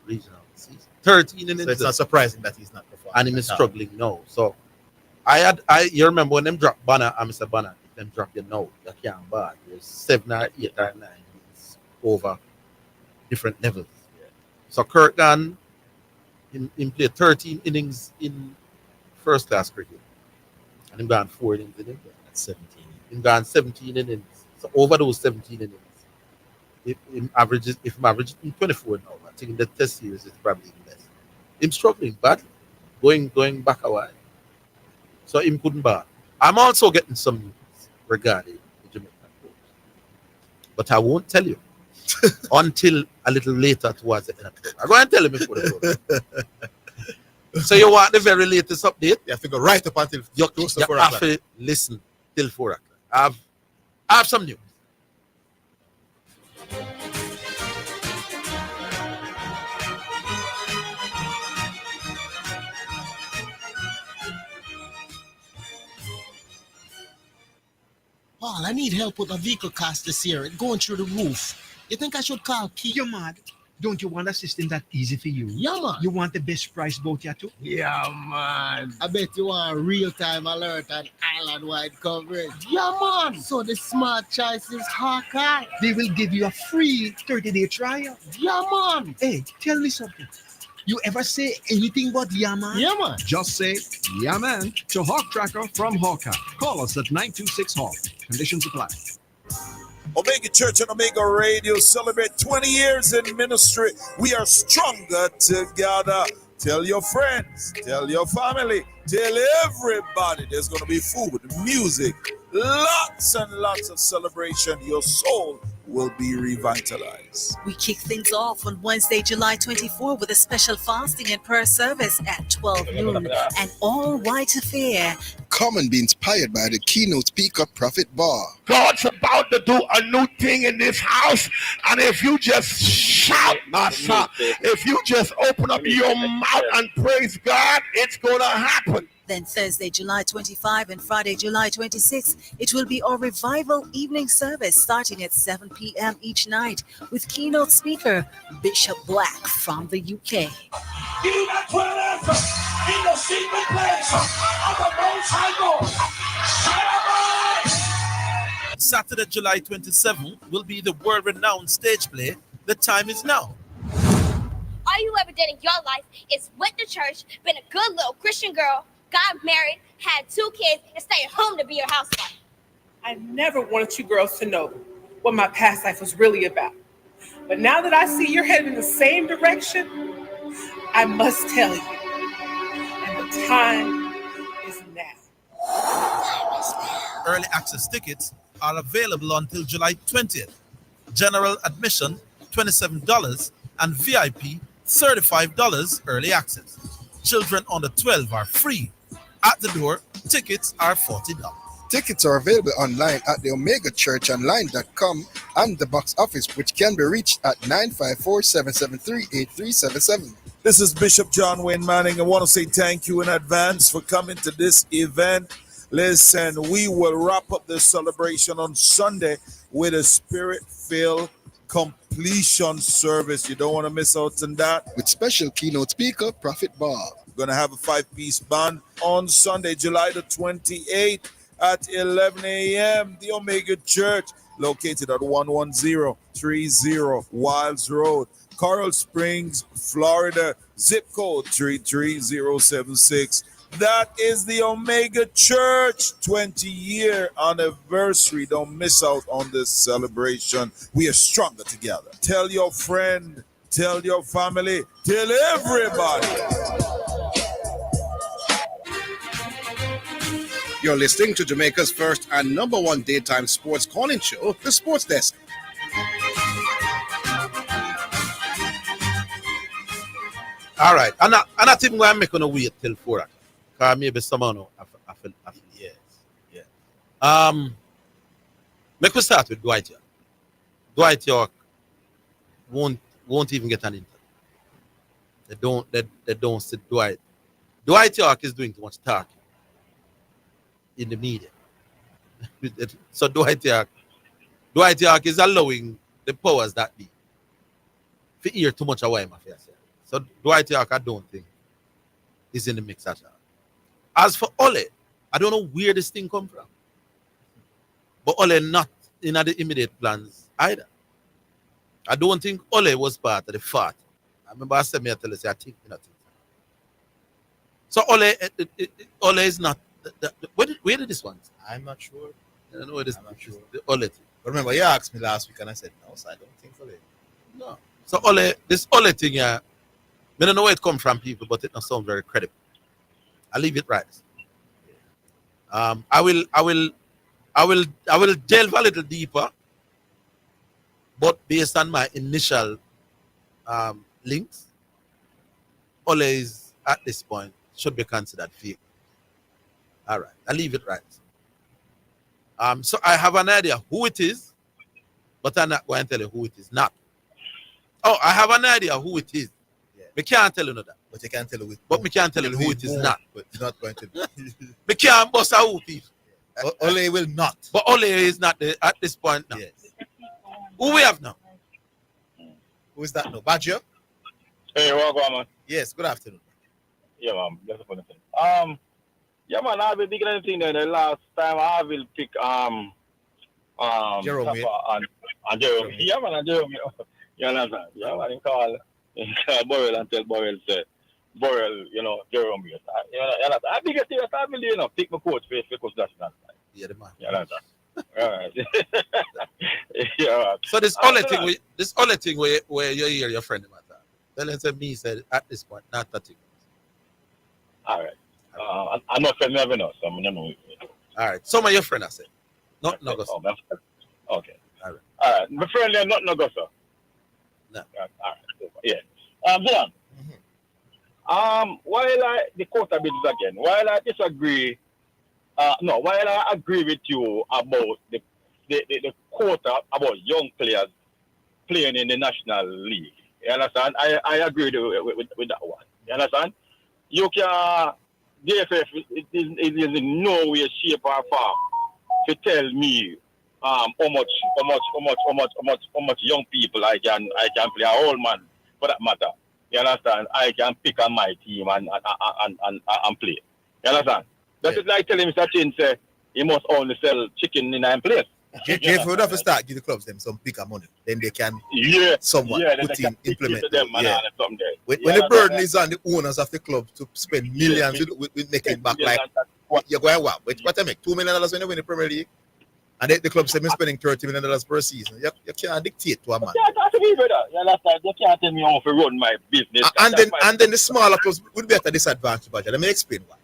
regional season. 13 innings. So it's not surprising that he's not performing. And he's struggling now. So you remember when them drop Banner, I Mr. Banner, if them drop you now, you can't bad. There's 7 or 8 or 9 innings over different levels. Yeah. So Kurt Gunn in played 13 innings in first class cricket. And he gone 4 innings in it. That's 17. He gone 17 innings. So over those 17 innings, if him averages in 24 now, I think in the test series it's probably less. Him struggling badly, going back a while. So him couldn't bat. I'm also getting some news regarding the Jamaican coach. But I won't tell you until a little later towards the end of the program. I'm going to tell him before the program. So you want the very latest update? You have to go right up until you close to 4 have o'clock. to listen till 4 o'clock. I have some news. Paul, I need help with a vehicle cost this year. It's going through the roof. You think I should call Keith? You're mad. Don't you want a system that easy for you? Yeah, man. You want the best price boat here too? Yeah, man. I bet you want real-time alert and island-wide coverage. Yeah, man. So the smart choice is Hawkeye. They will give you a free 30-day trial. Yeah, man. Hey, tell me something. You ever say anything but yeah, man? Yeah, man. Just say yeah, man to Hawk Tracker from Hawkeye. Call us at 926 Hawk. Conditions apply. Omega Church and Omega Radio celebrate 20 years in ministry. We are stronger together. Tell your friends, tell your family, tell everybody there's going to be food, music, lots and lots of celebration. Your soul will be revitalized. We kick things off on Wednesday, July 24 with a special fasting and prayer service at 12 noon. An all-white affair. Come and be inspired by the keynote speaker, Prophet Bar. God's about to do a new thing in this house. And if you just shout, Master, if you just open up your mouth and praise God, it's going to happen. Then Thursday, July 25 and Friday, July 26, it will be our revival evening service starting at 7 p.m. each night with keynote speaker Bishop Black from the UK. You that dwelleth in the secret place of the Most High God. Saturday, July 27 will be the world-renowned stage play, The Time Is Now. All you ever did in your life is went to church, been a good little Christian girl, got married, had 2 kids, and stayed at home to be your housewife. I never wanted you girls to know what my past life was really about. But now that I see you're headed in the same direction, I must tell you. And the time is now. Early access tickets are available until July 20th. General admission, $27, and VIP, $35 early access. Children under 12 are free. At the door, tickets are $40. Tickets are available online at the omegachurchonline.com and the box office, which can be reached at 954-773-8377. This is Bishop John Wayne Manning. I want to say thank you in advance for coming to this event. Listen, we will wrap up this celebration on Sunday with a spirit-filled completion service. You don't want to miss out on that. With special keynote speaker, Prophet Bar. We're going to have a 5-piece band on Sunday, July the 28th at 11 a.m. The Omega Church, located at 11030 Wilds Road, Coral Springs, Florida, zip code 33076. That is the Omega Church 20-year anniversary. Don't miss out on this celebration. We are stronger together. Tell your friend, tell your family, tell everybody. You're listening to Jamaica's first and number one daytime sports calling show, The Sports Desk. All right. And I think we're making a wait till 4 o'clock. Because maybe someone after years. Yeah. Make we start with Dwight York. Dwight York won't even get an interview. They don't see Dwight. Dwight York is doing too much talking in the media. So Dwight York is allowing the powers that be to hear too much of what I'm saying. So Dwight York, I don't think is in the mix at all. As for Ole, I don't know where this thing come from. But Ole not in the immediate plans either. I don't think Ole was part of the fight. I remember I said me I tell you, I think nothing. So Ole is not. Where did this one? I'm not sure. I don't know where this. I'm not sure. The Ole thing. But remember, you asked me last week and I said no, so I don't think Ole. No. So this Ole thing, yeah, I don't know where it come from, people, but it doesn't sound very credible. I'll leave it right. I will delve a little deeper, but based on my initial links, Ole is at this point should be considered fake. All right, I'll leave it right. So I have an idea who it is, but I'm not going to tell you who it is not. Oh, I have an idea who it is. Yeah. We can't tell you that. But you can't tell you But we can't tell you who it is not. But it's not going to be. We can't bust a who people. Ole will not. But Ole is not at this point now. Yes. Who we have now? Who is that now? Badger? Hey, welcome, man. Yes, good afternoon. Yeah, man. That's a funny thing. Yeah, man, I will pick anything there. The last time I will pick Jerome and Jerome. Yeah, man, and Jerome. You understand? Yeah, man, he call Burrell and tell Burrell say Burrell, Jerome. You know, I think it's I will, pick my coach for that's not right. Yeah, the man. You understand? All right. Yeah. So this only thing where you hear your friend about that. Tell him to me said at this point, not that thing. All right. I'm not friend never know, so I'm not know. All right. Some of your friends I said. Not no go. Okay. All right. All right. My friend not no go, sir. No. All right. Yeah. Zidane. While I the quota bits again, while I disagree No, while I agree with you about the quota about young players playing in the National League, you understand? I agree with that one. You understand? You can, the DFF is in no way, shape, or form to tell me how much young people I can play, a whole man for that matter. You understand? I can pick on my team and play. You understand? That is like telling Mr. Chin say he must only sell chicken in 9 place. If we would have to start give the clubs them some bigger money, then they can somewhat put in, implement them. Yeah. When the burden is on the owners of the club to spend millions with making back, like you're going what I make $2 million when you win the Premier League, and the club say me spending $30 million per season. You can't dictate to a man. You can't tell me how to run my business. And then the smaller clubs would be at a disadvantage. But let me explain why.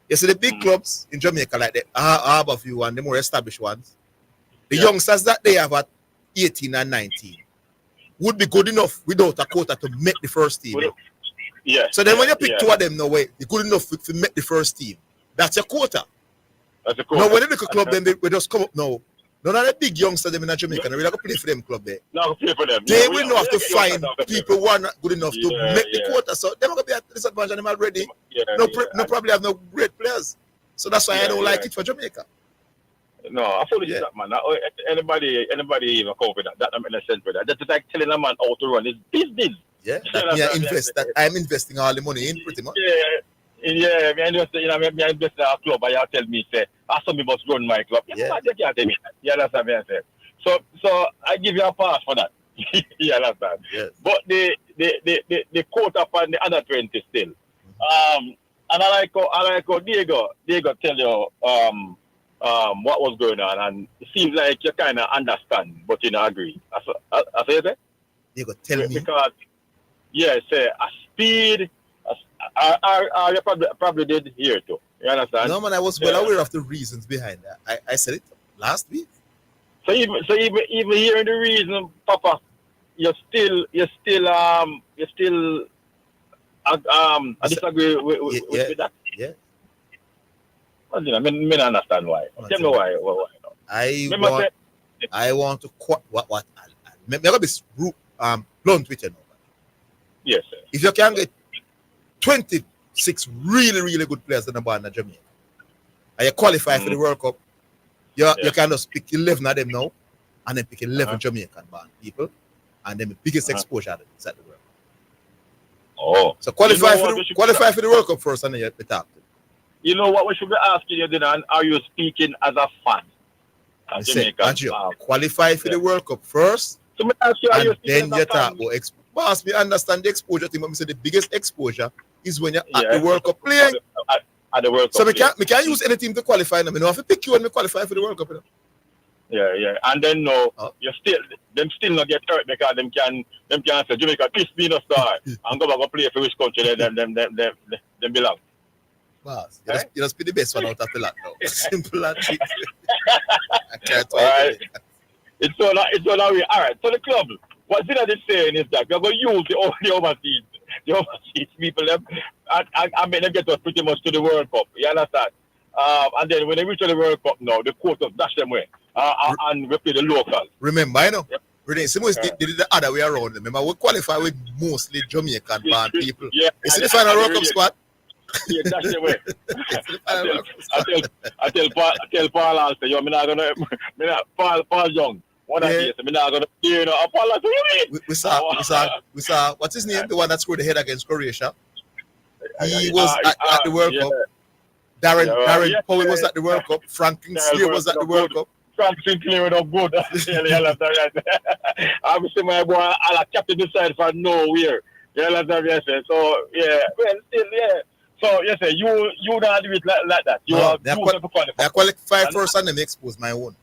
You see the big clubs in Jamaica, like the Harbourview and the more established ones, the youngsters that they have at 18 and 19 would be good enough without a quota to make the first team. So then when you pick two of them, no way, you're good enough to make the first team. That's your quota. That's a quota. Now when they look at club, then they just come up now. None of the big youngsters them in Jamaica, they will have to play for them club there. Play for them. They will not have to find people who are not good enough to make the quota. So they're not going to be at disadvantage them already. No probably have no great players. So that's why I don't like it for Jamaica. No, I fully that, man. Anybody even confident that I'm in a sense for that. That's like telling a man how to run his business. Yeah, I'm investing all the money in pretty much. Yeah, I invest in a club, and you tell me, say, somebody must run my club. You can't tell me that. You understand what I'm saying? So I give you a pass for that. You understand? Yes. But the quota on the under 20 still. And I like how Diego tell you what was going on, and it seems like you kind of understand, but you don't agree. I say that? Diego tell me. Because, say a speed. You probably did hear too. You understand? No man, I was well aware of the reasons behind that. I said it last week. So even hearing the reason, Papa, you still I disagree with that. Yeah. Well, I don't understand why. Tell me why. I want to what I'm gonna be blunt with you now. Yes, sir. If you can get 26 really good players in the band in Jamaica, and you qualify for the World Cup, you can just pick 11 of them now, and then pick 11 Jamaican band people, and then the biggest exposure inside the world. Oh, so qualify for the World Cup first, and then you talk. You know what we should be asking you, Zidane? Are you speaking as a fan? Qualify for the World Cup first, so ask you, and then you talk about Boss, me understand the exposure thing, but me say the biggest exposure is when you're at the World Cup playing. At the World Cup. So we can't use any team to qualify them. You know, I have to pick you when we qualify for the World Cup. You know? Yeah. And then you still not get hurt because them can say Jamaica, please be no star and go back and play for which country them belong. Boss, you just be the best one out of the lot now. Simple and cheap. I can't all right. It's all that way. All right. So the club. What Zidane is saying is that we're going to use the overseas people, and make them get us pretty much to the World Cup. You understand? And then when they reach to the World Cup now, the quotas dash them away, and we play the locals. Remember, I know. Renee Simmons did the other way around. Remember, we qualify with mostly Jamaican band people. Yeah, you see the final World Cup squad? Yeah, dash them away. I tell Paul also, yo, I'm not gonna, Paul Young. One of these, I'm not gonna, Paul, we saw, what's his name? The one that scored the head against Croatia. He was at the World Cup. Darren Powell was at the World Cup. Frank Sinclair was at the World Cup. Frank Sinclair was good. I'm saying my boy, I'll captain the side for nowhere. So still, So you don't do it like that. I qualify first and then expose my own.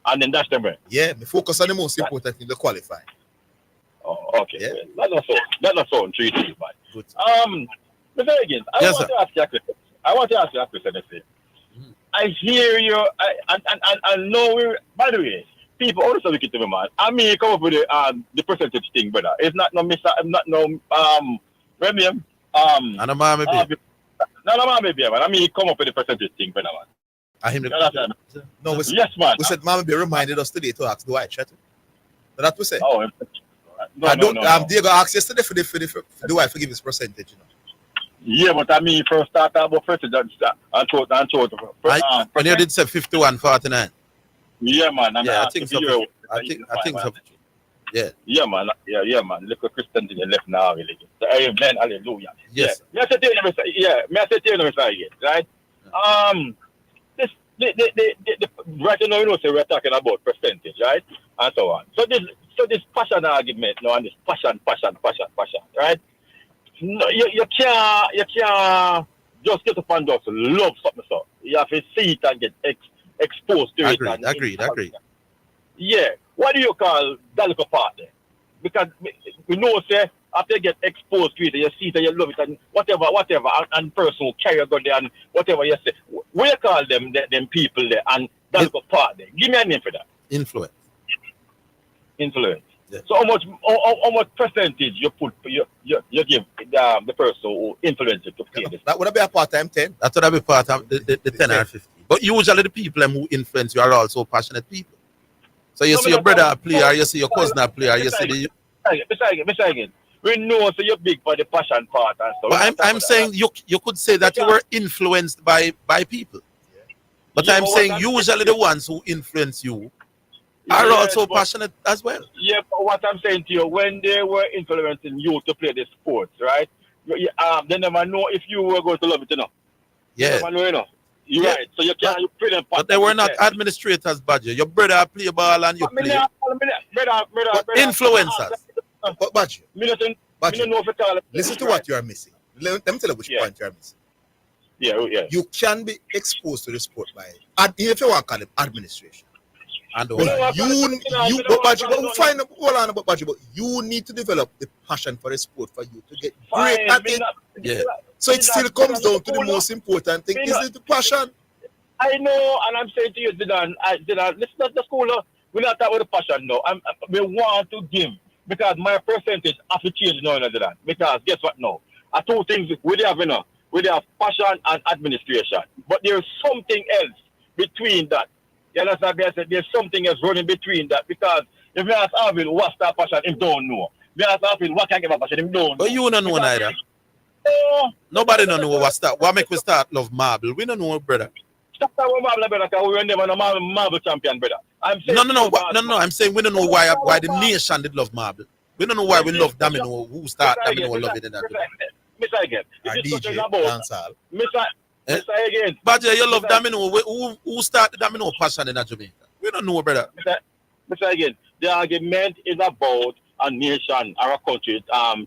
And then that's the way. Yeah, me focus on the most important thing, the qualify. Oh, okay. Yeah. That's not so treaty, man. Good. But then again, I want to ask you a question. I hear you. I know. By the way, people also look at me, man. I mean, come up with the percentage thing, brother. It's not no Mr. Not no and a mommy baby. No, mommy baby, man. I mean, come up with the percentage thing, brother, man. No, Yes, man. We said Mama be reminded us today to ask Dwight Chetty. That we say. Oh, Diego asked yesterday for Dwight to give his percentage. You know. Yeah, but I mean, first start about president. I thought. When you did say 51-49. Yeah, man. And I think so. I think so. Yeah. Yeah, man. Yeah, man. Look at Christian in the left now, really. Amen. Hallelujah. Yes. Yeah. May I say to you, Mr. Again, right? The right now, say we're talking about percentage, right? And so on. So this passion argument now, and this passion, right? No, you can't just get up and just love something so. You have to see it and get exposed to it. Agreed. Yeah. What do you call that little part there? Because we know, say, after you get exposed to it, you see it and you love it and whatever, and person who carry a gun there and whatever you say. What you call them people there and that little part there? Give me a name for that. Influence. Yeah. So how much percentage you put you give the person who influence you to play this? That would be a part-time 10. That would be part of the 10 or 15. But usually the people who influence you are also passionate people. So you see your brother a player, you see your cousin a player, you see the... Besides, we know so you're big for the passion part and stuff. But I'm saying you could say that you were influenced by people. But I'm saying usually the ones who influence you are also passionate as well. Yeah, but what I'm saying to you, when they were influencing you to play the sports, right? They never know if you were going to love it, you know. Yeah. They never know, you know. You're right. So you can't play them. But they were not administrators, Badger. Your brother play ball and you play. Influencers. But Badger, listen to what you are missing. Let me tell you which point you are missing. Yeah. You can be exposed to the sport by, if you want to call it administration. And but you need to develop the passion for the sport for you to get great at it. So it still comes down to the most important thing. Is it the passion? I know, and I'm saying to you, Zidane, listen to the school. We're not talking about the passion now. We want to give because my percentage have to change now, Zidane. Because guess what now? Two things we have, you know. We have passion and administration. But there's something else between that. You understand? There's something else running between that because if you ask Orville what's that passion, he don't know. If you ask Orville what can give a passion, he don't know. But you don't know neither. Nobody don't know what's that. What make we start love marble? We don't know, brother. Stop talking about marble, brother, because we were never no marble champion, brother. I'm saying no. I'm saying we don't know why the nation did love marble. We don't know why we love domino. Who start domino love it in that? Mr. Again. DJ, dancehall. Mr. Again. Badger, you love domino. Who start the domino passion in Jamaica? We don't know, brother. Mr. Again, the argument is about a nation or a country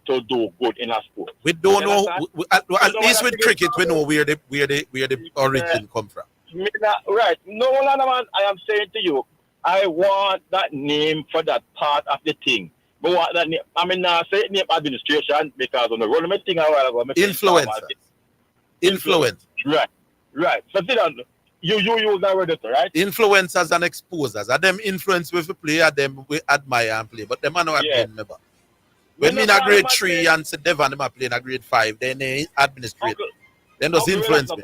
to do good in a sport. We don't know. At least with cricket, we know where the origin come from. Right. No, man, I am saying to you, I want that name for that part of the thing. But what that name? I mean, say name administration because on the road, I think I will. Influence. Right. So you use that word, right? Influencers and exposers. Are them influence with the play, are them we admire and play. But them are not remember. When we in a grade 3 and say Devon them are playing a grade 5, then they administrate. Then those influence me.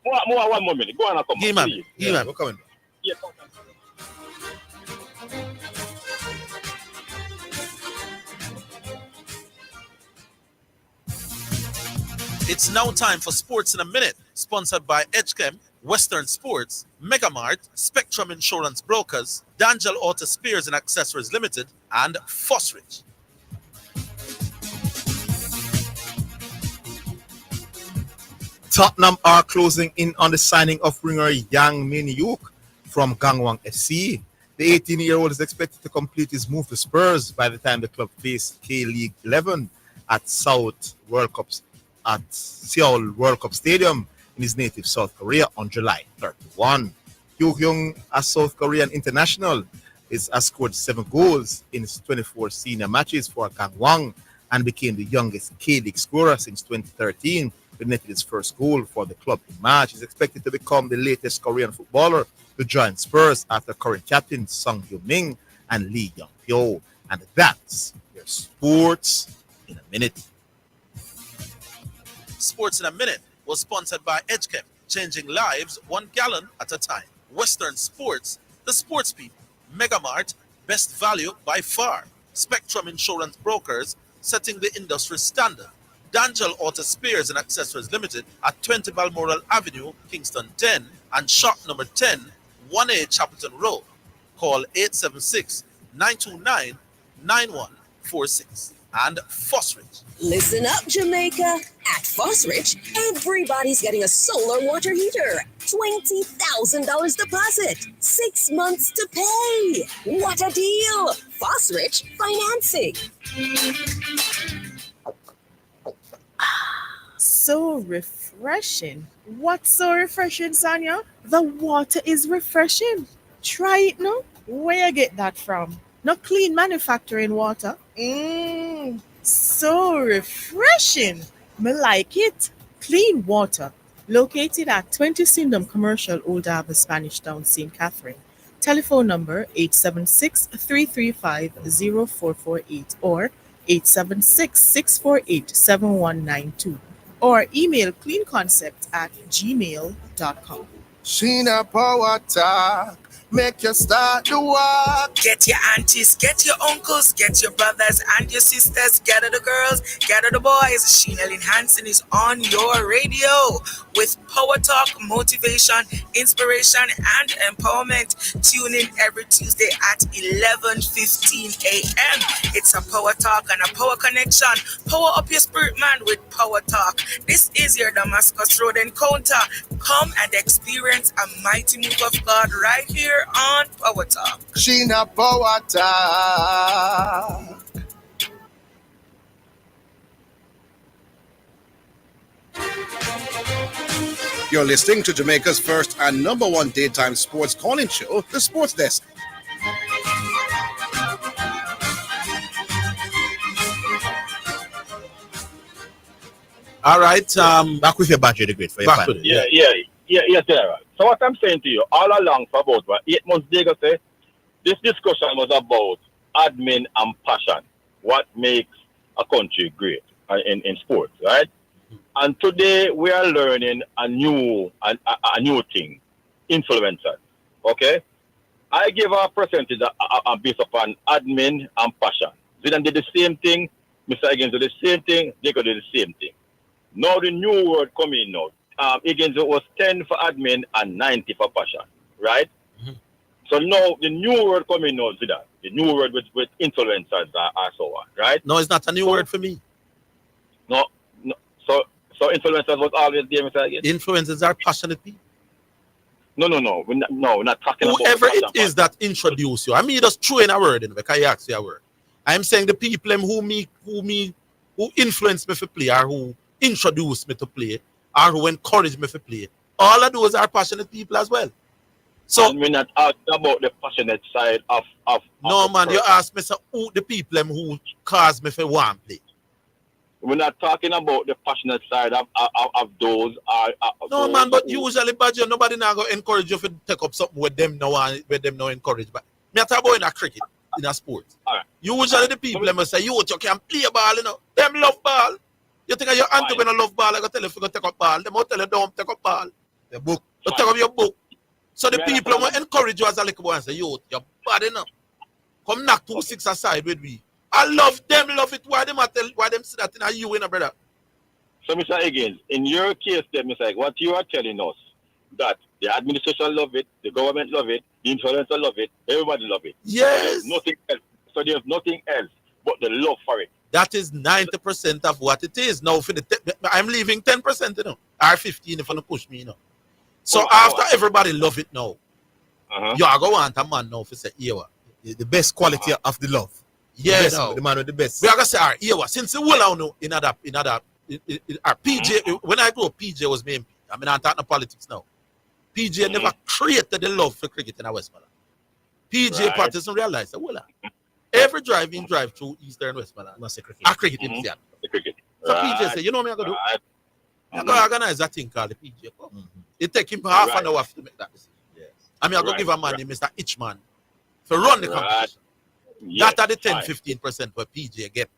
One more minute. Go on and come. Give him. We're coming. Yeah. It's now time for Sports in a Minute, sponsored by HChem, Western Sports, Megamart, Spectrum Insurance Brokers, D'Angelo Auto Spares and Accessories Limited, and Fosrich. Tottenham are closing in on the signing of winger Yang Min-hyuk from Gangwon FC. The 18-year-old is expected to complete his move to Spurs by the time the club face K-League 11 at Seoul World Cup Stadium in his native South Korea on July 31. Hyuk-young, a South Korean international, has scored 7 goals in his 24 senior matches for Gangwon and became the youngest K-League scorer since 2013. He netted his first goal for the club in March. He's expected to become the latest Korean footballer to join Spurs after current captain Sung Hyun-min and Lee Young-pyo. And that's your Sports in a Minute. Sports in a Minute was sponsored by HChem, changing lives 1 gallon at a time. Western Sports, the sports people. Megamart, best value by far. Spectrum Insurance Brokers, setting the industry standard. D'Angelo Auto Spares and Accessories Limited at 20 Balmoral Avenue, Kingston 10, and shop number 10, 1A Chapelton Road. Call 876-929-9146. And Fosrich. Listen up, Jamaica. At Fosrich, everybody's getting a solar water heater. $20,000 deposit. 6 months to pay. What a deal. Fosrich Financing. So refreshing. What's so refreshing, Sonia? The water is refreshing. Try it now. Where you get that from? No clean manufacturing water. So refreshing. Me like it. Clean water. Located at 20 Syndham Commercial, Old Harbour, Spanish Town, St. Catherine. Telephone number 876-335-0448 or 876-648-7192. Or email cleanconcept@gmail.com. Sheena Power Talk. Make you start to walk. Get your aunties, get your uncles, get your brothers and your sisters, gather the girls, gather the boys. Sheena Lynn Hansen is on your radio with Power Talk, motivation, inspiration, and empowerment. Tune in every Tuesday at 11:15 a.m. It's a Power Talk and a Power Connection. Power up your spirit, man, with Power Talk. This is your Damascus Road encounter. Come and experience a mighty move of God right here on Power Talk. Sheena Power Talk. You're listening to Jamaica's first and number one daytime sports calling show, The Sports Desk. All right, back with your battery, the great for your Back family. Yes, sir. So what I'm saying to you, all along for about 8 months ago, say, this discussion was about admin and passion. What makes a country great in sports, right? And today we are learning a new thing, influencers. Okay, I give a percentage based upon admin and passion. Zidane did the same thing. Mr. Higgins did the same thing. Jacob did the same thing. Now the new word coming now. Higgins was 10 for admin and 90 for passion, right? Mm-hmm. So now the new word coming now, Zidane. The new word with influencers are so on, right? No, it's not a new word for me. No. So influencers was always there, Mr. Higgins? Influencers are passionate people. No. We're not talking about whoever it is that introduce you. I mean, just throw in a word in because you ask you a word. I'm saying the people who influence me to play or who introduce me to play or who encourage me to play. All of those are passionate people as well. So and we're not asking about the passionate side of no man, you ask me so who the people who cause me to want to play. We're not talking about the passionate side of those. No man, but usually, Badger, nobody now go encourage you to take up something with them now encourage. But me talk about in a cricket, in a sport. Right. Usually the people them say, you can play ball, you know. Them love ball. You think your auntie when I love ball, I go tell you if you go take up ball. Them will tell you don't take up ball. The book. You take up your book. So the people will encourage you as a little boy and say, you're bad enough. Come knock 2-6 aside with me. I love them, love it. Why them say that in you, brother? So, Mr. Higgins, in your case, then, Mr. Higgins, what you are telling us that the administration love it, the government love it, the influencer love it, everybody love it. Yes. So there's nothing else but the love for it. That is 90% of what it is. Now, for I'm leaving 10%, you know, or 15 if you don't push me, you know. So after everybody love it now, you are going to want a man now to say, the best quality of the love. Yes, the man with the best. We are gonna say, since the whole now in other PJ, when I grew up, PJ was me. I mean, I'm talking politics now. PJ never created the love for cricket in Westmoreland. PJ Patterson realized that every drive through Eastern Westmoreland must say cricket. Cricket in the cricket. So PJ said, you know what I'm gonna do? I'm gonna organize that thing called the PJ Cup. It take him half an hour to make that decision. Yes. I mean, I'm gonna give a man named Mr. Itchman to run the competition. That are the 10-15% where PJ get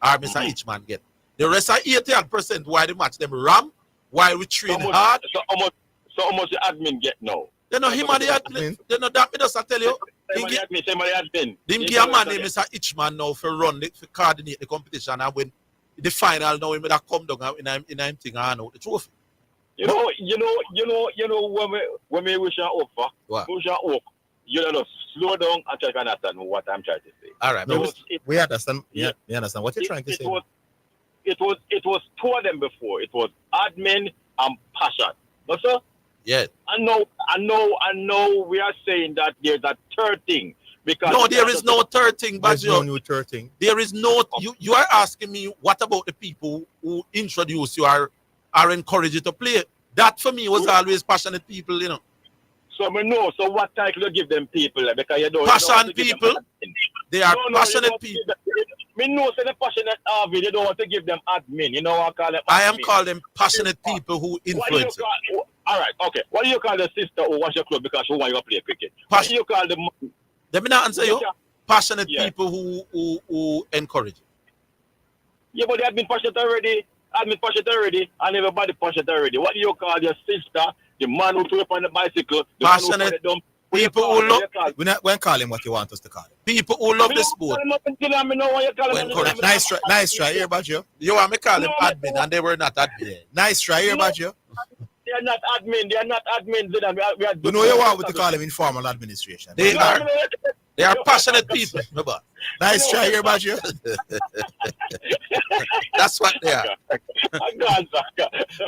or Mr. Itchman get. The rest are 80% why the match them ram, while we train so much, hard. So how much the admin get now? You know him and the admin. You know that me just tell you. Admin. Him give a man name Mr. Itchman now for run it, for coordinate the competition, and when the final now him that come down in him thing and out the trophy. You know when we wish an offer, wish an offer, you know, slow down and try to understand what I'm trying to say. All right, we understand. Yeah, we understand what you're trying to say. It was two of them before. It was admin and passion. No, sir? Yeah. I know we are saying that there's a third thing. Because no, there is no third thing, but there's no new third thing. There is no you are asking me what about the people who introduce you are encouraged you to play. That for me was always passionate people, you know. So we know. So what title you give them people? Because you don't passionate people. They are passionate people. Me know say the passionate Orville, you don't want to give them admin. You know what I call them? I am calling them passionate people who influence. All right, okay. What do you call the sister who watch your club because she want you to play cricket? What do you call the? Let me not answer you. Passionate people who encourage. Yeah, but they have been passionate already. Admin passionate already, and everybody passionate already. What do you call your sister? The man who threw up on the bicycle. The passionate man who people who love. We call him what you want us to call him. People who love the sport. Nice try. Here about you. You want me call them admin, and they were not admin. Nice try. Here about you. They are not admin. They are not admin. You know you want to call them informal administration. They are passionate people. Remember. Nice try here about you. That's what they are.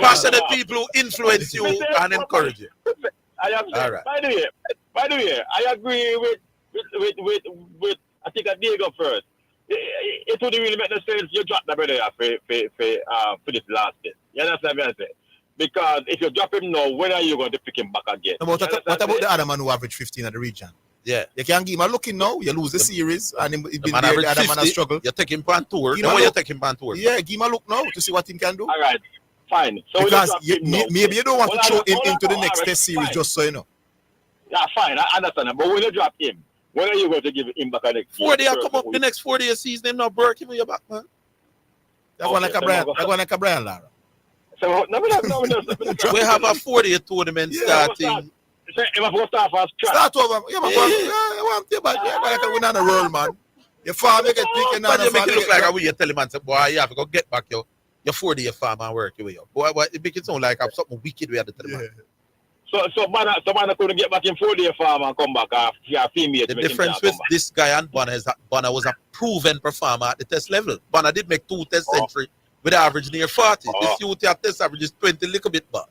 Passionate people who influence you and encourage you. I am saying, right. By the way, I agree with I think I did go first. It wouldn't really make no sense you drop the brother for this last bit. You understand what I'm saying? Because if you drop him now, when are you going to pick him back again? What about the other man who averaged 15 at the region? Yeah. You can't give him a looking now. You lose the series and he been man there, the other man has struggled. You take him on tour. You take him on tour. Yeah, give him a look now to see what he can do. All right. Fine. So because maybe you don't want to throw him into the next test series, just so you know. Yeah, fine. I understand that. But when you drop him, when are you going to give him back next 4 days? Come up the next 4 days season, him not break him in your back, man. That one like a Brian Lara. So we have a 4-day tournament starting. Start over. Yeah, man. You want to win on a roll, man. Your farm, you get picking on the farm. You look like you tell him, man, boy, you have to go get back your 4-day farm and work your way up. Boy, it makes it sound like I'm something wicked we had to tell him. So Banner couldn't get back in 4-day farm and come back after female. The difference with this guy and Banner is that Banner was a proven performer at the test level. Banner did make 2 test century with average near 40. This youth at test average is 20, little bit bad.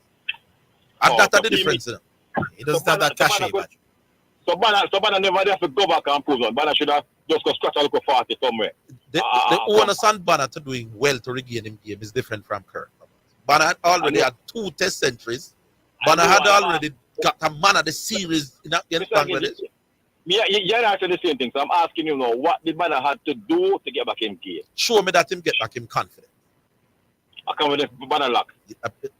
And that's the difference. He doesn't have that cachet. So Banner never have to go back and prove on. Banner should have just go scratch a look 40 somewhere. The onus on Banner to doing well to regain him game is different from Kirk. Banner already had 2 test centuries. Banner had already got a man of the series in Bangladesh. You're asking the same thing. So I'm asking you now, what did Banner have to do to get back in game? Show me that him get back him confident. I come with the Banner luck.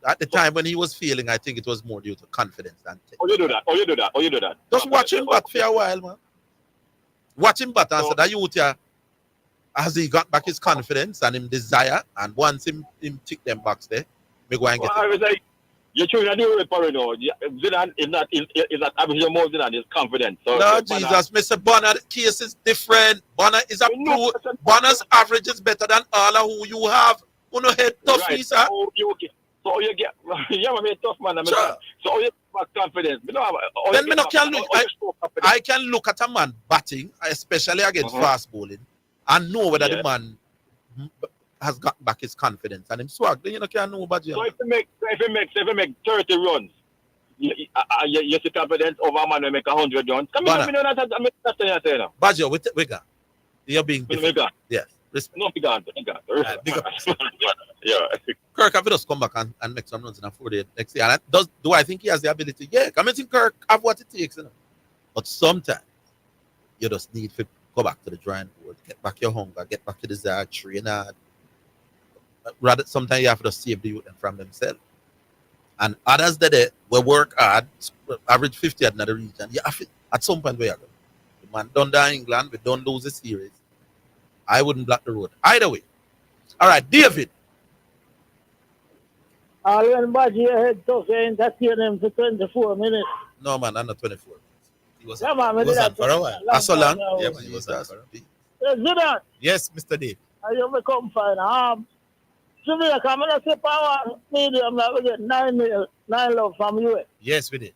At the time when he was failing, I think it was more due to confidence than thing. You do that. Just watch him bat for a while, man. Watch him bat and say that youth here, as he got back his confidence and him desire, and once him tick them box there, me go and get it. You're trying to do it for Zidane is not average more Zidane is confident. So no, Jesus, Mr. Bonner, the case is different. Bonner is a pro. Bonner's average is better than all of who you have. Who no head tough, right. sir. So you get, yeah, I'm a tough man. Sure. So you have confidence. Then me not can look. I can look at a man batting, especially against fast bowling, and know whether the man has got back his confidence and him swag. Then you can't know about you. So if you make 30 runs, you see confidence over a man who make 100 runs. Come on, Badger, we got. You're being different. Yes. Respect. No, big up. Yeah. Kirk have just come back and make some runs in a 4 day next year. And do I think he has the ability? Yeah, I think Kirk have what it takes. You know? But sometimes you just need to go back to the drawing board, get back your hunger, get back your desire, train hard. Rather, sometimes you have to save the youth from themselves. And others that will work hard, average 50 at another region. You have to, at some point where you go. The man done down England, we don't lose the series. I wouldn't block the road. Either way. All right, David. All when body your head tough, you entertain him for 24 minutes. No, man, I'm not 24. He was, Yeah, man, he was on for a while. Ah, so long? Yeah, man, he was on for a while. Zidane, Yes, Mr. Dave. are you ever come find? Jamaica, I'm going to say power medium that we get 9 love from you. Yes, we did.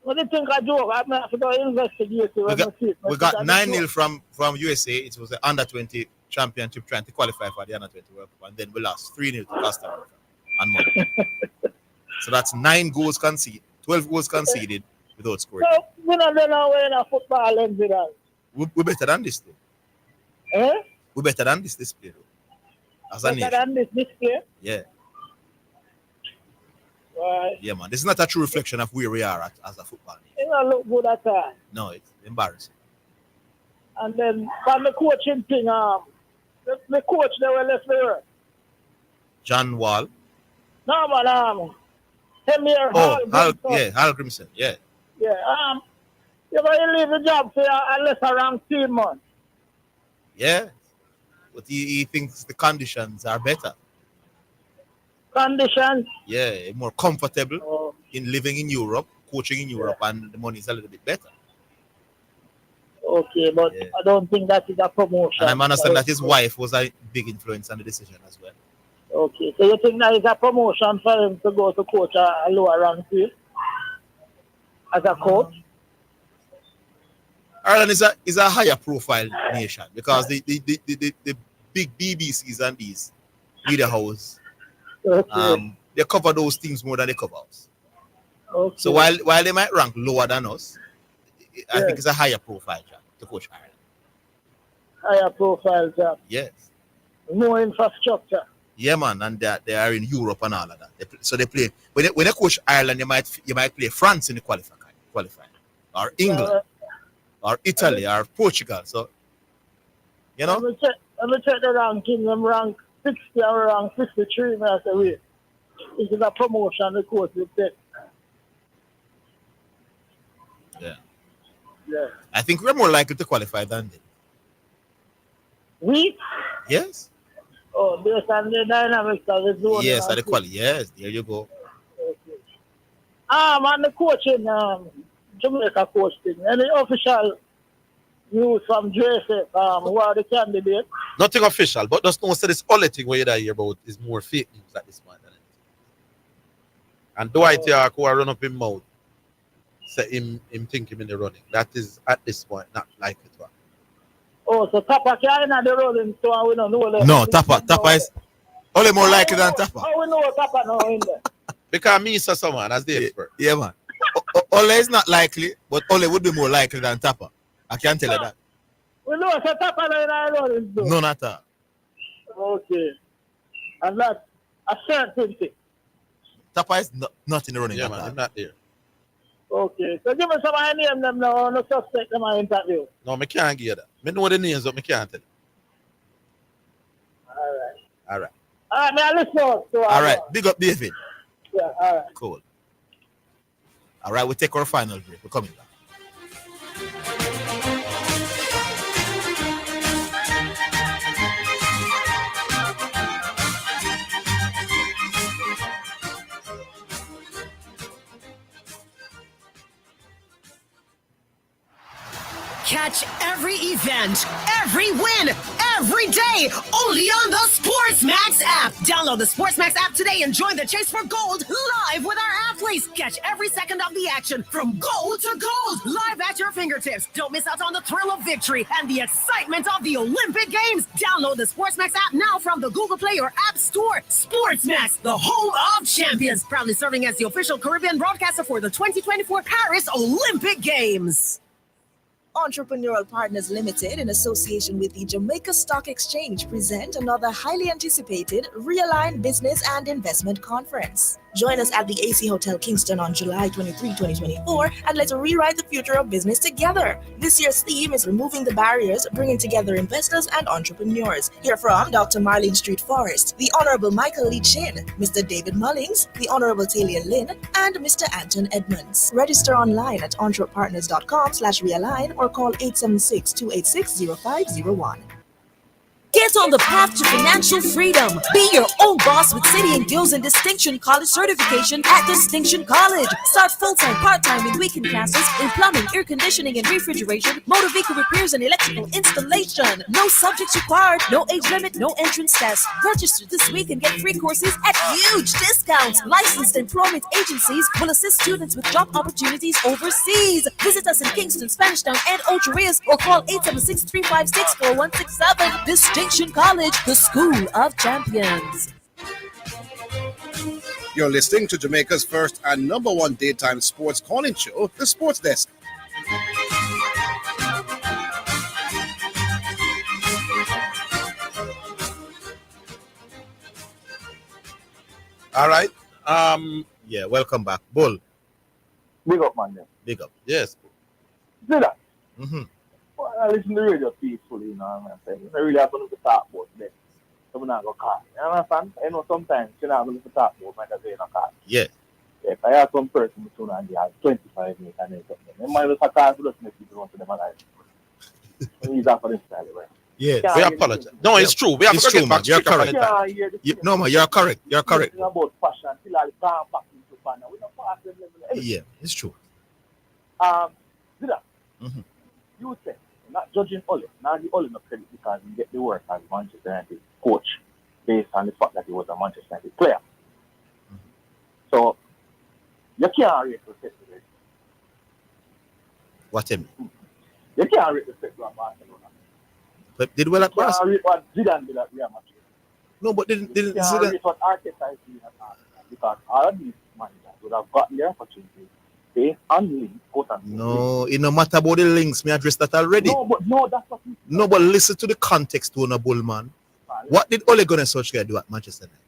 What do you think I joke? I'm going to go investigate it. We got 9-0 from USA. It was the under-20 championship trying to qualify for the under-20 World Cup. And then we lost 3-0 to Costa Rica on Monday. So that's 9 goals conceded, 12 goals conceded without scoring. So, we don't know where in football and Zidane. We're better than this, though. Eh? We're better than this display, though. As a nation. Better than this display? Yeah. Right. Yeah, man. This is not a true reflection of where we are as a football nation. It don't look good at all. No, it's embarrassing. And then from the coaching thing, the coach they were left there. John Wall. No, man, Hemir Hal Grimson. Yeah. Yeah. You going leave the job for unless around 3 months. Yeah. But he thinks the conditions are better. Conditions? Yeah, more comfortable in living in Europe, coaching in Europe, and the money is a little bit better. Okay, but I don't think that is a promotion. And I understand that his wife was a big influence on the decision as well. Okay, so you think that is a promotion for him to go to coach a lower rank field as a coach? Ireland is a higher profile nation because the big BBCs and these media house, they cover those things more than they cover us. Okay. So while they might rank lower than us, I think it's a higher profile job to coach Ireland. Higher profile job. Yes. More infrastructure. Yeah, man, and they are in Europe and all of that. So they play when they coach Ireland, you might play France in the qualifying, or England, or Italy, or Portugal. So you know. Let me check the ranking. Them rank 60 or rank 53 minutes away. This is a promotion the coach will take. Yeah. Yeah. I think we're more likely to qualify than them. We? Yes. Oh, based on the dynamics of the zone. Yes, at the quality. Yes, there you go. Okay. Man, the coaching, Jamaica coach thing. Any official news from JSF, who are the candidates? Nothing official, but just don't say this only thing where you hear about is more fake news at this point. And Dwight York, who are run up in mouth, say him think him in the running. That is at this point not likely to happen. Oh, so Tapa can't in the rolling, so we don't know. No, Tapa is only more likely than Tapa. How we know Tapa now in there? Because me saw someone as the expert. Yeah, man. Ole is not likely, but Ole would be more likely than Tapa. I can't tell you that. We know so Tapa now in the rolling. No, not at all. Okay. And that's a certain thing. Tapa is not in the running. Yeah, man, I'm not there. Okay. So give me some of name them now, no suspect them in interview. No, I can't give that. I know the names, but I can't tell you. All right. All right, man, listen. So, all right. Big up David. Yeah, all right. Cool. All right, we'll take our final break. We're coming back. Catch every event, every win, every day, only on the SportsMax app. Download the SportsMax app today and join the chase for gold live with our athletes. Catch every second of the action from goal to gold, live at your fingertips. Don't miss out on the thrill of victory and the excitement of the Olympic Games. Download the SportsMax app now from the Google Play or App Store. SportsMax, the home of champions, proudly serving as the official Caribbean broadcaster for the 2024 Paris Olympic Games. Entrepreneurial Partners Limited, in association with the Jamaica Stock Exchange, present another highly anticipated Realign Business and Investment Conference. Join us at the AC Hotel Kingston on July 23, 2024, and let's rewrite the future of business together. This year's theme is Removing the Barriers, Bringing Together Investors and Entrepreneurs. Hear from Dr. Marlene Street Forrest, the Honorable Michael Lee Chin, Mr. David Mullings, the Honorable Talia Lynn, and Mr. Anton Edmonds. Register online at entrepreneurpartners.com/realign or call 876-286-0501. Get on the path to financial freedom. Be your own boss with City and Guilds and Distinction College certification at Distinction College. Start full-time, part-time with weekend classes in plumbing, air conditioning and refrigeration, motor vehicle repairs and electrical installation. No subjects required, no age limit, no entrance test. Register this week and get free courses at huge discounts. Licensed employment agencies will assist students with job opportunities overseas. Visit us in Kingston, Spanish Town, and Ocho Rios, or call 876-356-4167. Distinction College, the school of champions. You're listening to Jamaica's first and number one daytime sports calling show, The Sports Desk. All right. Yeah, welcome back. Bull. Big up, man. Big up. Yes. See that? Mm-hmm. Well, I listen to the radio peacefully, you know what I'm saying? I really have to talk about that. So I'm not going to call. You understand? I know sometimes you're not going to talk about my say no call. Yeah. If I have some person who and they have 25 minutes and then something, they might just call to just make people want to them alive. He's that for this style, right? Yes. We apologize. No, it's true. We have to get back You're straight up on correct. it. No, man, you're correct. You're correct. About fashion, till I come back into fun. We don't pass them level. Yeah, it's true. Zidane, you said, not judging Ole. Now the Ole no credit because he get the work as Manchester United coach based on the fact that he was a Manchester United player. So, you can't rate the set today. What him? You can't rate the set to Barcelona. But did well at You can't Barcelona? rate what Zidane did at Real Madrid. No, but didn't You can't Zidane? rate what Arteta is doing at Arsenal because all of these managers would have gotten their opportunity based on links, quote unquote. No, it no matter about the links. Me address that already. No, that's what you No, but listen to the context to a bull man. What did Ole Gunnar Solskjaer do at Manchester United?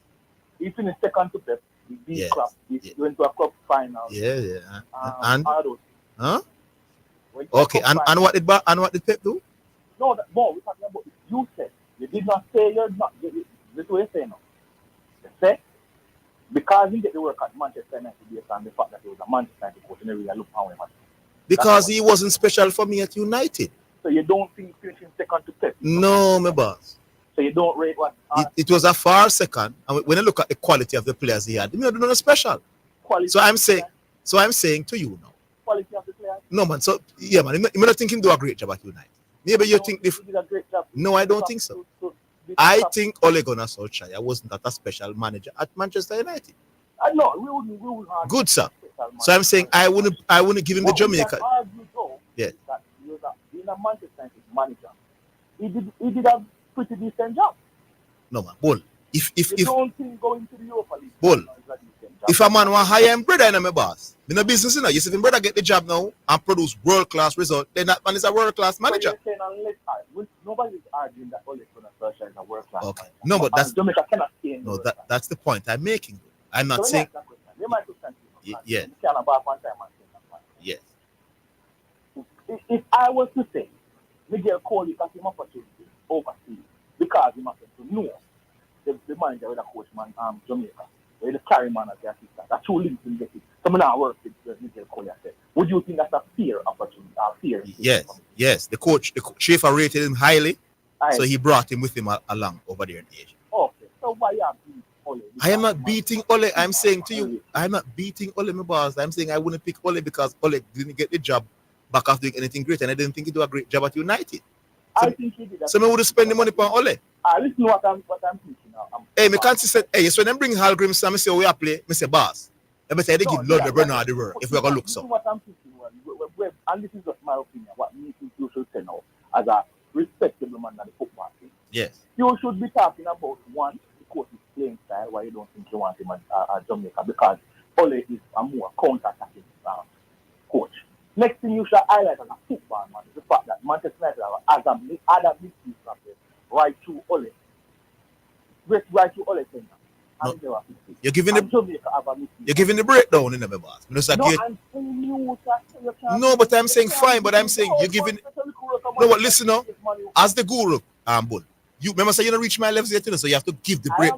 He finished second to Pep. He beat Yes. club. He went to a cup final. Yeah. And all those. huh? Went to a Okay, cup and final. what did Pep do? No, we're talking about it. You said. You did not say you're not. This is what you say now. You said, because he get the work at Manchester United based on the fact that he was a Manchester United coach and everybody look how him. Because he wasn't special for me at United. So you don't think finishing second to Pep? No, my boss. So you don't rate what? It was a far second. And when I look at the quality of the players he had, he don't know special. Quality So I'm saying to you now. Quality of the players? No man, so yeah man, you may not think him do a great job at United. Maybe you think He did a great job. No, I don't think so. I think Ole Gunnar Solskjaer wasn't that a special manager at Manchester United. No, we wouldn't argue. Good sir. So I'm saying I wouldn't give him the Jamaica. We can argue though Yeah. that he was being a Manchester United manager. He did a pretty decent job. No man, bull. If You don't think going to the Europa League bull. is a decent job? If a man want hire him brother in my boss, in a business, you know, you see if him brother get the job now and produce world class result, then that man is a world class manager. So you're saying nobody's arguing that Ole Gunnar Solskjaer is a world class manager. No, but that's Jamaica cannot stay in no, that's the point I'm making. I'm not So saying let me ask that question. You might question you, yeah. You can't have one time and say that. Yes. If I was to say Miguel Coley got him opportunity overseas because he must to know the manager with a coach man Jamaica, where the carry man as the assistant. That's two links in get it. So I now work with Miguel Coley. I said, would you think that's a fair opportunity? Yes. The coach Schaefer rated him highly, Aye. so he brought him with him along over there in Asia. Okay. So why you have beat Ole? I am not beating Ole. I'm saying to you, I'm not beating Ole, my boss. I'm saying I wouldn't pick Ole because Ole didn't get the job back after doing anything great, and I didn't think he do a great job at United. I think he did that. So I would spend the money on Ole. Listen to what I'm thinking now. Hey, me consistent. Hey, so when them bring Hal Grimson, I say we are play. I say boss. Let me say they give Lord Bernard the work if we're gonna look so. What I'm thinking, and this is just my opinion. What me think you should say now, as a respectable man in the football team. Yes. You should be talking about one, the coach's playing style, why you don't think you want him at Jamaica, because Ole is a more counter-attacking coach. Next thing you should highlight as a football man is the fact that Manchester United has a midfield problem right through Ole. Right through Ole Kenya. No. You're giving the breakdown in the boss. No, I'm telling you that no, but I'm saying fine, but I'm saying you're giving. No, but listen now. As the guru, bull. You remember say you don't reach my levels yet, so you have to give the break.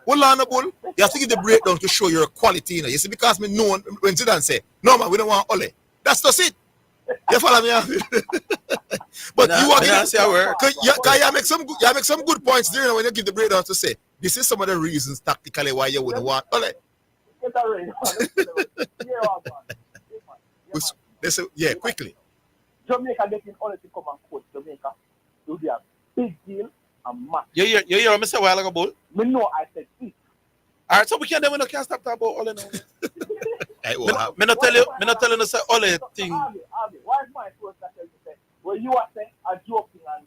Hold on, bull. You have to give the breakdown to show your quality. You see, because me know when Zidane say, no man, we don't want Ole. That's just it. You follow me? But Nah, you are nah, see how work. you make some good points there, you know, when you give the breakdown to say this is some of the reasons tactically why you wouldn't want. Ole. Get that ready. Yeah, quickly. Jamaica getting Ole to come and coach Jamaica will be a big deal and massive. You hear me say a while ago, Bull? Me know I said this. All right, so we can't stop talking about Ole now. Me not tell you to say Ole thing. Harvey, why is my source that tell you say, well, you are saying a joking and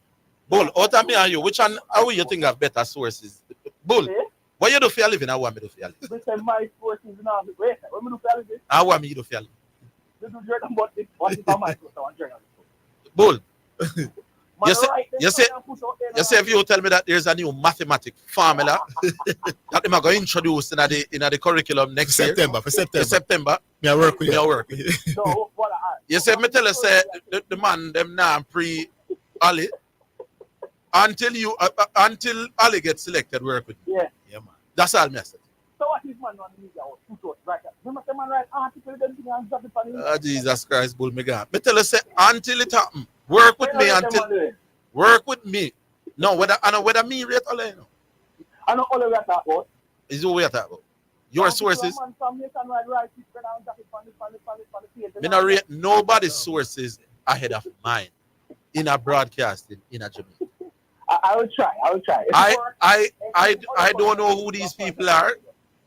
Bull, out of me and you, which one, how you think have better sources? Bull, what you do for your living, I want me to do for your living. they say my source is now the way. When me do for living, I want me to do for your living. they do journal about it. What is my source? I want journal. Bull, you say if you tell me that there's a new mathematics formula that they are going to introduce in the curriculum next year. For September. Me I work with you. No, what You say me tell you say the man them now pre-Ali until Ali gets selected work with you. Yeah, man. That's all me I say. So what is man on media or put out right? Remember the man write article them thing and drop it on the Jesus Christ, Bull, me God. Me tell you say until it happen. Work with me until work with me. No, whether me rate or you know. I know all the way at that about. Is who we are talking about. Your sources. Me not rate nobody's sources ahead of mine in a broadcasting in a Jamaica. I will try. I don't know who these people are,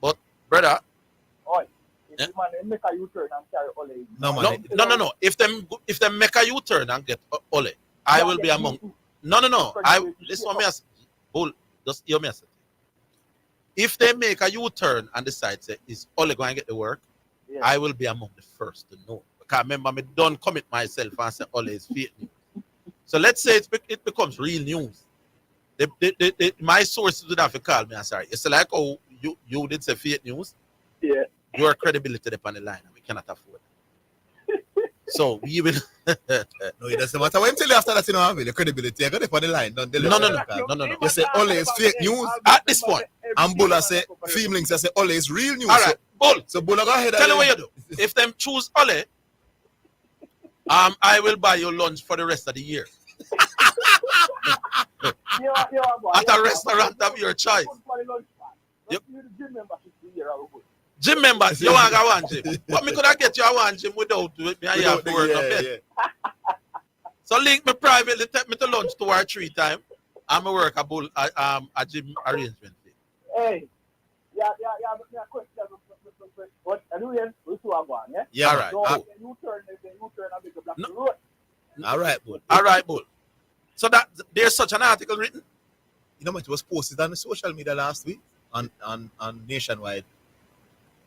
but brother. If man make a U-turn and carry Ole. No. If them make a U-turn and get Ole, I will be among. No. This one me as Bull. Just hear me. If they make a U-turn and decide say is Ole going to get the work, I will be among the first to know. Because remember, me don't commit myself and say Ole is fake news. So let's say it becomes real news. My sources would have to call me and say, it's like oh you did say fake news. Yeah. Your credibility upon the line, and we cannot afford it. So we will. No, it doesn't matter. What I'm telling you after that, you know, the credibility, I got it on the line. No. You say Ole is fake news at this point. And Bulla say, Feemlings, I say Ole is real news. All right, Bull. So Bulla, go ahead. Tell me what you do. If them choose Ole, I will buy you lunch for the rest of the year. At a restaurant of your choice. Gym members, you want to go one gym. But me could have get you a one gym without me I have to work a bit. So link me privately, take me to lunch 2 or 3 times. I'm a work a gym arrangement. Hey, yeah, me a question. But anyway, we still have one, yeah? Yeah, all right. So you turn and make a black road. All right, Bull. So that there's such an article written. You know what? It was posted on the social media last week on Nationwide.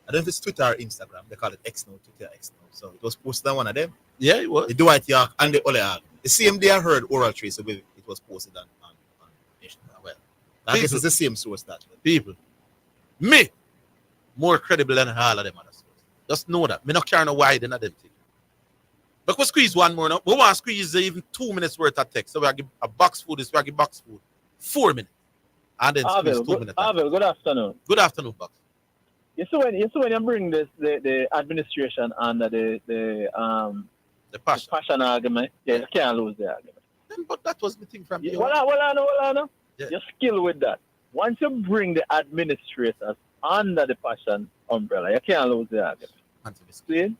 I don't know if it's Twitter or Instagram. They call it X now, Twitter X now. So it was posted on one of them. Yeah, it was. The Dwight York and the Ole York. The same day I heard Oral Trace, so it was posted on Nationwide. Well, I guess it's the same source that. People. Me, more credible than all of them other sources. Just know that. Me not care no why than them things. But we squeeze one more now. We want to squeeze even 2 minutes worth of text. So we give a box food, we give box food. 4 minutes. And then squeeze 2 minutes. Orville, good afternoon. Good afternoon, Box. You see when you bring this the administration under the passion argument, you can't lose the argument. But that was the thing from you. Well, I know. Yeah. You're skilled with that. Once you bring the administrators under the passion umbrella, you can't lose the argument. See?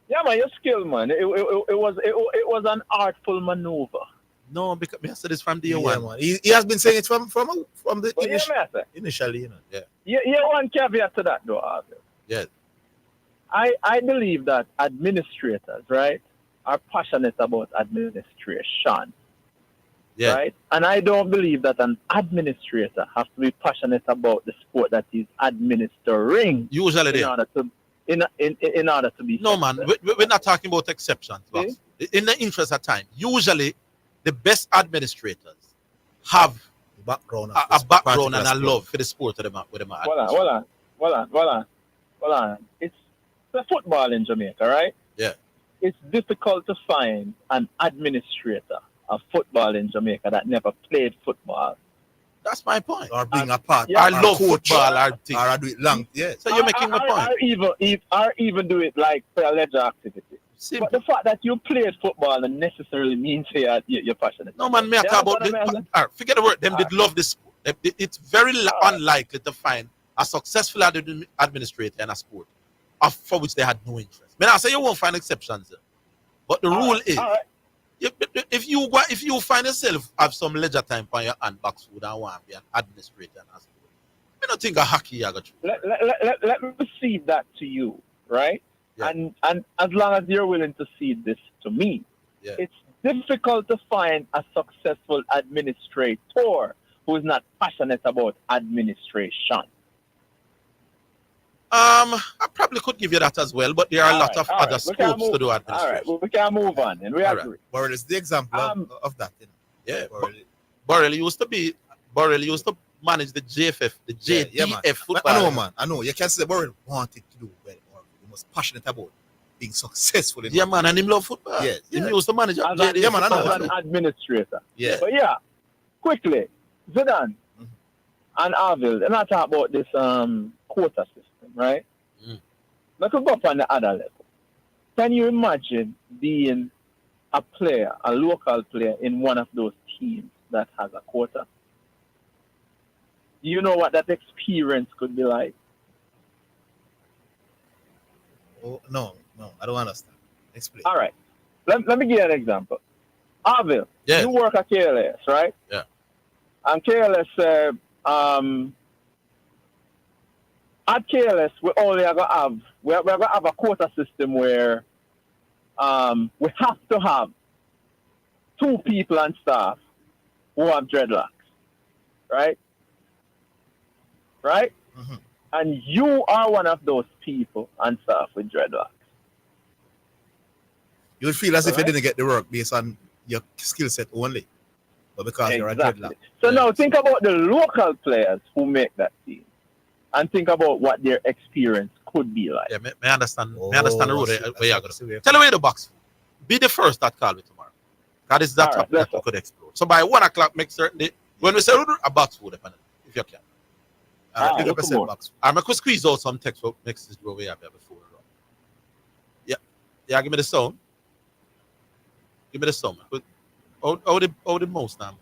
Yeah, man, you're skilled, man. It was an artful maneuver. No, because I said this from day one. Man. He has been saying it from the initially, you know. Yeah, one caveat to that, though, Orville. Yes. I believe that administrators, right, are passionate about administration. Yeah. Right? And I don't believe that an administrator has to be passionate about the sport that he's administering. Usually in order to be no, man, we're not talking about exceptions. Boss. In the interest of time, usually the best administrators have a background and a love for the sport of them. Hold on. It's the football in Jamaica, right? Yeah. It's difficult to find an administrator of football in Jamaica that never played football. That's my point. Or being a part. Yeah, I love football. or do it long. Yeah. So you're making the point. Or even do it like for a leisure activity. But the fact that you played football doesn't necessarily means you're passionate. No man, me I talk about forget the word. Them did love this sport. It's very unlikely to find a successful administrator in a sport for which they had no interest. I say you won't find exceptions there. But the rule is if you find yourself have some leisure time on your hand box food and want to be an administrator in a sport, I don't think a hockey you got let me cede that to you, right? Yeah. And as long as you're willing to cede this to me, it's difficult to find a successful administrator who is not passionate about administration. I probably could give you that as well, but there are a lot of other scopes to do administration. All right, well, we can move on, and we agree. Burrell is the example of that. Yeah, Burrell used to manage the JFF, the JDF football. I know, man. I know. You can't say Burrell wanted to do well, or he was passionate about being successful. In man, and him love football. Yes, he used to manage JDF man, I know. As an administrator. Yeah. But quickly, Zidane and Orville, they're not talking about this quota system, right? Let's go up on the other level. Can you imagine being a local player in one of those teams that has a quota? Do you know what that experience could be like? Oh, no, I don't understand. Explain. All right. Let me give you an example. Orville, you work at KLAS, right? Yeah. And KLAS said, at KLS, we only are gonna have a quota system where we have to have 2 people on staff who have dreadlocks, right? Right? Mm-hmm. And you are one of those people on staff with dreadlocks. You would feel as if you didn't get the work based on your skill set only, but because you're a dreadlock. So now think about the local players who make that team, and think about what their experience could be like. Yeah, I understand. I understand the road where you're going to. Tell away the box. Be the first that call me tomorrow. Because this is that topic that we could explore. So by 1 o'clock, make certain day, when we say a box food, if you can. I'm going to squeeze out some text for next go we have here before. Yeah, give me the sound. Give me the sound. How the most now?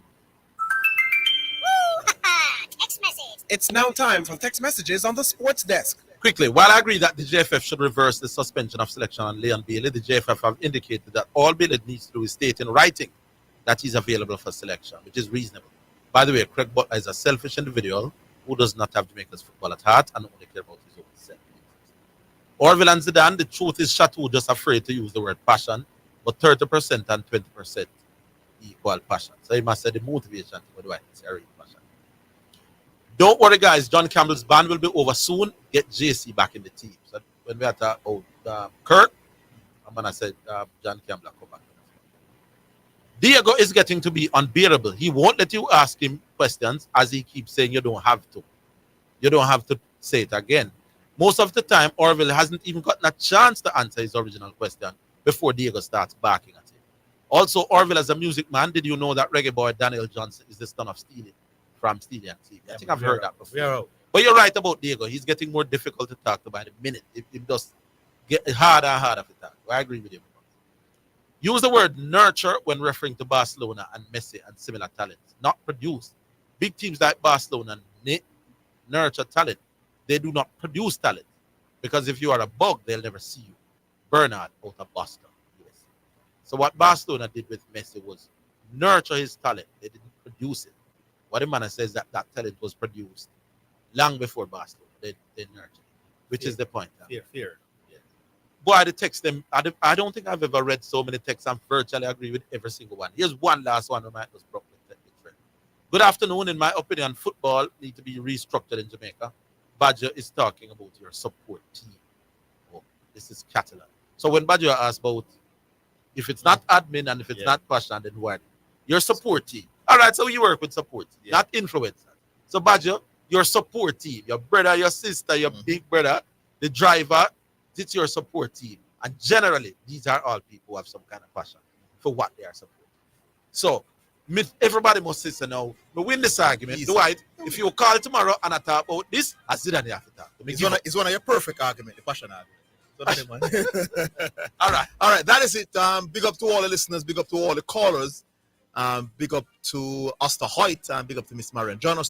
Text message. It's now time for text messages on the sports desk. Quickly, while I agree that the JFF should reverse the suspension of selection on Leon Bailey, the JFF have indicated that all Bailey needs to do is state in writing that he's available for selection, which is reasonable. By the way, Craig Butler is a selfish individual who does not have Jamaica's football at heart and only care about his own self-interest. Orville and Zidane, the truth is Chateau just afraid to use the word passion, but 30% and 20% equal passion. So he must say the motivation to do it. It's a real passion. Don't worry, guys. John Campbell's ban will be over soon. Get JC back in the team. So when we are talking about Kurt, I'm going to say John Campbell come back. Diego is getting to be unbearable. He won't let you ask him questions as he keeps saying you don't have to. You don't have to say it again. Most of the time, Orville hasn't even gotten a chance to answer his original question before Diego starts barking at him. Also, Orville as a music man, did you know that reggae boy Daniel Johnson is the son of Steely from Steely and TV? I think I've heard that before. But you're right about Diego. He's getting more difficult to talk to by the minute. It just get harder and harder to talk. I agree with you. Use the word nurture when referring to Barcelona and Messi and similar talents, not produce. Big teams like Barcelona nurture talent. They do not produce talent. Because if you are a bug, they'll never see you. Bernard out of Boston, USA. So what Barcelona did with Messi was nurture his talent. They didn't produce it. What the man says that talent was produced long before Barcelona. They nurtured it, which is the point. Fear. Boy, the text them. I don't think I've ever read so many texts and virtually agree with every single one. Here's one last one. I might just broke with friend. Good afternoon. In my opinion, football needs to be restructured in Jamaica. Badger is talking about your support team. Oh, this is Catalan. So when Badger asks about if it's not admin and if it's not passion, then what? Your support team. All right, so you work with support, not influencers. So Badger, your support team, your brother, your sister, your big brother, the driver, it's your support team. And generally, these are all people who have some kind of passion for what they are supporting. So everybody must say, now, we win this argument. Dwight, if you call tomorrow and I talk about this, I sit down there have to talk. It's one of your perfect argument, the passion argument. All right. That is it. Big up to all the listeners. Big up to all the callers. Big up to Oster Hoyt. And big up to Miss Marion. Join us